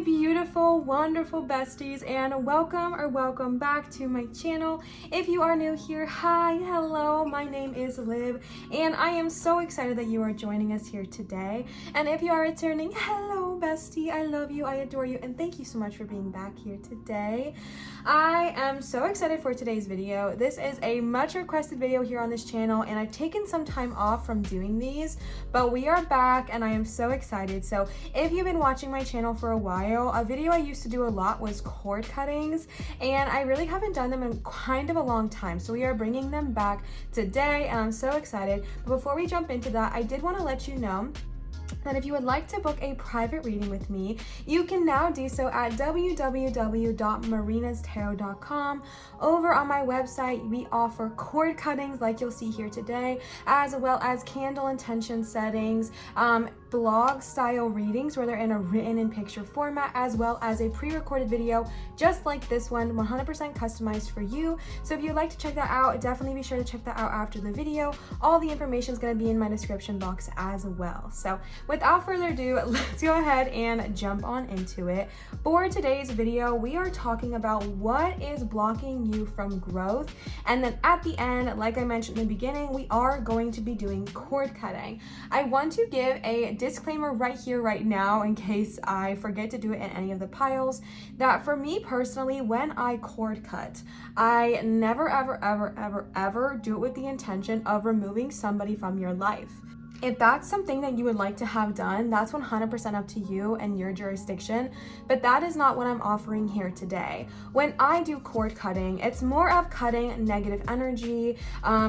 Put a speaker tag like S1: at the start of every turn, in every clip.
S1: Beautiful, wonderful besties, and welcome back to my channel. If you are new here, hi, hello, my name is Liv, and I am so excited that you are joining us here today. And if you are returning, hello bestie, I love you, I adore you, and thank you so much for being back here today. I am so excited for today's video. This is a much requested video here on this channel, and I've taken some time off from doing these, but we are back and I am so excited. So if you've been watching my channel for a while, a video I used to do a lot was cord cuttings, and I really haven't done them in kind of a long time, so we are bringing them back today and I'm so excited. But before we jump into that, I did want to let you know that if you would like to book a private reading with me, you can now do so at www.marinastarot.com. Over on my website, we offer cord cuttings like you'll see here today, as well as candle intention settings, blog style readings where they're in a written and picture format, as well as a pre-recorded video just like this one, 100% customized for you. So if you'd like to check that out, definitely be sure to check that out after the video. All the information is going to be in my description box as well. So without further ado, let's go ahead and jump on into it. For today's video, we are talking about what is blocking you from growth, and then at the end, like I mentioned in the beginning, we are going to be doing cord cutting. I want to give a disclaimer right here, right now, in case I forget to do it in any of the piles, that for me personally, when I cord cut, I never ever do it with the intention of removing somebody from your life. If that's something that you would like to have done, that's 100% up to you and your jurisdiction, but that is not what I'm offering here today. When I do cord cutting, it's more of cutting negative energy,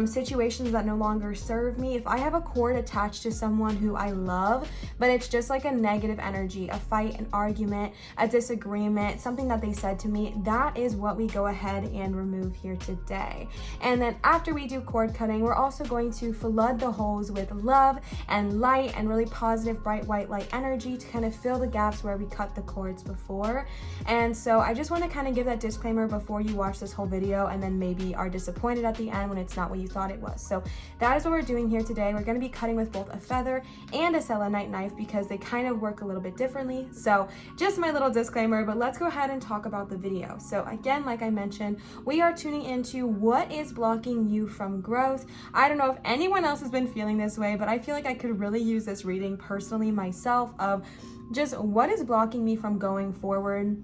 S1: situations that no longer serve me. If I have a cord attached to someone who I love, but it's just like a negative energy, a fight, an argument, a disagreement, something that they said to me, that is what we go ahead and remove here today. And then after we do cord cutting, we're also going to flood the holes with love and light and really positive bright white light energy to kind of fill the gaps where we cut the cords before. And so I just want to kind of give that disclaimer before you watch this whole video and then maybe are disappointed at the end when it's not what you thought it was. So that is what we're doing here today. We're going to be cutting with both a feather and a selenite knife because they kind of work a little bit differently. So just my little disclaimer, but let's go ahead and talk about the video. So again, like I mentioned, we are tuning into what is blocking you from growth. I don't know if anyone else has been feeling this way, but I feel like I could really use this reading personally myself of just what is blocking me from going forward.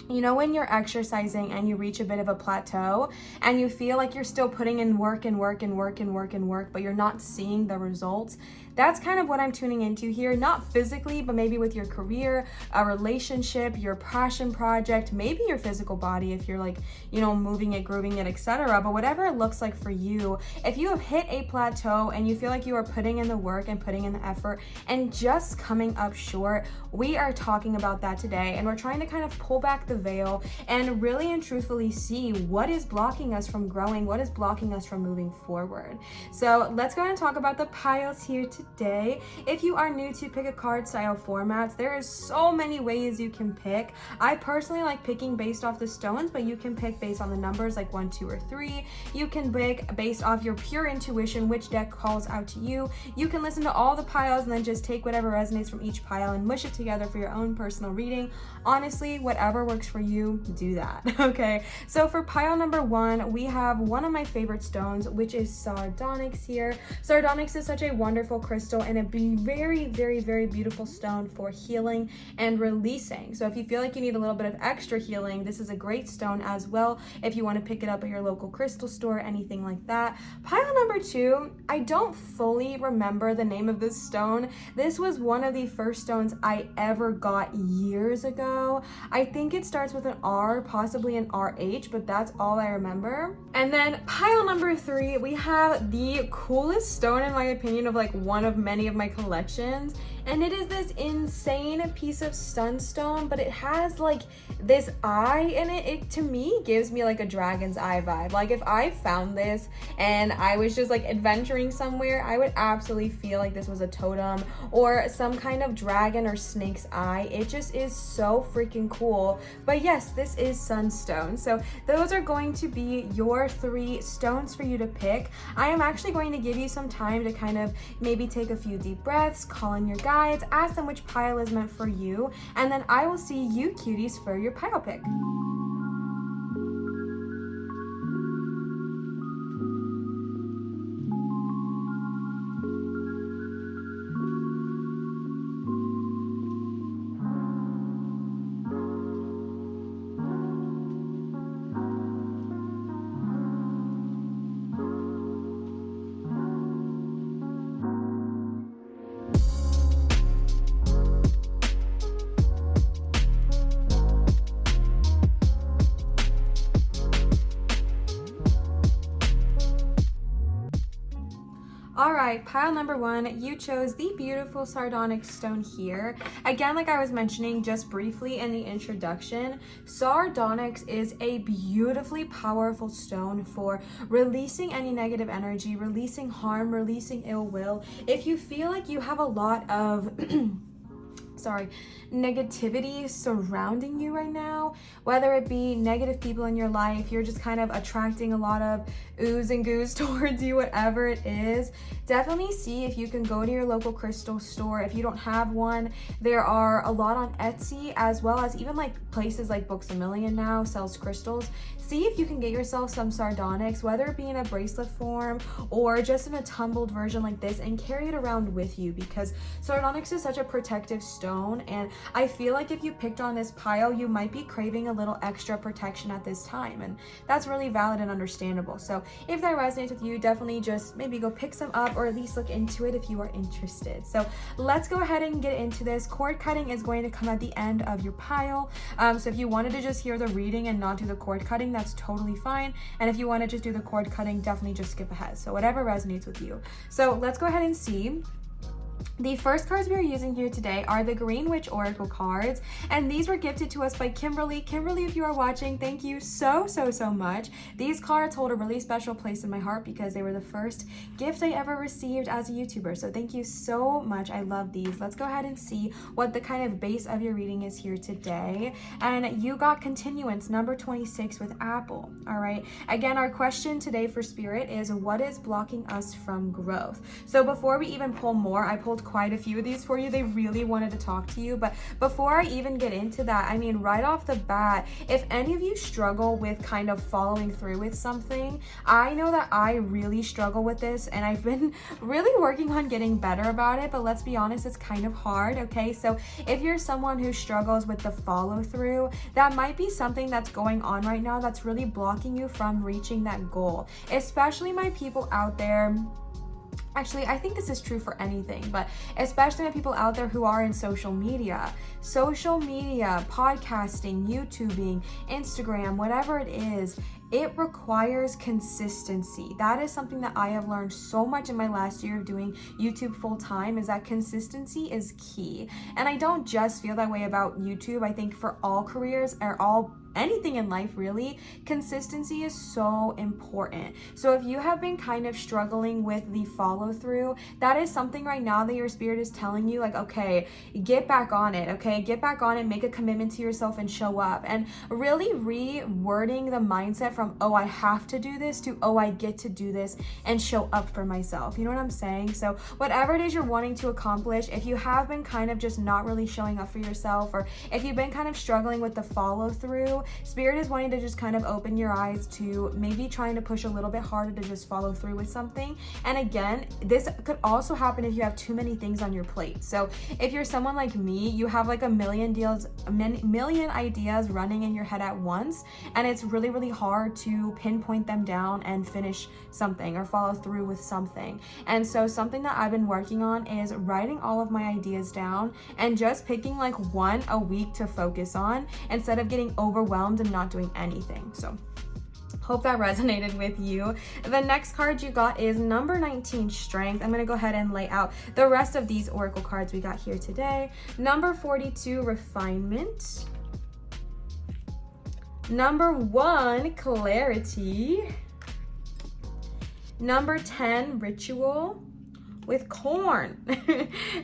S1: You know, when you're exercising and you reach a bit of a plateau and you feel like you're still putting in work, but you're not seeing the results. That's kind of what I'm tuning into here, not physically, but maybe with your career, a relationship, your passion project, maybe your physical body if you're like, you know, moving it, grooving it, etc. But whatever it looks like for you, if you have hit a plateau and you feel like you are putting in the work and putting in the effort and just coming up short, we are talking about that today. And we're trying to kind of pull back the veil and really and truthfully see what is blocking us from growing, what is blocking us from moving forward. So let's go ahead and talk about the piles here today. If you are new to pick a card style formats, there is so many ways you can pick. I personally like picking based off the stones, but you can pick based on the numbers like 1, 2, or 3. You can pick based off your pure intuition, which deck calls out to you. You can listen to all the piles and then just take whatever resonates from each pile and mush it together for your own personal reading. Honestly, whatever works for you, do that. Okay, so for pile number 1, we have one of my favorite stones, which is sardonyx here. Sardonyx is such a wonderful crystal and a very beautiful stone for healing and releasing. So if you feel like you need a little bit of extra healing, this is a great stone as well if you want to pick it up at your local crystal store, anything like that. Pile number 2, I don't fully remember the name of this stone. This was one of the first stones I ever got years ago. I think it starts with an R, possibly an RH, but that's all I remember. And then pile number 3, we have the coolest stone in my opinion of like one of many of my collections, And it is this insane piece of sunstone, but it has like this eye in it. It to me gives me like a dragon's eye vibe. Like if I found this and I was just like adventuring somewhere, I would absolutely feel like this was a totem or some kind of dragon or snake's eye. It just is so freaking cool. But yes, this is sunstone. So those are going to be your 3 stones for you to pick. I am actually going to give you some time to kind of maybe take a few deep breaths, call in your guides, ask them which pile is meant for you, and then I will see you cuties for your pile pick. All right, pile number 1, you chose the beautiful sardonyx stone here. Again, like I was mentioning just briefly in the introduction, sardonyx is a beautifully powerful stone for releasing any negative energy, releasing harm, releasing ill will. If you feel like you have a lot of negativity surrounding you right now, whether it be negative people in your life, you're just kind of attracting a lot of ooze and goos towards you, whatever it is, definitely see if you can go to your local crystal store. If you don't have one, there are a lot on Etsy, as well as even like places like Books A Million now sells crystals. See if you can get yourself some sardonyx, whether it be in a bracelet form or just in a tumbled version like this, and carry it around with you, because sardonyx is such a protective stone, and I feel like if you picked on this pile, you might be craving a little extra protection at this time, and that's really valid and understandable. So if that resonates with you, definitely just maybe go pick some up, or at least look into it if you are interested. So let's go ahead and get into this. Cord cutting is going to come at the end of your pile. So if you wanted to just hear the reading and not do the cord cutting, that's totally fine. And if you want to just do the cord cutting, definitely just skip ahead. So whatever resonates with you. So let's go ahead and see. The first cards we are using here today are the Green Witch Oracle cards, and these were gifted to us by Kimberly. Kimberly, if you are watching, thank you so much. These cards hold a really special place in my heart because they were the first gift I ever received as a YouTuber, so thank you so much. I love these. Let's go ahead and see what the kind of base of your reading is here today. And you got continuance number 26 with Apple. All right, again, our question today for Spirit is, what is blocking us from growth? So before we even pull more, I pulled quite a few of these for you. They really wanted to talk to you, but before I even get into that, I mean, right off the bat, if any of you struggle with kind of following through with something, I know that I really struggle with this, and I've been really working on getting better about it, but let's be honest, it's kind of hard. Okay, so if you're someone who struggles with the follow through, that might be something that's going on right now that's really blocking you from reaching that goal. Especially my people out there. Actually, I think this is true for anything, but especially the people out there who are in social media, podcasting, YouTubing, Instagram, whatever it is, it requires consistency. That is something that I have learned so much in my last year of doing YouTube full time, is that consistency is key. And I don't just feel that way about YouTube. I think for all careers, or anything in life really, consistency is so important. So if you have been kind of struggling with the follow through, that is something right now that your spirit is telling you, like, okay, get back on it. Okay, get back on it, make a commitment to yourself and show up, and really rewording the mindset from, oh, I have to do this, to, oh, I get to do this and show up for myself. You know what I'm saying? So whatever it is you're wanting to accomplish, if you have been kind of just not really showing up for yourself, or if you've been kind of struggling with the follow through, Spirit is wanting to just kind of open your eyes to maybe trying to push a little bit harder to just follow through with something. And again, this could also happen if you have too many things on your plate. So if you're someone like me, you have like a million ideas running in your head at once, and it's really hard to pinpoint them down and finish something or follow through with something. And so something that I've been working on is writing all of my ideas down and just picking like one a week to focus on, instead of getting overwhelmed and not doing anything. So Hope that resonated with you. The next card you got is number 19, Strength. I'm going to go ahead and lay out the rest of these oracle cards we got here today. Number 42, Refinement. Number 1, Clarity. Number 10, Ritual with corn.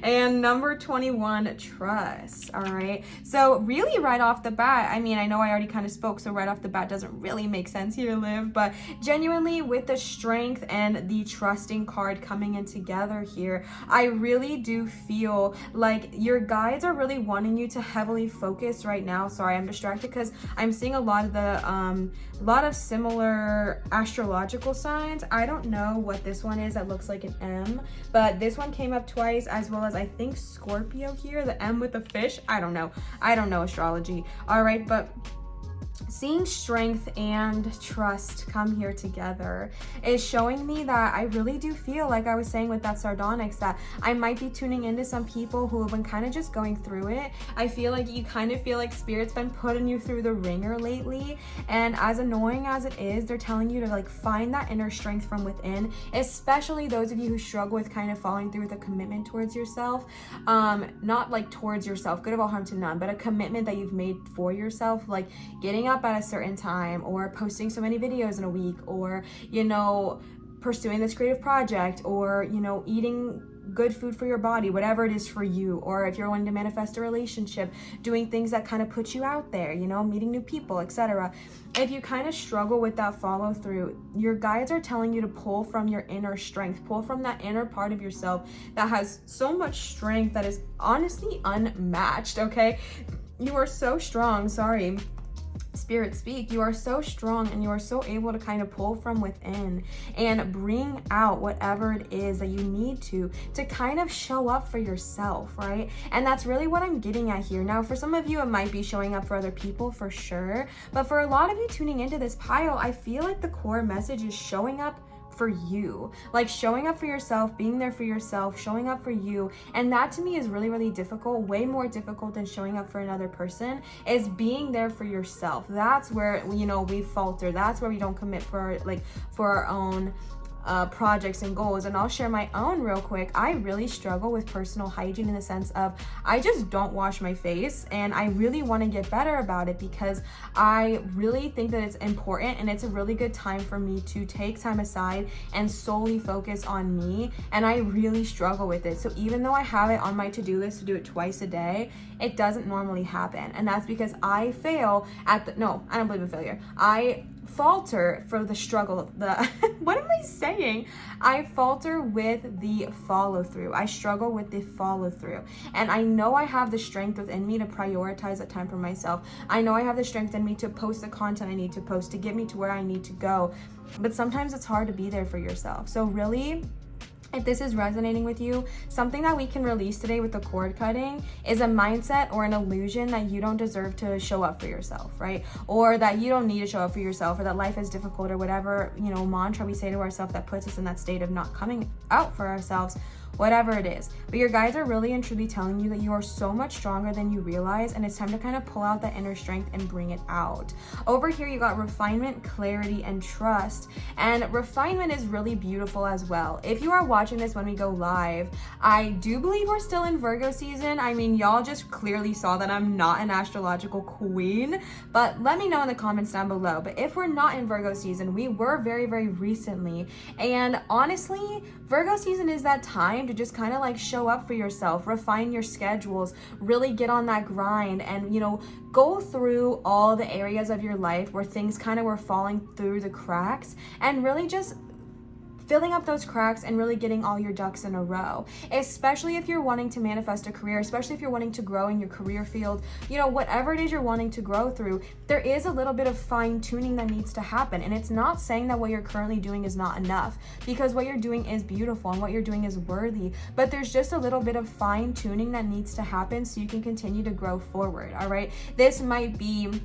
S1: And number 21, Trust. All right, so really right off the bat, I mean, I know I already kind of spoke, so right off the bat doesn't really make sense here, Liv, but genuinely with the Strength and the Trusting card coming in together here, I really do feel like your guides are really wanting you to heavily focus right now. Sorry, I'm distracted because I'm seeing a lot of similar astrological signs. I don't know what this one is that looks like an M, but this one came up twice, as well as I think Scorpio here, the M with the fish. I don't know astrology. All right, but seeing Strength and Trust come here together is showing me that I really do feel, like I was saying with that sardonyx, that I might be tuning into some people who have been kind of just going through it. I feel like you kind of feel like Spirit's been putting you through the ringer lately, and as annoying as it is, they're telling you to like find that inner strength from within, especially those of you who struggle with kind of following through with a commitment towards yourself. Not like towards yourself, good of all harm to none, but a commitment that you've made for yourself, like getting up at a certain time, or posting so many videos in a week, or, you know, pursuing this creative project, or, you know, eating good food for your body, whatever it is for you. Or if you're wanting to manifest a relationship, doing things that kind of put you out there, you know, meeting new people, etc. If you kind of struggle with that follow through, your guides are telling you to pull from your inner strength, pull from that inner part of yourself that has so much strength that is honestly unmatched. Okay, you are so strong. Sorry, Spirit, speak. You are so strong, and you are so able to kind of pull from within and bring out whatever it is that you need to kind of show up for yourself, right? And that's really what I'm getting at here. Now, for some of you, it might be showing up for other people for sure, but for a lot of you tuning into this pile, I feel like the core message is showing up for you, like showing up for yourself, being there for yourself, showing up for you. And that to me is really, really difficult, way more difficult than showing up for another person, is being there for yourself. That's where, you know, we falter. That's where we don't commit for our own projects and goals. And I'll share my own real quick. I really struggle with personal hygiene in the sense of I just don't wash my face, and I really want to get better about it because I really think that it's important, and it's a really good time for me to take time aside and solely focus on me, and I really struggle with it. So even though I have it on my to-do list to do it twice a day, it doesn't normally happen, and that's because I fail at I don't believe in failure. I falter for the struggle, what am I saying? I falter with the follow through. I struggle with the follow through. And I know I have the strength within me to prioritize that time for myself. I know I have the strength in me to post the content I need to post to get me to where I need to go. But sometimes it's hard to be there for yourself. So really, if this is resonating with you, something that we can release today with the cord cutting is a mindset or an illusion that you don't deserve to show up for yourself, right? Or that you don't need to show up for yourself, or that life is difficult, or whatever, you know, mantra we say to ourselves that puts us in that state of not coming out for ourselves, whatever it is. But your guides are really and truly telling you that you are so much stronger than you realize, and it's time to kind of pull out that inner strength and bring it out. Over here, you got Refinement, Clarity, and Trust. And Refinement is really beautiful as well. If you are watching this when we go live, I do believe we're still in Virgo season. I mean, y'all just clearly saw that I'm not an astrological queen, but let me know in the comments down below. But if we're not in Virgo season, we were very, very recently. And honestly, Virgo season is that time to just kind of like show up for yourself, refine your schedules, really get on that grind, and, you know, go through all the areas of your life where things kind of were falling through the cracks, and really just filling up those cracks and really getting all your ducks in a row, especially if you're wanting to manifest a career, especially if you're wanting to grow in your career field, you know, whatever it is you're wanting to grow through, there is a little bit of fine tuning that needs to happen. And it's not saying that what you're currently doing is not enough, because what you're doing is beautiful and what you're doing is worthy, but there's just a little bit of fine tuning that needs to happen so you can continue to grow forward. All right, this might be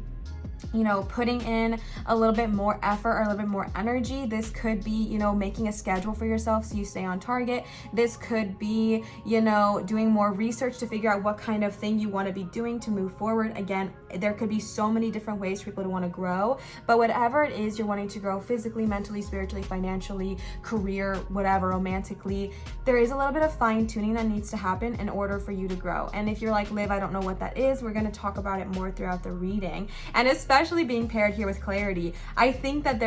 S1: you know, putting in a little bit more effort or a little bit more energy. This could be, you know, making a schedule for yourself so you stay on target. This could be, you know, doing more research to figure out what kind of thing you want to be doing to move forward. Again, there could be so many different ways for people to want to grow, but whatever it is you're wanting to grow physically, mentally, spiritually, financially, career, whatever, romantically, there is a little bit of fine tuning that needs to happen in order for you to grow. And if you're like, Liv, I don't know what that is, we're going to talk about it more throughout the reading. And especially being paired here with clarity, I think that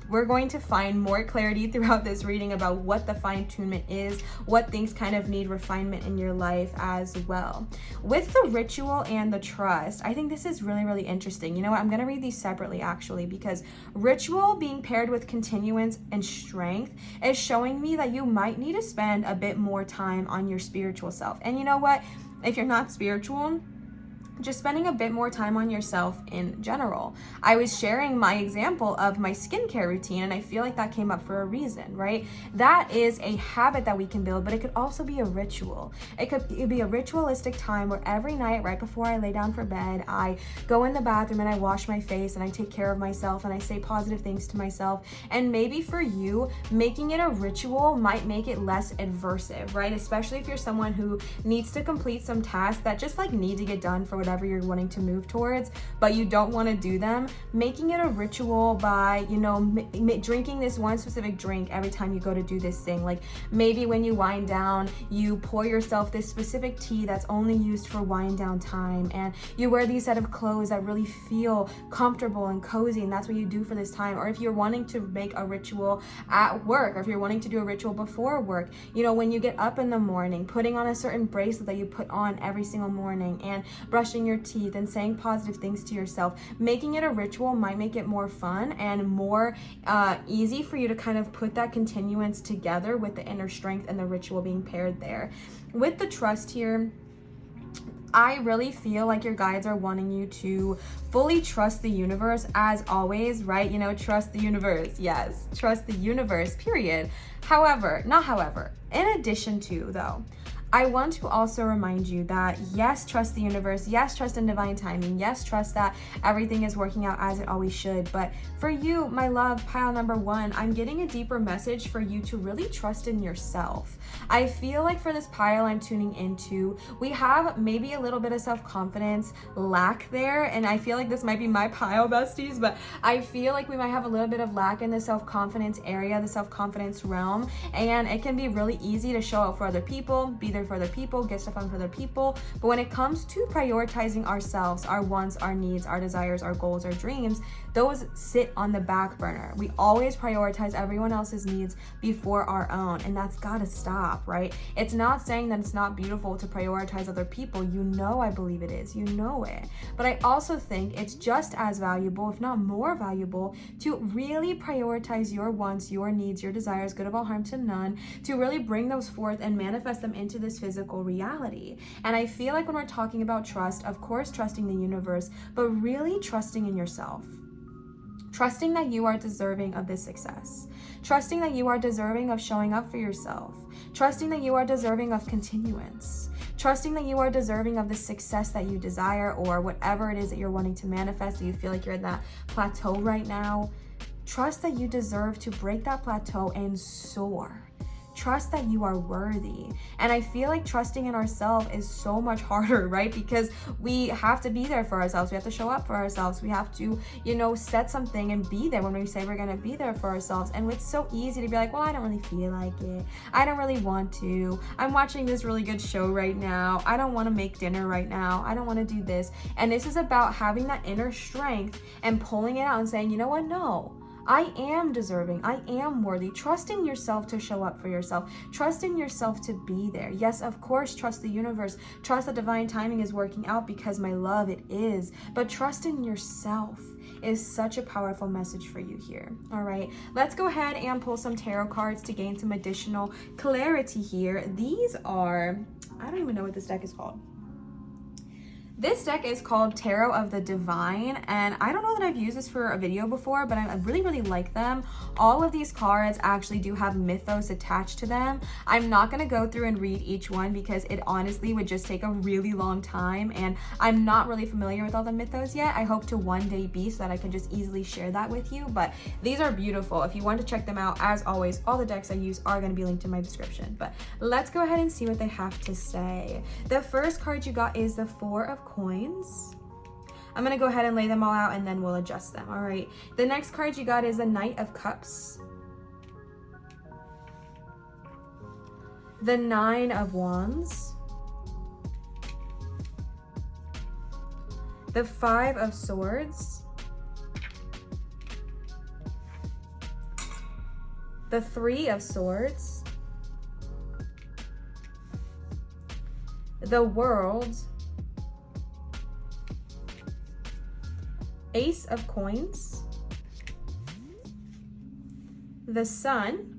S1: we're going to find more clarity throughout this reading about what the fine-tunement is, what things kind of need refinement in your life as well. With the ritual and the trust, I think this is really, really interesting. You know what? I'm going to read these separately actually, because ritual being paired with continuance and strength is showing me that you might need to spend a bit more time on your spiritual self. And you know what? If you're not spiritual, just spending a bit more time on yourself in general. I was sharing my example of my skincare routine, and I feel like that came up for a reason, right? That is a habit that we can build, but it could also be a ritual. It could be a ritualistic time where every night right before I lay down for bed, I go in the bathroom and I wash my face and I take care of myself and I say positive things to myself. And maybe for you, making it a ritual might make it less adversive, right? Especially if you're someone who needs to complete some tasks that just like need to get done for whatever you're wanting to move towards, but you don't want to do them. Making it a ritual by, you know, drinking this one specific drink every time you go to do this thing. Like maybe when you wind down, you pour yourself this specific tea that's only used for wind down time, and you wear these set of clothes that really feel comfortable and cozy, and that's what you do for this time. Or if you're wanting to make a ritual at work, or if you're wanting to do a ritual before work, you know, when you get up in the morning, putting on a certain bracelet that you put on every single morning, and brushing your teeth and saying positive things to yourself. Making it a ritual might make it more fun and more easy for you to kind of put that continuance together with the inner strength and the ritual being paired there. With the trust here, I really feel like your guides are wanting you to fully trust the universe as always, right? You know, trust the universe. Yes, trust the universe, period. In addition to, though, I want to also remind you that yes, trust the universe, yes, trust in divine timing, yes, trust that everything is working out as it always should. But for you, my love, pile number one, I'm getting a deeper message for you to really trust in yourself. I feel like for this pile I'm tuning into, we have maybe a little bit of self-confidence lack there, and I feel like this might be my pile besties, but I feel like we might have a little bit of lack in the self-confidence area, the self-confidence realm, and it can be really easy to show up for other people, be there for other people, get stuff done for other people. But when it comes to prioritizing ourselves, our wants, our needs, our desires, our goals, our dreams, those sit on the back burner. We always prioritize everyone else's needs before our own, and that's gotta stop, right? It's not saying that it's not beautiful to prioritize other people. You know, I believe it is, you know it. But I also think it's just as valuable, if not more valuable, to really prioritize your wants, your needs, your desires, good of all harm to none, to really bring those forth and manifest them into this physical reality. And I feel like when we're talking about trust, of course, trusting the universe, but really trusting in yourself. Trusting that you are deserving of this success. Trusting that you are deserving of showing up for yourself. Trusting that you are deserving of continuance. Trusting that you are deserving of the success that you desire, or whatever it is that you're wanting to manifest, that you feel like you're in that plateau right now. Trust that you deserve to break that plateau and soar. Trust that you are worthy. And I feel like trusting in ourselves is so much harder, right? Because we have to be there for ourselves. We have to show up for ourselves. We have to, you know, set something and be there when we say we're going to be there for ourselves. And it's so easy to be like, well, I don't really feel like it. I don't really want to. I'm watching this really good show right now. I don't want to make dinner right now. I don't want to do this. And this is about having that inner strength and pulling it out and saying, you know what? No. I am deserving. I am worthy. Trust in yourself to show up for yourself. Trust in yourself to be there. Yes, of course, trust the universe. Trust that divine timing is working out, because my love, it is. But trust in yourself is such a powerful message for you here. All right, let's go ahead and pull some tarot cards to gain some additional clarity here. These are, I don't even know what this deck is called. This deck is called Tarot of the Divine, and I don't know that I've used this for a video before, but I really, really like them. All of these cards actually do have mythos attached to them. I'm not going to go through and read each one because it honestly would just take a really long time, and I'm not really familiar with all the mythos yet. I hope to one day be, so that I can just easily share that with you, but these are beautiful. If you want to check them out, as always, all the decks I use are going to be linked in my description, but let's go ahead and see what they have to say. The first card you got is the Four of Coins. I'm gonna go ahead and lay them all out and then we'll adjust them. All right, the next card you got is the Knight of Cups, the Nine of Wands, the Five of Swords, the Three of Swords, the World, Ace of Coins, the Sun,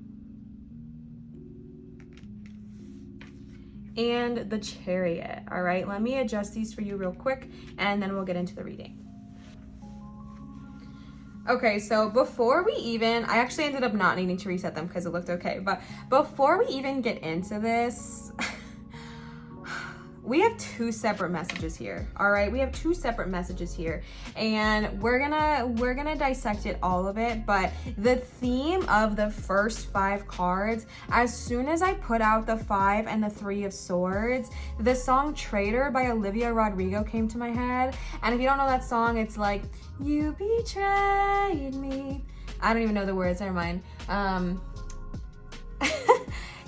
S1: and the Chariot. All right, let me adjust these for you real quick and then we'll get into the reading. Okay, so before we even, I actually ended up not needing to reset them because it looked okay, but before we even get into this, we have two separate messages here. All right, we have two separate messages here, and we're gonna dissect it, all of it. But the theme of the first 5 cards, as soon as I put out the 5 and the 3 of Swords, the song Traitor by Olivia Rodrigo came to my head. And if you don't know that song, it's like, you betrayed me. I don't even know the words, never mind.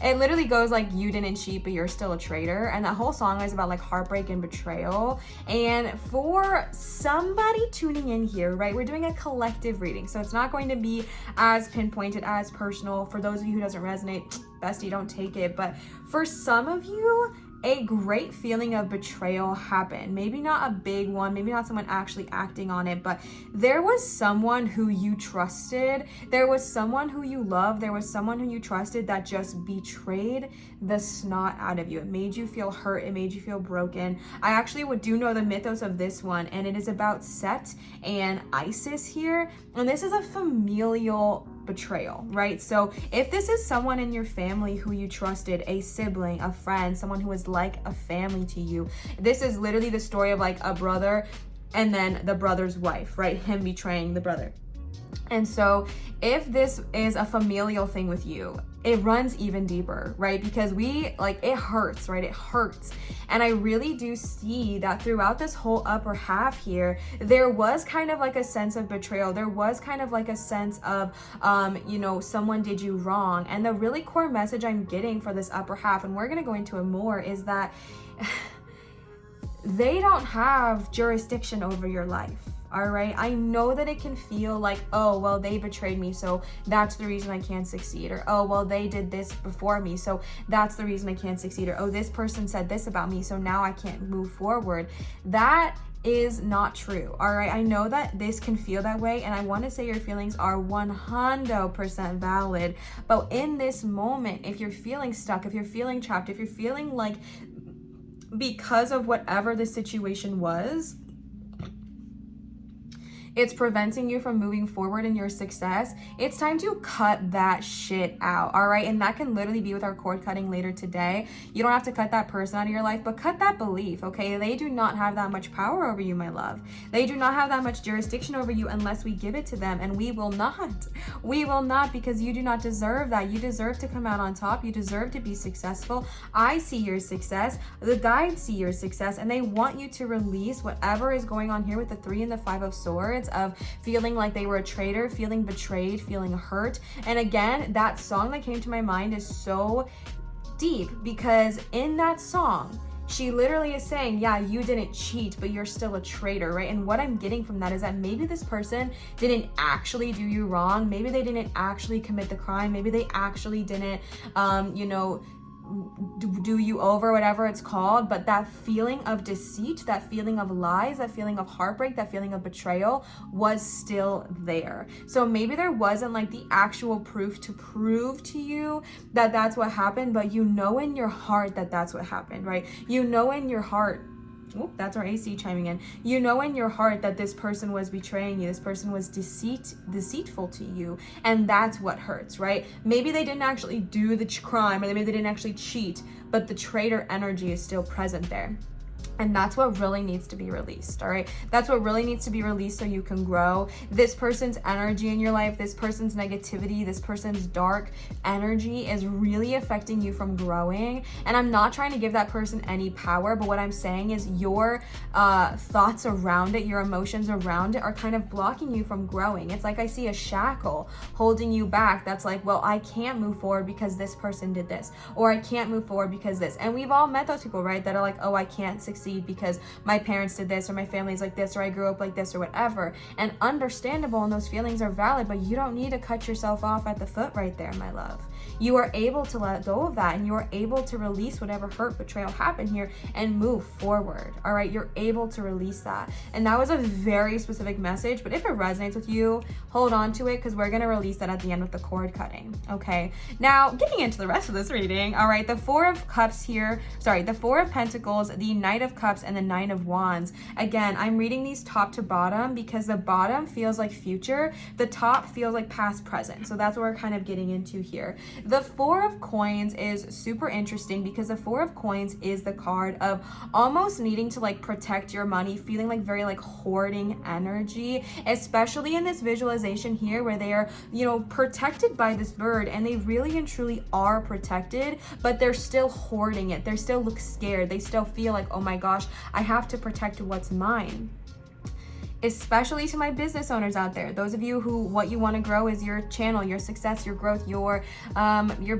S1: It literally goes like, you didn't cheat, but you're still a traitor. And that whole song is about like heartbreak and betrayal. And for somebody tuning in here, right, we're doing a collective reading. So it's not going to be as pinpointed, as personal. For those of you who doesn't resonate, bestie, don't take it. But for some of you, a great feeling of betrayal happened. Maybe not a big one, maybe not someone actually acting on it, but there was someone who you trusted, there was someone who you loved, there was someone who you trusted that just betrayed the snot out of you. It made you feel hurt, it made you feel broken. I actually do know the mythos of this one, and it is about Set and Isis here, and this is a familial betrayal, right? So if this is someone in your family who you trusted, a sibling, a friend, someone who was like a family to you, this is literally the story of like a brother and then the brother's wife, right? Him betraying the brother. And so if this is a familial thing with you, it runs even deeper, right? Because it hurts, right? It hurts. And I really do see that throughout this whole upper half here, there was kind of like a sense of betrayal. There was kind of like a sense of, someone did you wrong. And the really core message I'm getting for this upper half, and we're going to go into it more, is that they don't have jurisdiction over your life. All right, I know that it can feel like, oh, well, they betrayed me, so that's the reason I can't succeed. Or, oh, well, they did this before me, so that's the reason I can't succeed. Or, oh, this person said this about me, so now I can't move forward. That is not true. All right, I know that this can feel that way, and I want to say your feelings are 100% valid. But in this moment, if you're feeling stuck, if you're feeling trapped, if you're feeling like because of whatever the situation was, it's preventing you from moving forward in your success, it's time to cut that shit out, all right? And that can literally be with our cord cutting later today. You don't have to cut that person out of your life, but cut that belief, okay? They do not have that much power over you, my love. They do not have that much jurisdiction over you unless we give it to them, and we will not. We will not, because you do not deserve that. You deserve to come out on top. You deserve to be successful. I see your success. The guides see your success, and they want you to release whatever is going on here with the 3 and the 5 of Swords, of feeling like they were a traitor, feeling betrayed, feeling hurt. And again, that song that came to my mind is so deep, because in that song, she literally is saying, yeah, you didn't cheat, but you're still a traitor, right? And what I'm getting from that is that maybe this person didn't actually do you wrong. Maybe they didn't actually commit the crime. Maybe they actually didn't, do you over, whatever it's called, but that feeling of deceit, that feeling of lies, that feeling of heartbreak, that feeling of betrayal was still there. So maybe there wasn't like the actual proof to prove to you that that's what happened, but you know in your heart that that's what happened, right? You know in your heart That's our AC chiming in. You know in your heart that this person was betraying you. This person was deceitful to you. And that's what hurts, right? Maybe they didn't actually do the crime, or maybe they didn't actually cheat, but the traitor energy is still present there. And that's what really needs to be released, all right? That's what really needs to be released so you can grow. This person's energy in your life, this person's negativity, this person's dark energy is really affecting you from growing. And I'm not trying to give that person any power, but what I'm saying is your thoughts around it, your emotions around it are kind of blocking you from growing. It's like I see a shackle holding you back that's like, well, I can't move forward because this person did this, or I can't move forward because this. And we've all met those people, right? That are like, oh, I can't succeed because my parents did this, or my family's like this, or I grew up like this, or whatever. And understandable, and those feelings are valid, but you don't need to cut yourself off at the foot right there, my love. You are able to let go of that, and you are able to release whatever hurt, betrayal happened here and move forward. All right, you're able to release that. And that was a very specific message, but if it resonates with you, hold on to it, because we're going to release that at the end with the cord cutting. Okay, now getting into the rest of this reading. All right, the Four of Cups here, the Four of Pentacles, the Knight of Cups, and the Nine of Wands. Again, I'm reading these top to bottom because the bottom feels like future, the top feels like past present. So that's what we're kind of getting into here. The Four of Coins is super interesting because the Four of Coins is the card of almost needing to like protect your money, feeling like very like hoarding energy, especially in this visualization here where they are, you know, protected by this bird, and they really and truly are protected, but they're still hoarding it. They still look scared. They still feel like, oh my gosh, I have to protect what's mine. Especially to my business owners out there, those of you who what you want to grow is your channel, your success, your growth, your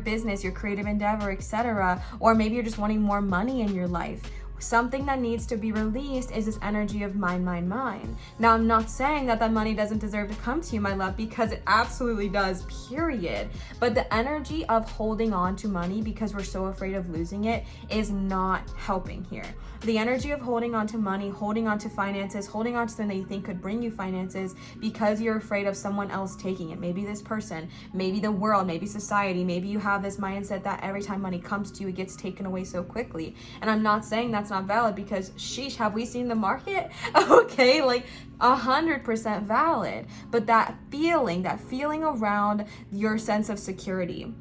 S1: business, your creative endeavor, etc. Or maybe you're just wanting more money in your life. Something that needs to be released is this energy of mine, mine, mine. Now, I'm not saying that that money doesn't deserve to come to you, my love, because it absolutely does, period. But the energy of holding on to money because we're so afraid of losing it is not helping here. The energy of holding on to money, holding on to finances, holding on to something that you think could bring you finances because you're afraid of someone else taking it. Maybe this person, maybe the world, maybe society, maybe you have this mindset that every time money comes to you, it gets taken away so quickly. And I'm not saying that's not valid, because sheesh, have we seen the market? Okay, like 100% valid. But that feeling around your sense of security,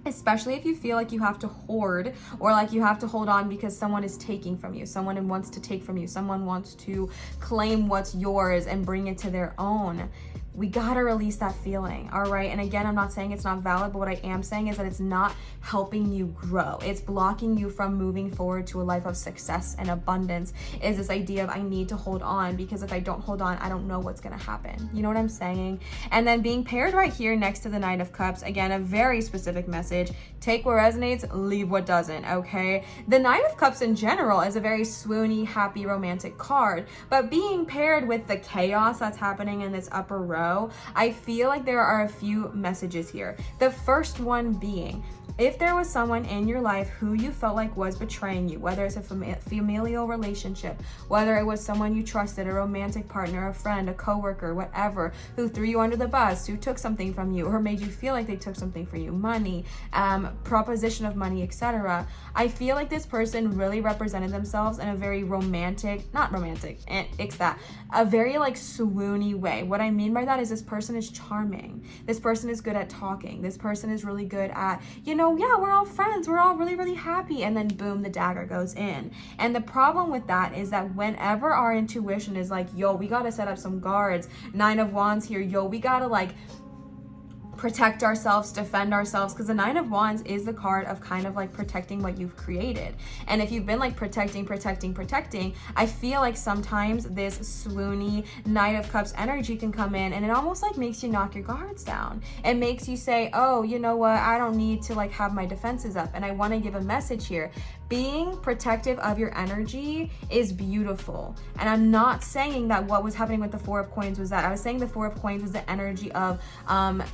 S1: especially if you feel like you have to hoard or like you have to hold on because someone is taking from you, someone wants to take from you, someone wants to claim what's yours and bring it to their own. We gotta release that feeling, all right? And again, I'm not saying it's not valid, but what I am saying is that it's not helping you grow. It's blocking you from moving forward to a life of success and abundance, is this idea of I need to hold on, because if I don't hold on, I don't know what's gonna happen. You know what I'm saying? And then being paired right here next to the Knight of Cups, again, a very specific message. Take what resonates, leave what doesn't, okay? The Knight of Cups in general is a very swoony, happy, romantic card, but being paired with the chaos that's happening in this upper row, I feel like there are a few messages here. The first one being, if there was someone in your life who you felt like was betraying you, whether it's a familial relationship, whether it was someone you trusted, a romantic partner, a friend, a coworker, whatever, who threw you under the bus, who took something from you or made you feel like they took something from you, money, proposition of money, etc. I feel like this person really represented themselves in a very a very like swoony way. What I mean by that is this person is charming. This person is good at talking. This person is really good at, yeah, we're all friends. We're all really, really happy. And then boom, the dagger goes in. And the problem with that is that whenever our intuition is like, yo, we got to set up some guards, Nine of Wands here, yo, we got to like protect ourselves, defend ourselves, because the Nine of Wands is the card of kind of like protecting what you've created. And if you've been like protecting, I feel like sometimes this swoony Knight of Cups energy can come in and it almost like makes you knock your guards down. It makes you say, oh, you know what, I don't need to like have my defenses up. And I want to give a message here. Being protective of your energy is beautiful. And I'm not saying that what was happening with the Four of Coins was that. I was saying the Four of Coins was the energy of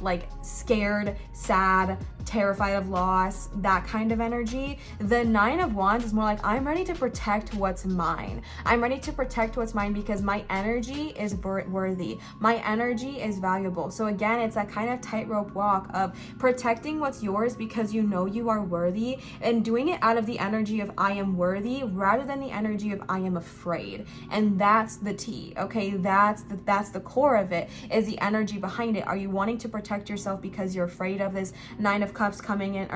S1: like scared, sad, terrified of loss, that kind of energy. The Nine of Wands is more like, I'm ready to protect what's mine. I'm ready to protect what's mine because my energy is worthy. My energy is valuable. So again, it's that kind of tightrope walk of protecting what's yours because you know you are worthy, and doing it out of the energy energy of I am worthy rather than the energy of I am afraid. And that's the tea, okay? That's the core of it, is the energy behind it. Are you wanting to protect yourself because you're afraid of this Knight of Cups coming in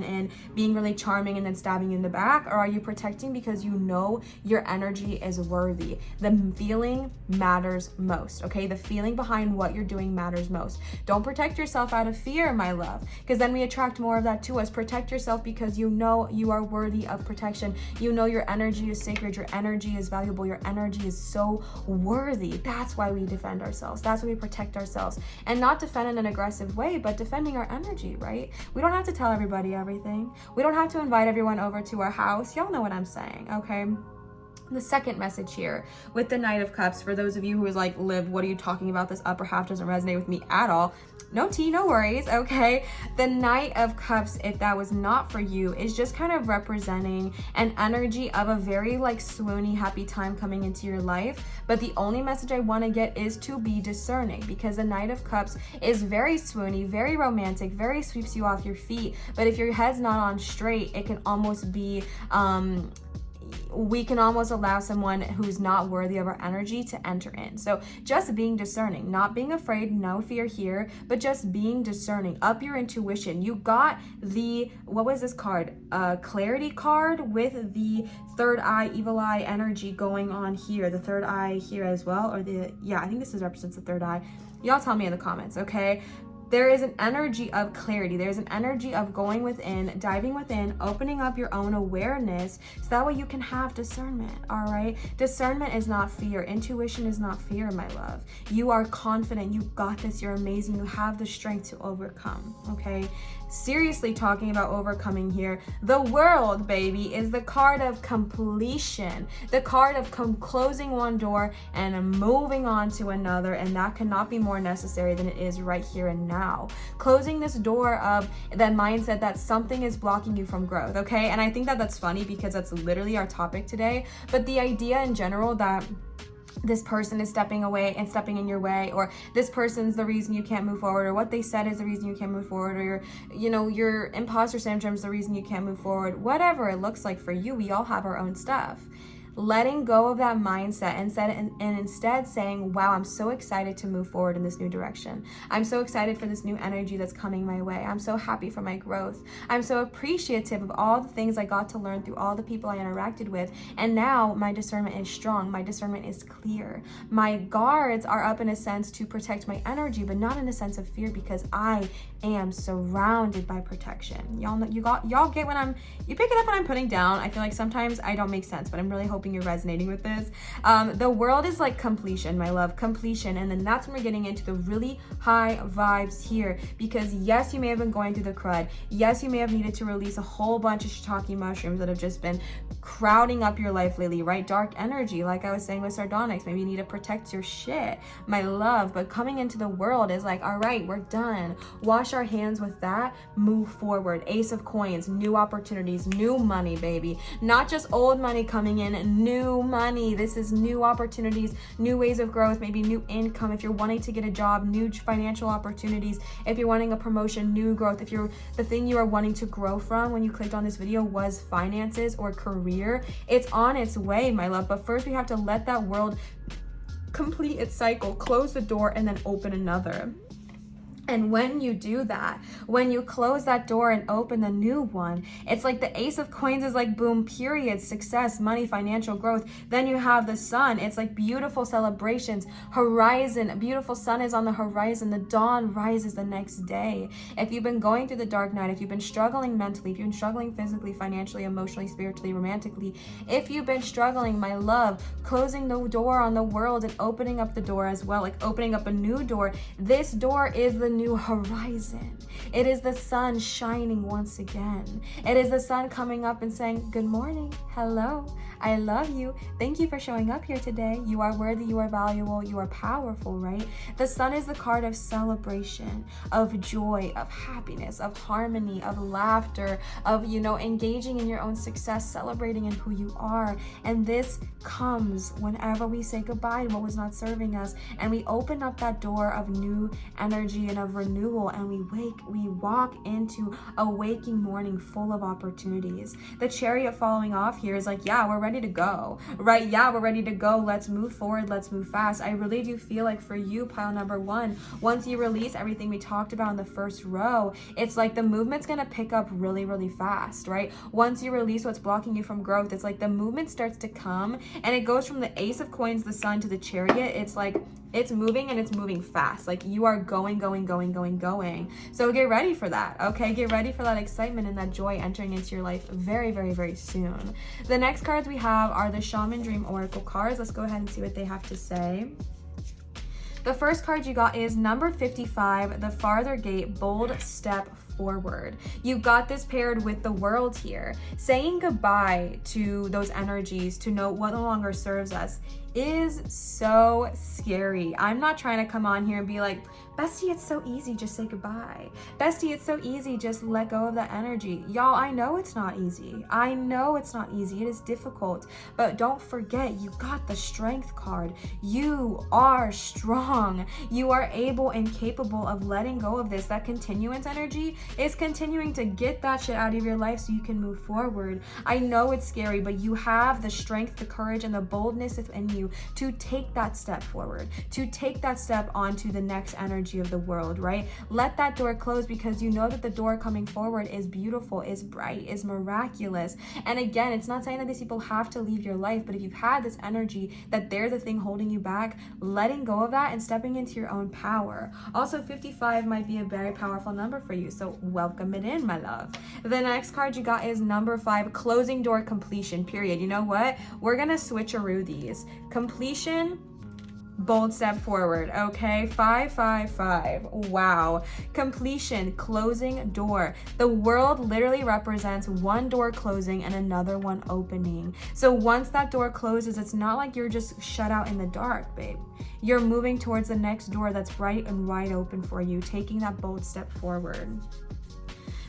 S1: and being really charming and then stabbing you in the back? Or are you protecting because you know your energy is worthy? The feeling matters most, okay? The feeling behind what you're doing matters most. Don't protect yourself out of fear, my love, because then we attract more of that to us. Protect yourself because you know you are worthy of protection. You know your energy is sacred, your energy is valuable, your energy is so worthy. That's why we defend ourselves. That's why we protect ourselves. And not defend in an aggressive way, but defending our energy, right? We don't have to tell everybody everything. We don't have to invite everyone over to our house. Y'all know what I'm saying, okay? The second message here with the Knight of Cups, for those of you who is like, Liv, what are you talking about? This upper half doesn't resonate with me at all. No tea, no worries, okay? The Knight of Cups, if that was not for you, is just kind of representing an energy of a very like swoony, happy time coming into your life. But the only message I want to get is to be discerning, because the Knight of Cups is very swoony, very romantic, very sweeps you off your feet. But if your head's not on straight, it can almost be, we can almost allow someone who's not worthy of our energy to enter in. So just being discerning, not being afraid, no fear here, but just being discerning. Up your intuition. You got the, what was this card? Clarity card with the third eye, evil eye energy going on here. The third eye here as well, or yeah, I think this represents the third eye. Y'all tell me in the comments, okay? There is an energy of clarity. There's an energy of going within, diving within, opening up your own awareness, so that way you can have discernment, all right? Discernment is not fear. Intuition is not fear, my love. You are confident. You got this. You're amazing. You have the strength to overcome, okay? Seriously talking about overcoming here. The World, baby, is the card of completion. The card of closing one door and moving on to another, and that cannot be more necessary than it is right here and now. Closing this door of that mindset that something is blocking you from growth, okay? And I think that that's funny because that's literally our topic today. But the idea in general that this person is stepping away and stepping in your way, or this person's the reason you can't move forward, or what they said is the reason you can't move forward, or your imposter syndrome is the reason you can't move forward. Whatever it looks like for you, we all have our own stuff. Letting go of that mindset and instead saying, wow, I'm so excited to move forward in this new direction. I'm so excited for this new energy that's coming my way. I'm so happy for my growth. I'm so appreciative of all the things I got to learn through all the people I interacted with. And now my discernment is strong. My discernment is clear. My guards are up in a sense to protect my energy, but not in a sense of fear, because I am surrounded by protection. Y'all know, y'all get when you pick it up when I'm putting down. I feel like sometimes I don't make sense, but I'm really hoping you're resonating with this. The World is like completion, my love, completion. And then that's when we're getting into the really high vibes here, because yes, you may have been going through the crud. Yes, you may have needed to release a whole bunch of shiitake mushrooms that have just been crowding up your life lately, right? Dark energy, like I was saying with sardonyx. Maybe you need to protect your shit, my love. But coming into the World is like, all right, we're done. Wash our hands with that, move forward. Ace of Coins, new opportunities, new money, baby. Not just old money coming in, new money. This is new opportunities, new ways of growth, maybe new income. If you're wanting to get a job, new financial opportunities. If you're wanting a promotion, new growth. If the thing you are wanting to grow from when you clicked on this video was finances or career, it's on its way, my love. But first we have to let that World complete its cycle, close the door, and then open another. And when you do that, when you close that door and open the new one, it's like the Ace of Coins is like boom, period, success, money, financial growth. Then you have the Sun. It's like beautiful celebrations, horizon, a beautiful sun is on the horizon. The dawn rises the next day. If you've been going through the dark night, if you've been struggling mentally, if you've been struggling physically, financially, emotionally, spiritually, romantically, if you've been struggling, my love, closing the door on the World and opening up the door as well, like opening up a new door. This door is the new horizon. It is the sun shining once again. It is the sun coming up and saying, good morning, hello, I love you. Thank you for showing up here today. You are worthy, you are valuable, you are powerful, right? The sun is the card of celebration, of joy, of happiness, of harmony, of laughter, of, engaging in your own success, celebrating in who you are. And this comes whenever we say goodbye to what was not serving us, and we open up that door of new energy and of renewal, and we walk into a waking morning full of opportunities. The chariot falling off here is like, yeah, we're ready to go, right? Yeah, we're ready to go. Let's move forward. Let's move fast. I really do feel like for you, pile number one, once you release everything we talked about in the first row, it's like the movement's going to pick up really, really fast, right? Once you release what's blocking you from growth, it's like the movement starts to come, and it goes from the ace of coins, the sun, to the chariot. It's like, it's moving, and it's moving fast. Like you are going. So get ready for that, okay? Get ready for that excitement and that joy entering into your life very, very, very soon. The next cards we have are the Shaman Dream Oracle cards. Let's go ahead and see what they have to say. The first card you got is number 55, the Farther Gate, Bold Step Forward. You got this paired with the World here. Saying goodbye to those energies, to know what no longer serves us, is so scary. I'm not trying to come on here and be like, bestie, it's so easy, just say goodbye. Bestie, it's so easy, just let go of that energy. Y'all, I know it's not easy. I know it's not easy. It is difficult. But don't forget, you got the Strength card. You are strong. You are able and capable of letting go of this. That continuance energy is continuing to get that shit out of your life so you can move forward. I know it's scary, but you have the strength, the courage, and the boldness within you to take that step forward, to take that step onto the next energy of the world, right? Let that door close, because you know that the door coming forward is beautiful, is bright, is miraculous. And again, it's not saying that these people have to leave your life, but if you've had this energy that they're the thing holding you back, letting go of that and stepping into your own power. Also, 55 might be a very powerful number for you, so welcome it in, my love. The next card you got is number 5, Closing Door Completion, period. You know what? We're gonna switcheroo these. Completion, bold step forward, okay? 555. Wow. Completion, closing door. The World literally represents one door closing and another one opening. So once that door closes, it's not like you're just shut out in the dark, babe. You're moving towards the next door that's bright and wide open for you, taking that bold step forward.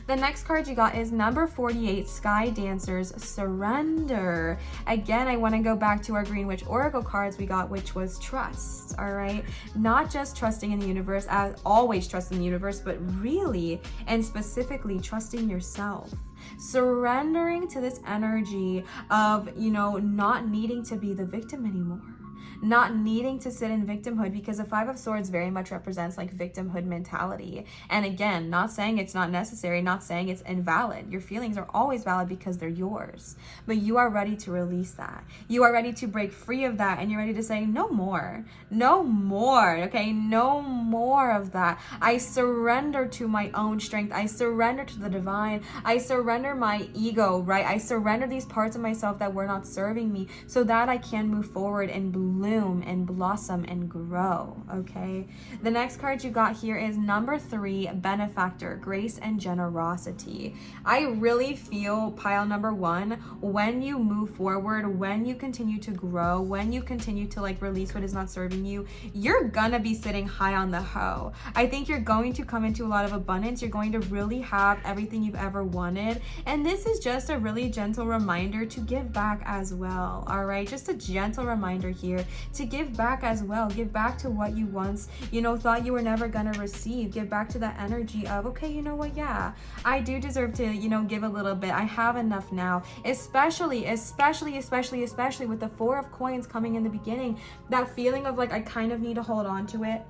S1: The next card you got is number 48, Sky Dancers, Surrender. Again, I want to go back to our Green Witch Oracle cards we got, which was trust, all right? Not just trusting in the universe, as always trust in the universe, but really and specifically trusting yourself. Surrendering to this energy of, not needing to be the victim anymore. Not needing to sit in victimhood, because the 5 of Swords very much represents like victimhood mentality. And again, not saying it's not necessary, not saying it's invalid. Your feelings are always valid because they're yours. But you are ready to release that. You are ready to break free of that, and you're ready to say no more. No more, okay? No more of that. I surrender to my own strength. I surrender to the divine. I surrender my ego, right? I surrender these parts of myself that were not serving me so that I can move forward and bloom and blossom and grow, okay? The next card you got here is number 3, Benefactor, Grace and Generosity. I really feel, pile number 1, when you move forward, when you continue to grow, when you continue to like release what is not serving you, you're gonna be sitting high on the hoe. I think you're going to come into a lot of abundance. You're going to really have everything you've ever wanted. And this is just a really gentle reminder to give back as well, all right? Just a gentle reminder here to give back as well. Give back to what you once, thought you were never gonna receive. Give back to that energy of, okay, you know what? Yeah, I do deserve to, give a little bit. I have enough now. Especially with the 4 of Coins coming in the beginning, that feeling of like, I kind of need to hold on to it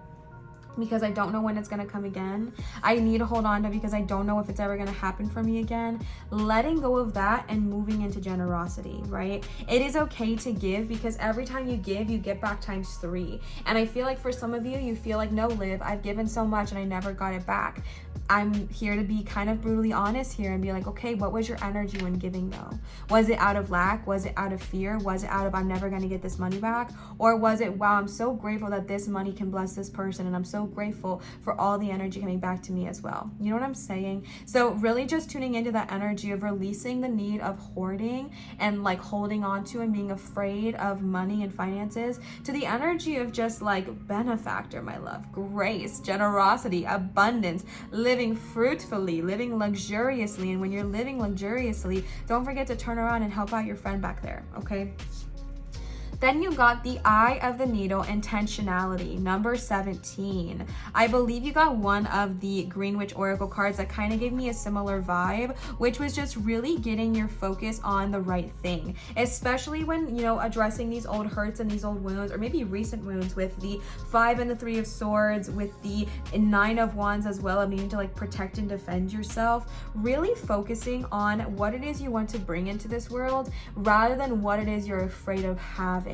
S1: because I don't know when it's going to come again. I need to hold on to it because I don't know if it's ever going to happen for me again. Letting go of that and moving into generosity, right? It is okay to give, because every time you give, you get back times 3. And I feel like for some of you, you feel like, no, Liv, I've given so much and I never got it back. I'm here to be kind of brutally honest here and be like, okay, what was your energy when giving though? Was it out of lack? Was it out of fear? Was it out of I'm never going to get this money back? Or was it, wow, I'm so grateful that this money can bless this person, and I'm so grateful for all the energy coming back to me as well. You know what I'm saying? So really just tuning into that energy of releasing the need of hoarding and like holding on to and being afraid of money and finances, to the energy of just like benefactor, my love, grace, generosity, abundance, living fruitfully, living luxuriously. And when you're living luxuriously, don't forget to turn around and help out your friend back there, okay? Then you got the Eye of the Needle, intentionality, number 17. I believe you got one of the Green Witch Oracle cards that kind of gave me a similar vibe, which was just really getting your focus on the right thing, especially when, you know, addressing these old hurts and these old wounds, or maybe recent wounds, with the 5 and the 3 of Swords, with the 9 of Wands as well, of needing to like protect and defend yourself. Really focusing on what it is you want to bring into this world rather than what it is you're afraid of having.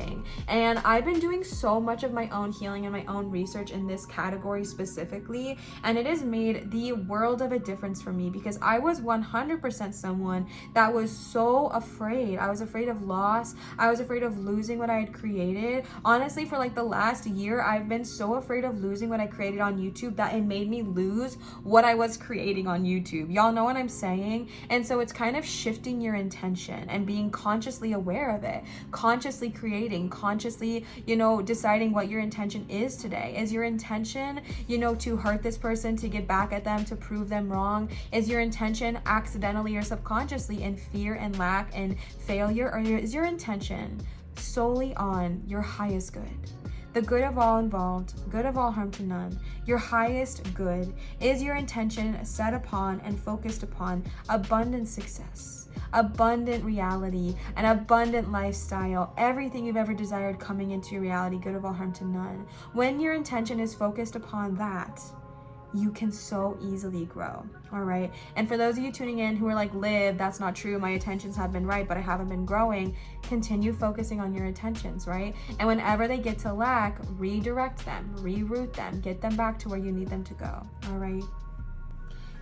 S1: And I've been doing so much of my own healing and my own research in this category specifically, and it has made the world of a difference for me, because I was 100% someone that was so afraid. I was afraid of loss. I was afraid of losing what I had created. Honestly, for like the last year, I've been so afraid of losing what I created on YouTube that it made me lose what I was creating on YouTube. Y'all know what I'm saying? And so it's kind of shifting your intention and being consciously aware of it, consciously creating, consciously, you know, deciding what your intention is today. Is your intention, you know, to hurt this person, to get back at them, to prove them wrong? Is your intention accidentally or subconsciously in fear and lack and failure? Or is your intention solely on your highest good? The good of all involved, good of all harm to none. Your highest good. Is your intention set upon and focused upon abundant success, abundant reality, an abundant lifestyle, everything you've ever desired coming into your reality, good of all harm to none? When your intention is focused upon that, you can so easily grow, all right? And for those of you tuning in who are like, Liv, that's not true, my intentions have been right, but I haven't been growing, continue focusing on your intentions, right? And whenever they get to lack, redirect them, reroute them, get them back to where you need them to go, all right?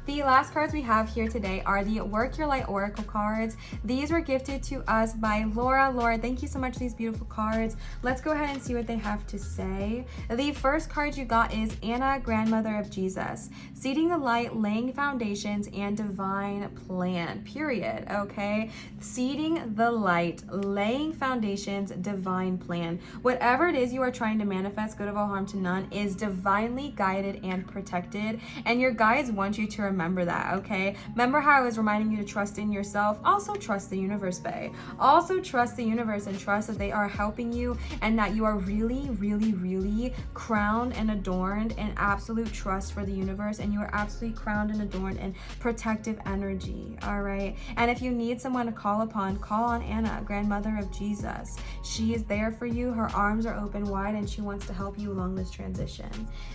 S1: The last cards we have here today are the Work Your Light Oracle cards. These were gifted to us by Laura. Laura, thank you so much for these beautiful cards. Let's go ahead and see what they have to say. The first card you got is Anna, Grandmother of Jesus. Seeding the light, laying foundations, and divine plan, period, okay? Seeding the light, laying foundations, divine plan. Whatever it is you are trying to manifest, good of all harm to none, is divinely guided and protected, and your guides want you to remember that, okay? Remember how I was reminding you to trust in yourself? Also trust the universe, bae. Also trust the universe and trust that they are helping you, and that you are really, really, really crowned and adorned in absolute trust for the universe, and you are absolutely crowned and adorned in protective energy, all right? And if you need someone to call upon, call on Anna, Grandmother of Jesus. She is there for you. Her arms are open wide, and she wants to help you along this transition.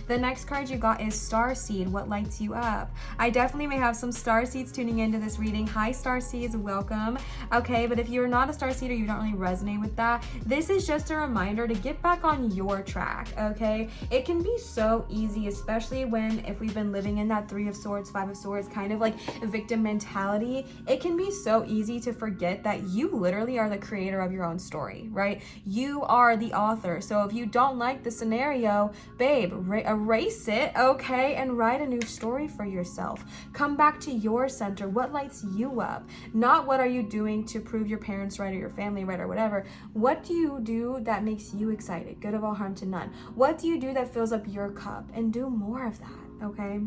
S1: The next card you got is Starseed, what lights you up. I definitely may have some starseeds tuning into this reading. Hi, starseeds, welcome. Okay, but if you're not a starseed or you don't really resonate with that, this is just a reminder to get back on your track, okay? It can be so easy, especially if we've been living in that 3 of Swords, 5 of Swords, kind of like victim mentality. It can be so easy to forget that you literally are the creator of your own story, right? You are the author. So if you don't like the scenario, babe, erase it, okay, and write a new story for yourself. Come back to your center. What lights you up? Not what are you doing to prove your parents right or your family right or whatever. What do you do that makes you excited? Good of all harm to none. What do you do that fills up your cup? And do more of that, okay?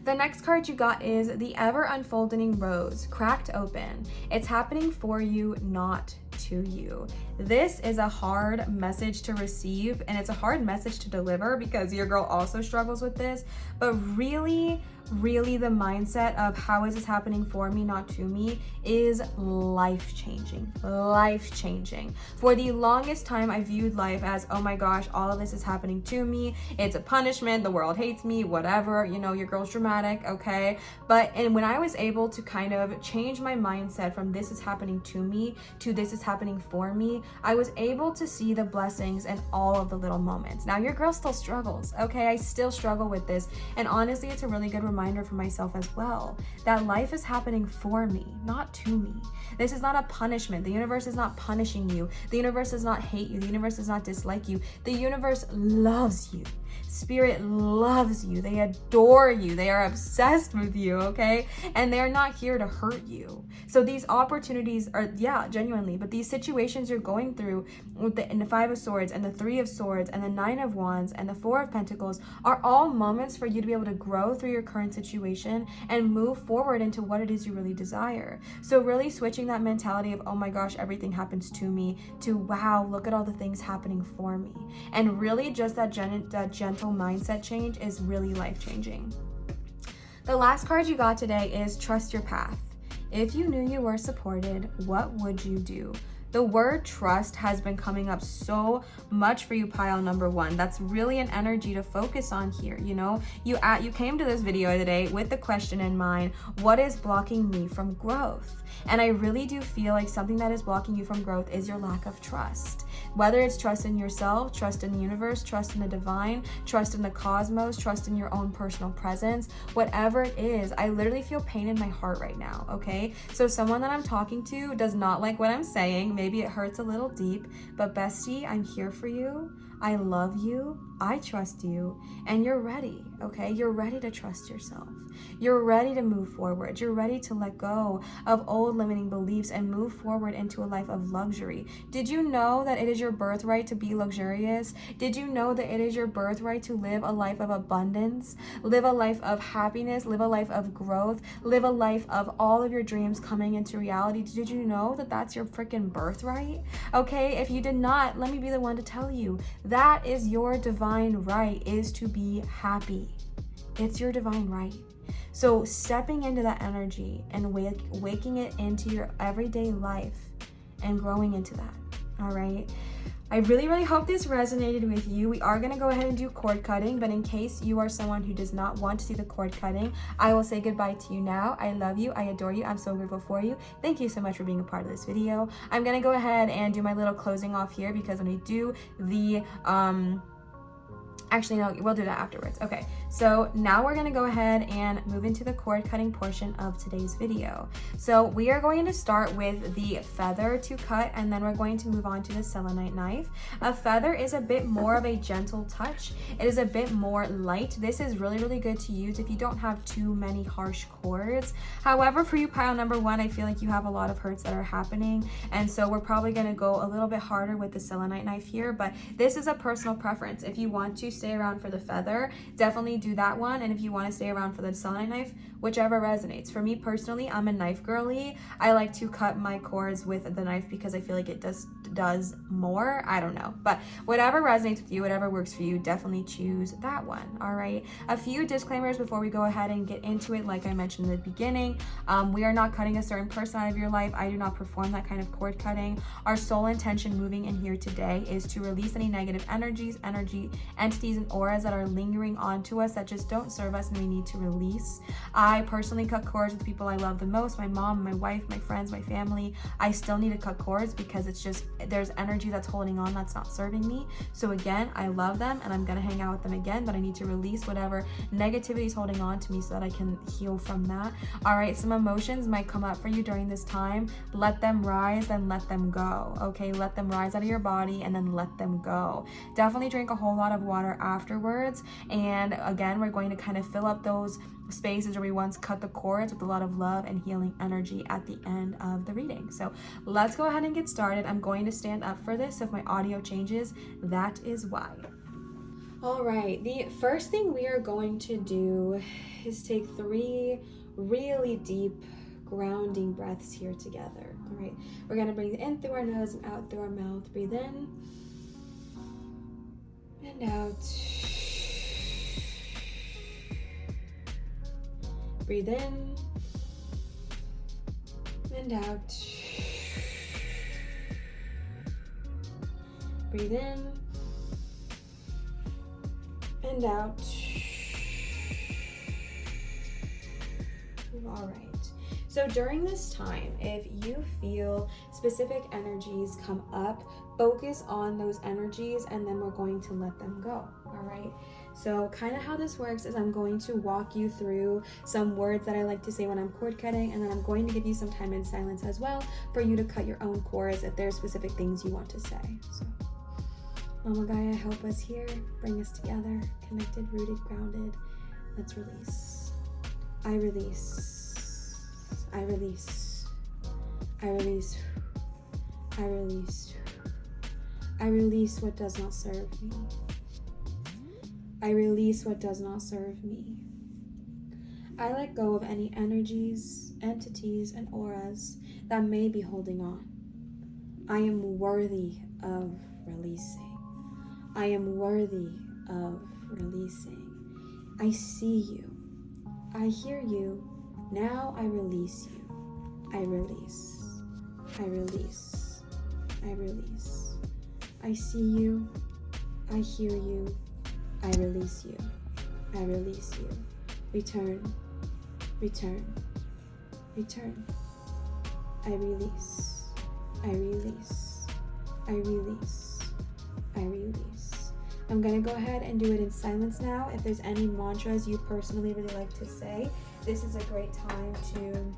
S1: The next card you got is the Ever Unfolding Rose, cracked open. It's happening for you, not to you. This is a hard message to receive, and it's a hard message to deliver because your girl also struggles with this, but really the mindset of how is this happening for me, not to me, is life-changing. For the longest time, I viewed life as, oh my gosh, all of this is happening to me. It's a punishment. The world hates me, whatever, you know, your girl's dramatic, okay? And when I was able to kind of change my mindset from this is happening to me to this is happening for me, I was able to see the blessings in all of the little moments. Now, your girl still struggles, okay? I still struggle with this. And honestly, it's a really good reminder reminder for myself as well, that life is happening for me, not to me. This is not a punishment. The universe is not punishing you. The universe does not hate you. The universe does not dislike you. The universe loves you. Spirit loves you. They adore you. They are obsessed with you, okay? And they're not here to hurt you. So these opportunities are, yeah, genuinely, but these situations you're going through with the Five of Swords and the Three of Swords and the Nine of Wands and the Four of Pentacles are all moments for you to be able to grow through your current situation and move forward into what it is you really desire. So really switching that mentality of, oh my gosh, everything happens to me, to wow, look at all the things happening for me. And really just that gentle mindset change is really life-changing. The last card you got today is trust your path. If you knew you were supported, what would you do? The word trust has been coming up so much for you, pile number one. That's really an energy to focus on here. You know, you came to this video today with the question in mind, what is blocking me from growth? And I really do feel like something that is blocking you from growth is your lack of trust. Whether it's trust in yourself, trust in the universe, trust in the divine, trust in the cosmos, trust in your own personal presence, whatever it is, I literally feel pain in my heart right now, okay? So someone that I'm talking to does not like what I'm saying. Maybe it hurts a little deep, but bestie, I'm here for you. I love you. I trust you, and you're ready, okay? You're ready to trust yourself. You're ready to move forward. You're ready to let go of old limiting beliefs and move forward into a life of luxury. Did you know that it is your birthright to be luxurious? Did you know that it is your birthright to live a life of abundance, live a life of happiness, live a life of growth, live a life of all of your dreams coming into reality? Did you know that that's your freaking birthright? Okay, if you did not, let me be the one to tell you, that is your divine right, is to be happy. It's your divine right. So stepping into that energy and waking it into your everyday life and growing into that, all right? I really, really hope this resonated with you. We are going to go ahead and do cord cutting, but in case you are someone who does not want to see the cord cutting, I will say goodbye to you now. I love you. I adore you. I'm so grateful for you. Thank you so much for being a part of this video. I'm going to go ahead and do my little closing off here because when we do the, actually, no, we'll do that afterwards. Okay, so now we're gonna go ahead and move into the cord cutting portion of today's video. So we are going to start with the feather to cut, and then we're going to move on to the selenite knife. A feather is a bit more of a gentle touch. It is a bit more light. This is really, really good to use if you don't have too many harsh cords. However, for you, pile number one, I feel like you have a lot of hurts that are happening, and so we're probably gonna go a little bit harder with the selenite knife here, but this is a personal preference. If you want to stay around for the feather, definitely do that one, and if you want to stay around for the selenite knife, whichever resonates. For me personally, I'm a knife girly. I like to cut my cords with the knife because I feel like it does more. I don't know, but whatever resonates with you, whatever works for you, definitely choose that one. All right, a few disclaimers before we go ahead and get into it. Like I mentioned in the beginning, we are not cutting a certain person out of your life. I do not perform that kind of cord cutting. Our sole intention moving in here today is to release any negative energies, entities, and auras that are lingering onto us that just don't serve us and we need to release. I personally cut cords with people I love the most, my mom, my wife, my friends, my family. I still need to cut cords because it's just, there's energy that's holding on that's not serving me. So again, I love them and I'm gonna hang out with them again, but I need to release whatever negativity is holding on to me so that I can heal from that. All right, some emotions might come up for you during this time. Let them rise and let them go, okay? Let them rise out of your body and then let them go. Definitely drink a whole lot of water afterwards. And again, we're going to kind of fill up those spaces where we once cut the cords with a lot of love and healing energy at the end of the reading. So let's go ahead and get started. I'm going to stand up for this. So if my audio changes, that is why. All right, the first thing we are going to do is take 3 really deep grounding breaths here together. All right, we're going to breathe in through our nose and out through our mouth. Breathe in and out. Breathe in and out. Breathe in and out. All right. So during this time, if you feel specific energies come up, focus on those energies, and then we're going to let them go. All right. So kind of how this works is I'm going to walk you through some words that I like to say when I'm cord cutting, and then I'm going to give you some time in silence as well for you to cut your own cords if there's specific things you want to say. So Mama Gaia, help us here, bring us together, connected, rooted, grounded. Let's release. I release. I release. I release. I release. I release what does not serve me. I release what does not serve me. I let go of any energies, entities, and auras that may be holding on. I am worthy of releasing. I am worthy of releasing. I see you. I hear you. Now I release you. I release. I release. I release. I see you. I hear you. I release you. I release you. Return. Return. Return. I release. I release. I release. I release. I'm going to go ahead and do it in silence now. If there's any mantras you personally really like to say, this is a great time to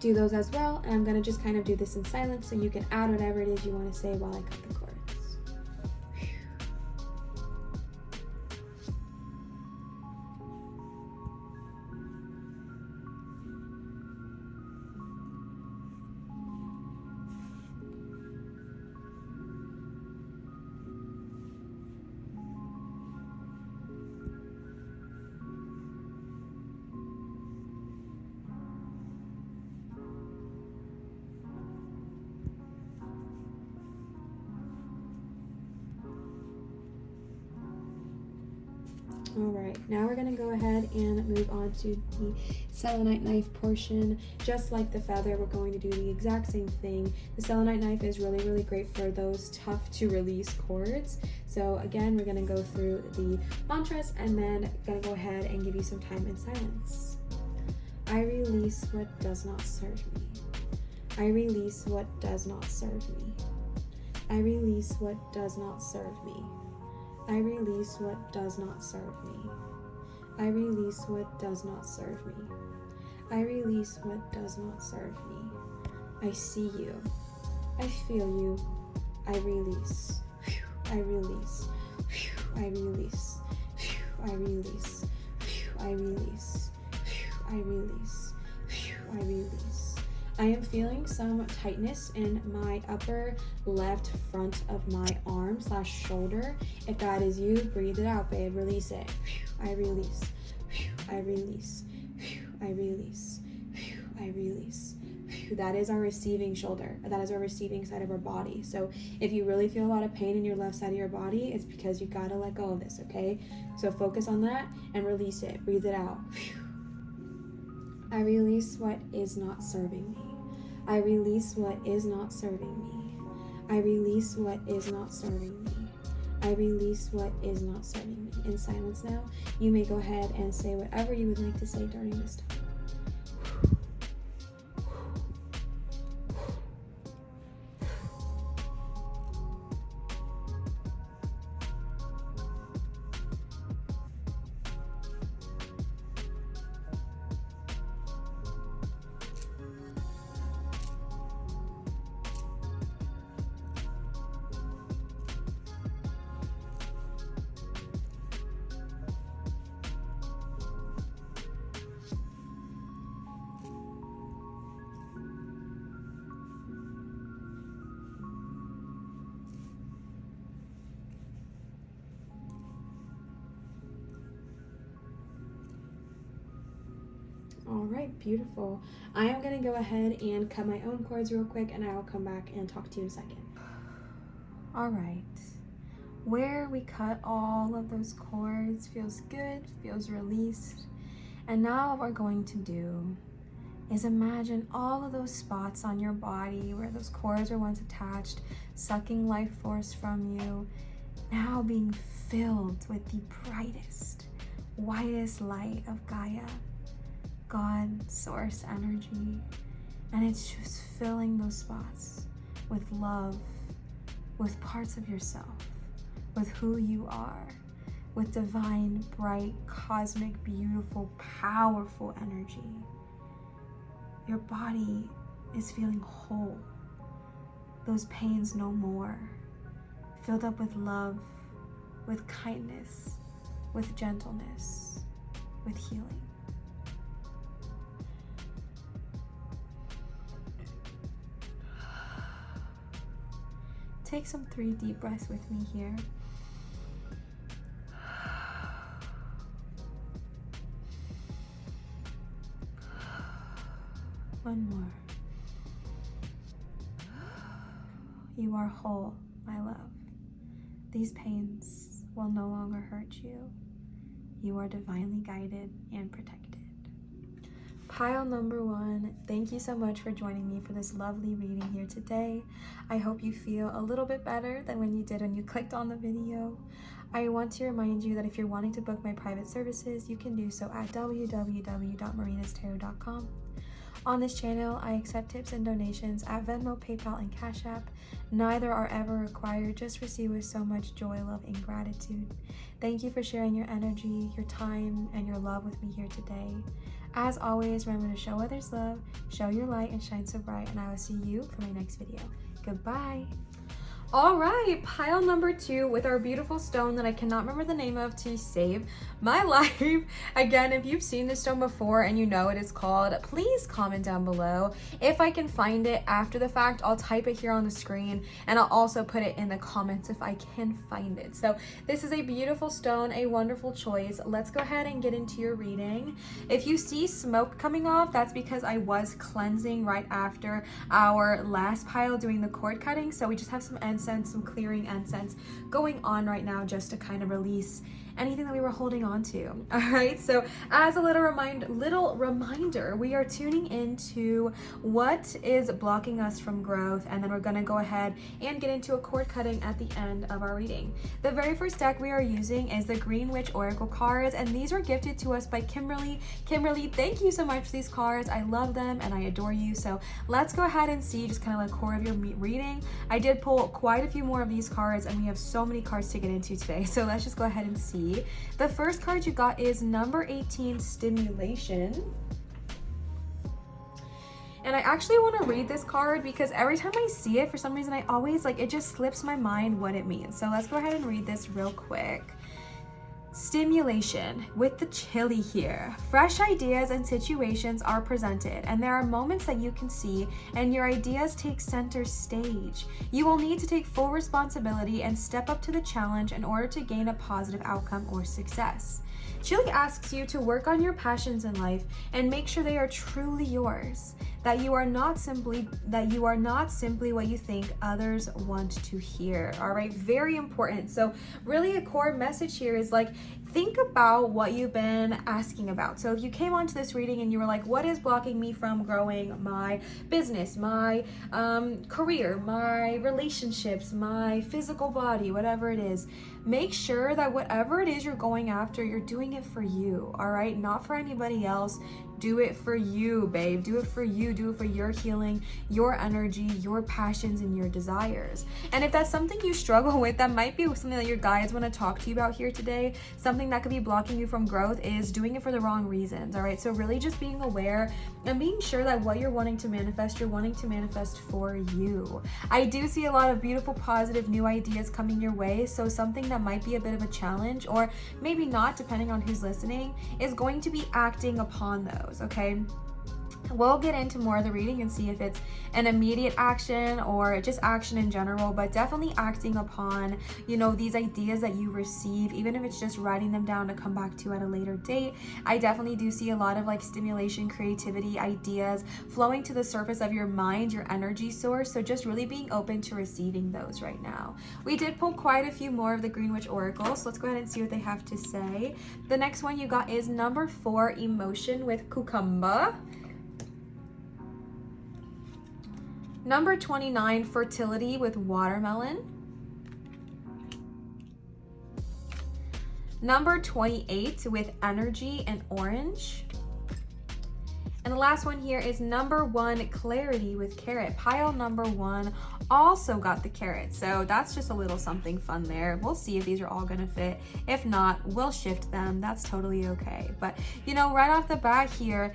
S1: do those as well. And I'm going to just kind of do this in silence so you can add whatever it is you want to say while I cut the cords. Alright, now we're going to go ahead and move on to the selenite knife portion. Just like the feather, we're going to do the exact same thing. The selenite knife is really, really great for those tough to release cords. So again, we're going to go through the mantras and then going to go ahead and give you some time in silence. I release what does not serve me. I release what does not serve me. I release what does not serve me. I release what does not serve me. I release what does not serve me. I release what does not serve me. I see you. I feel you. I release. I release. I release. I release. I release. I release. I release. I am feeling some tightness in my upper left front of my arm / shoulder. If that is you, breathe it out, babe. Release it. I release. I release. I release. I release. That is our receiving shoulder. That is our receiving side of our body. So if you really feel a lot of pain in your left side of your body, it's because you gotta let go of this, okay? So focus on that and release it. Breathe it out. I release what is not serving me. I release what is not serving me. I release what is not serving me. I release what is not serving me. In silence now, you may go ahead and say whatever you would like to say during this time. All right, beautiful. I am going to go ahead and cut my own cords real quick, and I will come back and talk to you in a second. All right, where we cut all of those cords feels good, feels released. And now what we're going to do is imagine all of those spots on your body where those cords were once attached, sucking life force from you, now being filled with the brightest, whitest light of Gaia, God, source energy. And it's just filling those spots with love, with parts of yourself, with who you are, with divine, bright, cosmic, beautiful, powerful energy. Your body is feeling whole. Those pains no more. Filled up with love, with kindness, with gentleness, with healing. Take some 3 deep breaths with me here. One more. You are whole, my love. These pains will no longer hurt you. You are divinely guided and protected. Pile number 1, thank you so much for joining me for this lovely reading here today. I hope you feel a little bit better than when you did when you clicked on the video. I want to remind you that if you're wanting to book my private services, you can do so at www.marinastarot.com. On this channel, I accept tips and donations at Venmo, PayPal, and Cash App. Neither are ever required, just receive with so much joy, love, and gratitude. Thank you for sharing your energy, your time, and your love with me here today. As always, remember to show others love, show your light, and shine so bright, and I will see you for my next video. Goodbye. All right, pile number 2 with our beautiful stone that I cannot remember the name of to save my life. Again, if you've seen this stone before and you know what it's called, please comment down below. If I can find it after the fact, I'll type it here on the screen, and I'll also put it in the comments if I can find it. So this is a beautiful stone, a wonderful choice. Let's go ahead and get into your reading. If you see smoke coming off, that's because I was cleansing right after our last pile doing the cord cutting. So we just have some incense, some clearing incense going on right now just to kind of release anything that we were holding on to. All right, so as a little reminder, we are tuning into what is blocking us from growth, and then we're going to go ahead and get into a cord cutting at the end of our reading. The very first deck we are using is the Green Witch Oracle cards, and these were gifted to us by Kimberly. Kimberly, thank you so much for these cards. I love them and I adore you. So let's go ahead and see just kind of like core of your reading. I did pull quite a few more of these cards, and we have so many cards to get into today, so let's just go ahead and see. The first card you got is number 18, Stimulation. And I actually want to read this card because every time I see it, for some reason, I always it just slips my mind what it means. So let's go ahead and read this real quick. Stimulation. With the chili here, fresh ideas and situations are presented, and there are moments that you can see and your ideas take center stage. You will need to take full responsibility and step up to the challenge in order to gain a positive outcome or success. Chili asks you to work on your passions in life and make sure they are truly yours, that you are not simply what you think others want to hear. All right, very important. So really a core message here is think about what you've been asking about. So if you came onto this reading and you were like, what is blocking me from growing my business, my career, my relationships, my physical body, whatever it is, make sure that whatever it is you're going after, you're doing it for you, all right? Not for anybody else. Do it for you, babe. Do it for you. Do it for your healing, your energy, your passions, and your desires. And if that's something you struggle with, that might be something that your guides want to talk to you about here today. Something that could be blocking you from growth is doing it for the wrong reasons, all right? So really just being aware and being sure that what you're wanting to manifest, you're wanting to manifest for you. I do see a lot of beautiful, positive, new ideas coming your way. So something that might be a bit of a challenge, or maybe not, depending on who's listening, is going to be acting upon those, okay? We'll get into more of the reading and see if it's an immediate action or just action in general, but definitely acting upon, these ideas that you receive, even if it's just writing them down to come back to at a later date. I definitely do see a lot of stimulation, creativity, ideas flowing to the surface of your mind, your energy source. So just really being open to receiving those right now. We did pull quite a few more of the Green Witch Oracle, so let's go ahead and see what they have to say. The next one you got is number 4, Emotion with Cucumber. Number 29, Fertility with Watermelon. Number 28 with Energy and Orange. And the last one here is number 1, clarity with carrot. Pile number 1 also got the carrot. So that's just a little something fun there. We'll see if these are all gonna fit. If not, we'll shift them. That's totally okay. But you know, right off the bat here,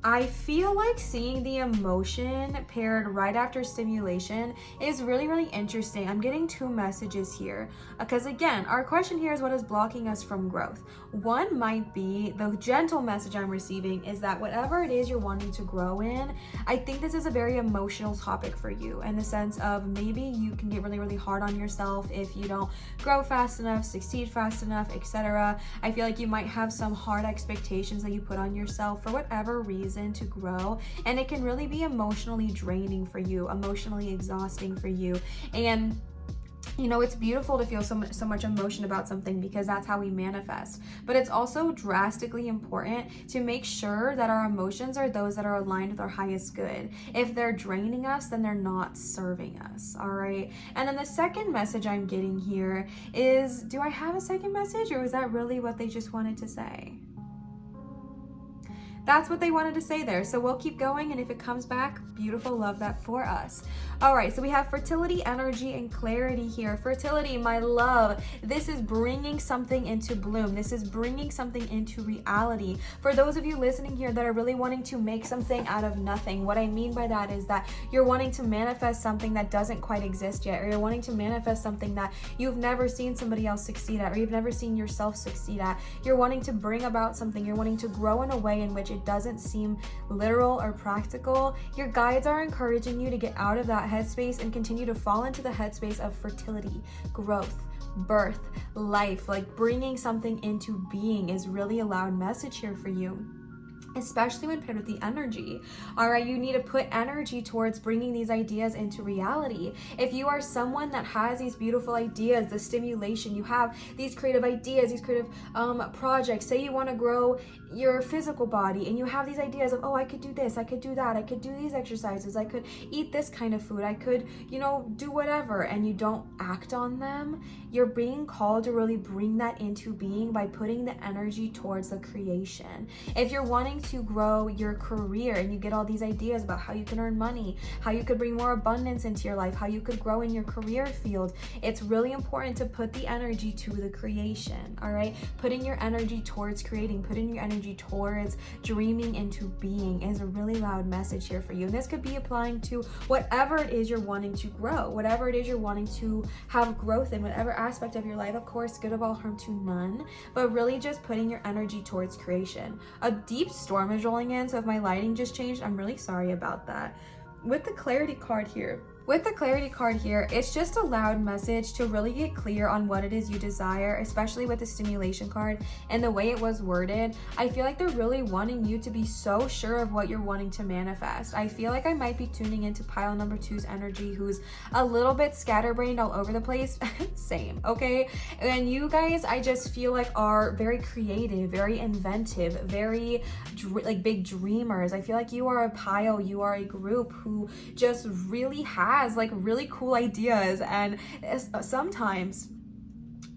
S1: I feel like seeing the emotion paired right after stimulation is really, really interesting. I'm getting 2 messages here because again, our question here is what is blocking us from growth. One might be, the gentle message I'm receiving is that whatever it is you're wanting to grow in, I think this is a very emotional topic for you in the sense of maybe you can get really, really hard on yourself if you don't grow fast enough, succeed fast enough, etc. I feel like you might have some hard expectations that you put on yourself for whatever reason to grow, and it can really be emotionally draining for you, emotionally exhausting for you. And you know, it's beautiful to feel so much emotion about something because that's how we manifest. But it's also drastically important to make sure that our emotions are those that are aligned with our highest good. If they're draining us, then they're not serving us, all right? And then the second message I'm getting here is, do I have a second message, or is that really what they just wanted to say? That's what they wanted to say there. So we'll keep going, and if it comes back, beautiful, love that for us. All right, so we have fertility, energy, and clarity here. Fertility, my love, this is bringing something into bloom. This is bringing something into reality. For those of you listening here that are really wanting to make something out of nothing, what I mean by that is that you're wanting to manifest something that doesn't quite exist yet, or you're wanting to manifest something that you've never seen somebody else succeed at, or you've never seen yourself succeed at. You're wanting to bring about something. You're wanting to grow in a way in which it doesn't seem literal or practical. Your guides are encouraging you to get out of that headspace and continue to fall into the headspace of fertility, growth, birth, life. Like bringing something into being is really a loud message here for you, especially when paired with the energy. All right, you need to put energy towards bringing these ideas into reality. If you are someone that has these beautiful ideas, the stimulation, you have these creative ideas, these creative projects, say you want to grow your physical body and you have these ideas of, oh, I could do this, I could do that, I could do these exercises, I could eat this kind of food, I could, you know, do whatever, and you don't act on them, you're being called to really bring that into being by putting the energy towards the creation. If you're wanting to grow your career and you get all these ideas about how you can earn money, how you could bring more abundance into your life, how you could grow in your career field, it's really important to put the energy to the creation, all right? Putting your energy towards creating, putting your energy towards dreaming into being is a really loud message here for you. And this could be applying to whatever it is you're wanting to grow, whatever it is you're wanting to have growth in, whatever aspect of your life, of course, good of all, harm to none, but really just putting your energy towards creation. A deep storm is rolling in, so if my lighting just changed, I'm really sorry about that. With the clarity card here, it's just a loud message to really get clear on what it is you desire, especially with the stimulation card and the way it was worded. I feel like they're really wanting you to be so sure of what you're wanting to manifest. I feel like I might be tuning into pile number 2's energy, who's a little bit scatterbrained all over the place. Same, okay? And you guys, I just feel like are very creative, very inventive, very like big dreamers. I feel like you are a pile, you are a group who just really has like really cool ideas, and sometimes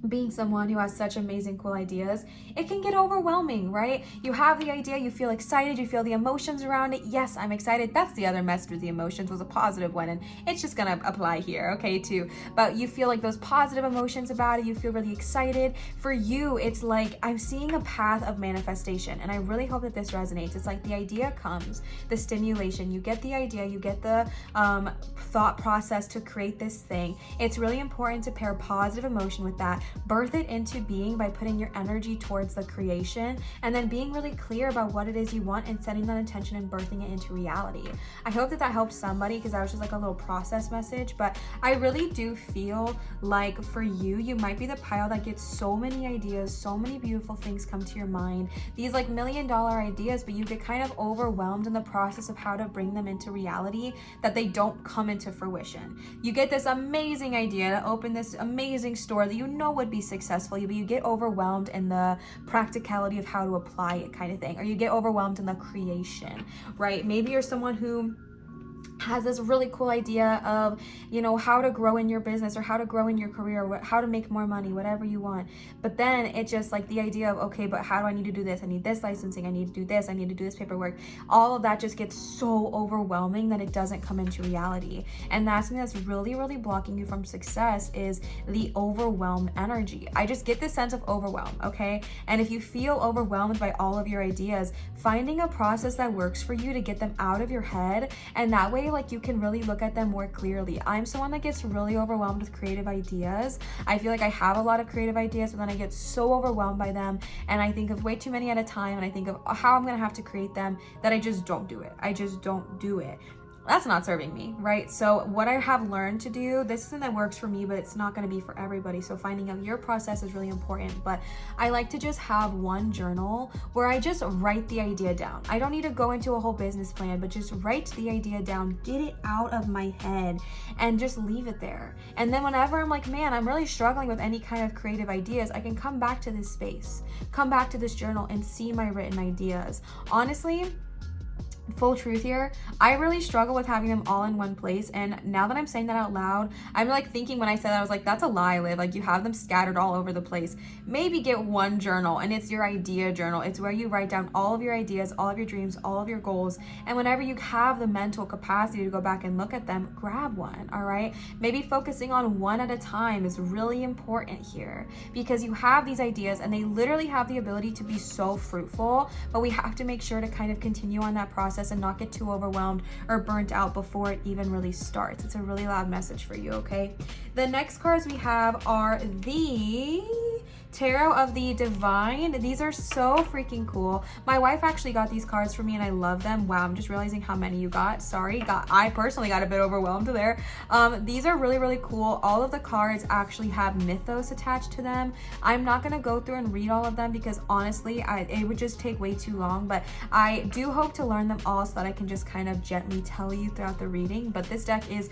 S1: being someone who has such amazing cool ideas, it can get overwhelming, right? You have the idea, you feel excited, you feel the emotions around it. Yes, I'm excited. That's the other message with the emotions, was a positive one, and it's just gonna apply here, okay, too. But you feel like those positive emotions about it, you feel really excited. For you, it's like I'm seeing a path of manifestation, and I really hope that this resonates. It's like the idea comes, the stimulation, you get the idea, you get the thought process to create this thing. It's really important to pair positive emotion with that, birth it into being by putting your energy towards the creation, and then being really clear about what it is you want and setting that intention and birthing it into reality. I hope that helps somebody, because that was just like a little process message. But I really do feel like for you, you might be the pile that gets so many ideas, so many beautiful things come to your mind, these like $1 million ideas, but you get kind of overwhelmed in the process of how to bring them into reality, that they don't come into fruition. You get this amazing idea to open this amazing store that you know would be successful, but you get overwhelmed in the practicality of how to apply it, kind of thing, or you get overwhelmed in the creation, right? Maybe you're someone who has this really cool idea of, you know, how to grow in your business or how to grow in your career, or how to make more money, whatever you want. But then it's just like the idea of, okay, but how do I need to do this? I need this licensing. I need to do this. I need to do this paperwork. All of that just gets so overwhelming that it doesn't come into reality. And that's something that's really, really blocking you from success, is the overwhelmed energy. I just get this sense of overwhelm, okay? And if you feel overwhelmed by all of your ideas, finding a process that works for you to get them out of your head, and that way, like, you can really look at them more clearly. I'm someone that gets really overwhelmed with creative ideas. I feel like I have a lot of creative ideas, but then I get so overwhelmed by them, and I think of way too many at a time, and I think of how I'm gonna have to create them, that I just don't do it. I just don't do it. That's not serving me, right? So what I have learned to do, this is something that works for me, but it's not going to be for everybody. So finding out your process is really important. But I like to just have one journal where I just write the idea down. I don't need to go into a whole business plan, but just write the idea down, get it out of my head, and just leave it there. And then whenever I'm like, man, I'm really struggling with any kind of creative ideas, I can come back to this space, come back to this journal, and see my written ideas. Honestly, full truth here, I really struggle with having them all in one place. And now that I'm saying that out loud, I'm like thinking, when I said that, I was like, that's a lie, Liv. Like, you have them scattered all over the place. Maybe get one journal, and it's your idea journal. It's where you write down all of your ideas, all of your dreams, all of your goals. And whenever you have the mental capacity to go back and look at them, grab one, all right? Maybe focusing on one at a time is really important here, because you have these ideas and they literally have the ability to be so fruitful, but we have to make sure to kind of continue on that process and not get too overwhelmed or burnt out before it even really starts. It's a really loud message for you, okay? The next cards we have are the Tarot of the Divine. These are so freaking cool. My wife actually got these cards for me and I love them. Wow, I'm just realizing how many you got. Sorry, I personally got a bit overwhelmed there. These are really, really cool. All of the cards actually have mythos attached to them. I'm not gonna go through and read all of them because honestly, it would just take way too long, but I do hope to learn them all so that I can just kind of gently tell you throughout the reading. But this deck is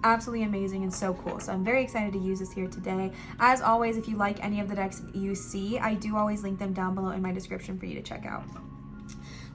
S1: absolutely amazing and so cool, so I'm very excited to use this here today. As always, if you like any of the decks you see, I do always link them down below in my description for you to check out.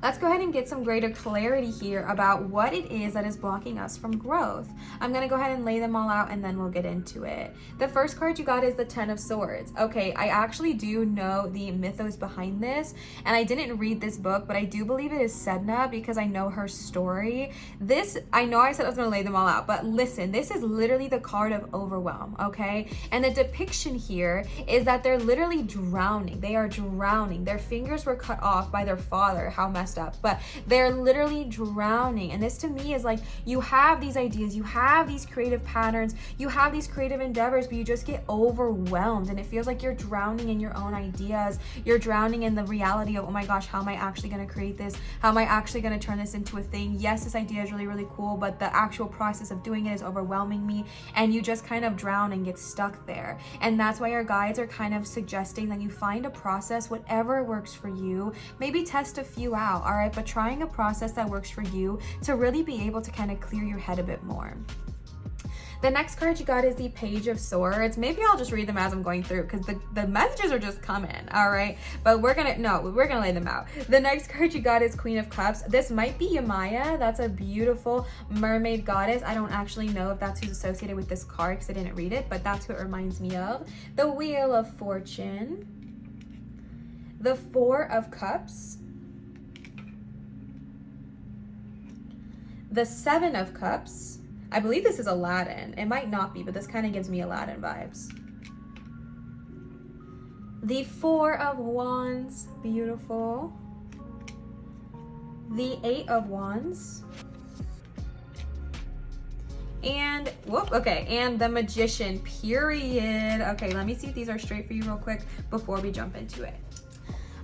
S1: Let's go ahead and get some greater clarity here about what it is that is blocking us from growth. I'm going to go ahead and lay them all out and then we'll get into it. The first card you got is the Ten of Swords. Okay, I actually do know the mythos behind this, and I didn't read this book, but I do believe it is Sedna because I know her story. This, I know I said I was going to lay them all out, but listen, this is literally the card of overwhelm, okay? And the depiction here is that they're literally drowning. They are drowning. Their fingers were cut off by their father. How messed up, but they're literally drowning. And this to me is like, you have these ideas, you have these creative patterns, you have these creative endeavors, but you just get overwhelmed and it feels like you're drowning in your own ideas. You're drowning in the reality of, oh my gosh, how am I actually going to create this? How am I actually going to turn this into a thing? Yes, this idea is really, really cool, but the actual process of doing it is overwhelming me, and you just kind of drown and get stuck there. And that's why our guides are kind of suggesting that you find a process, whatever works for you. Maybe test a few out, all right, but trying a process that works for you to really be able to kind of clear your head a bit more. The next card you got is the Page of Swords. Maybe I'll just read them as I'm going through because the messages are just coming, all right? But we're gonna lay them out. The next card you got is Queen of Cups. This might be Yamaya. That's a beautiful mermaid goddess. I don't actually know if that's who's associated with this card because I didn't read it, but that's who it reminds me of. The Wheel of Fortune. The Four of Cups. The Seven of Cups. I believe this is Aladdin. It might not be, but this kind of gives me Aladdin vibes. The Four of Wands. Beautiful. The Eight of Wands. And, and the Magician, period. Okay, let me see if these are straight for you real quick before we jump into it.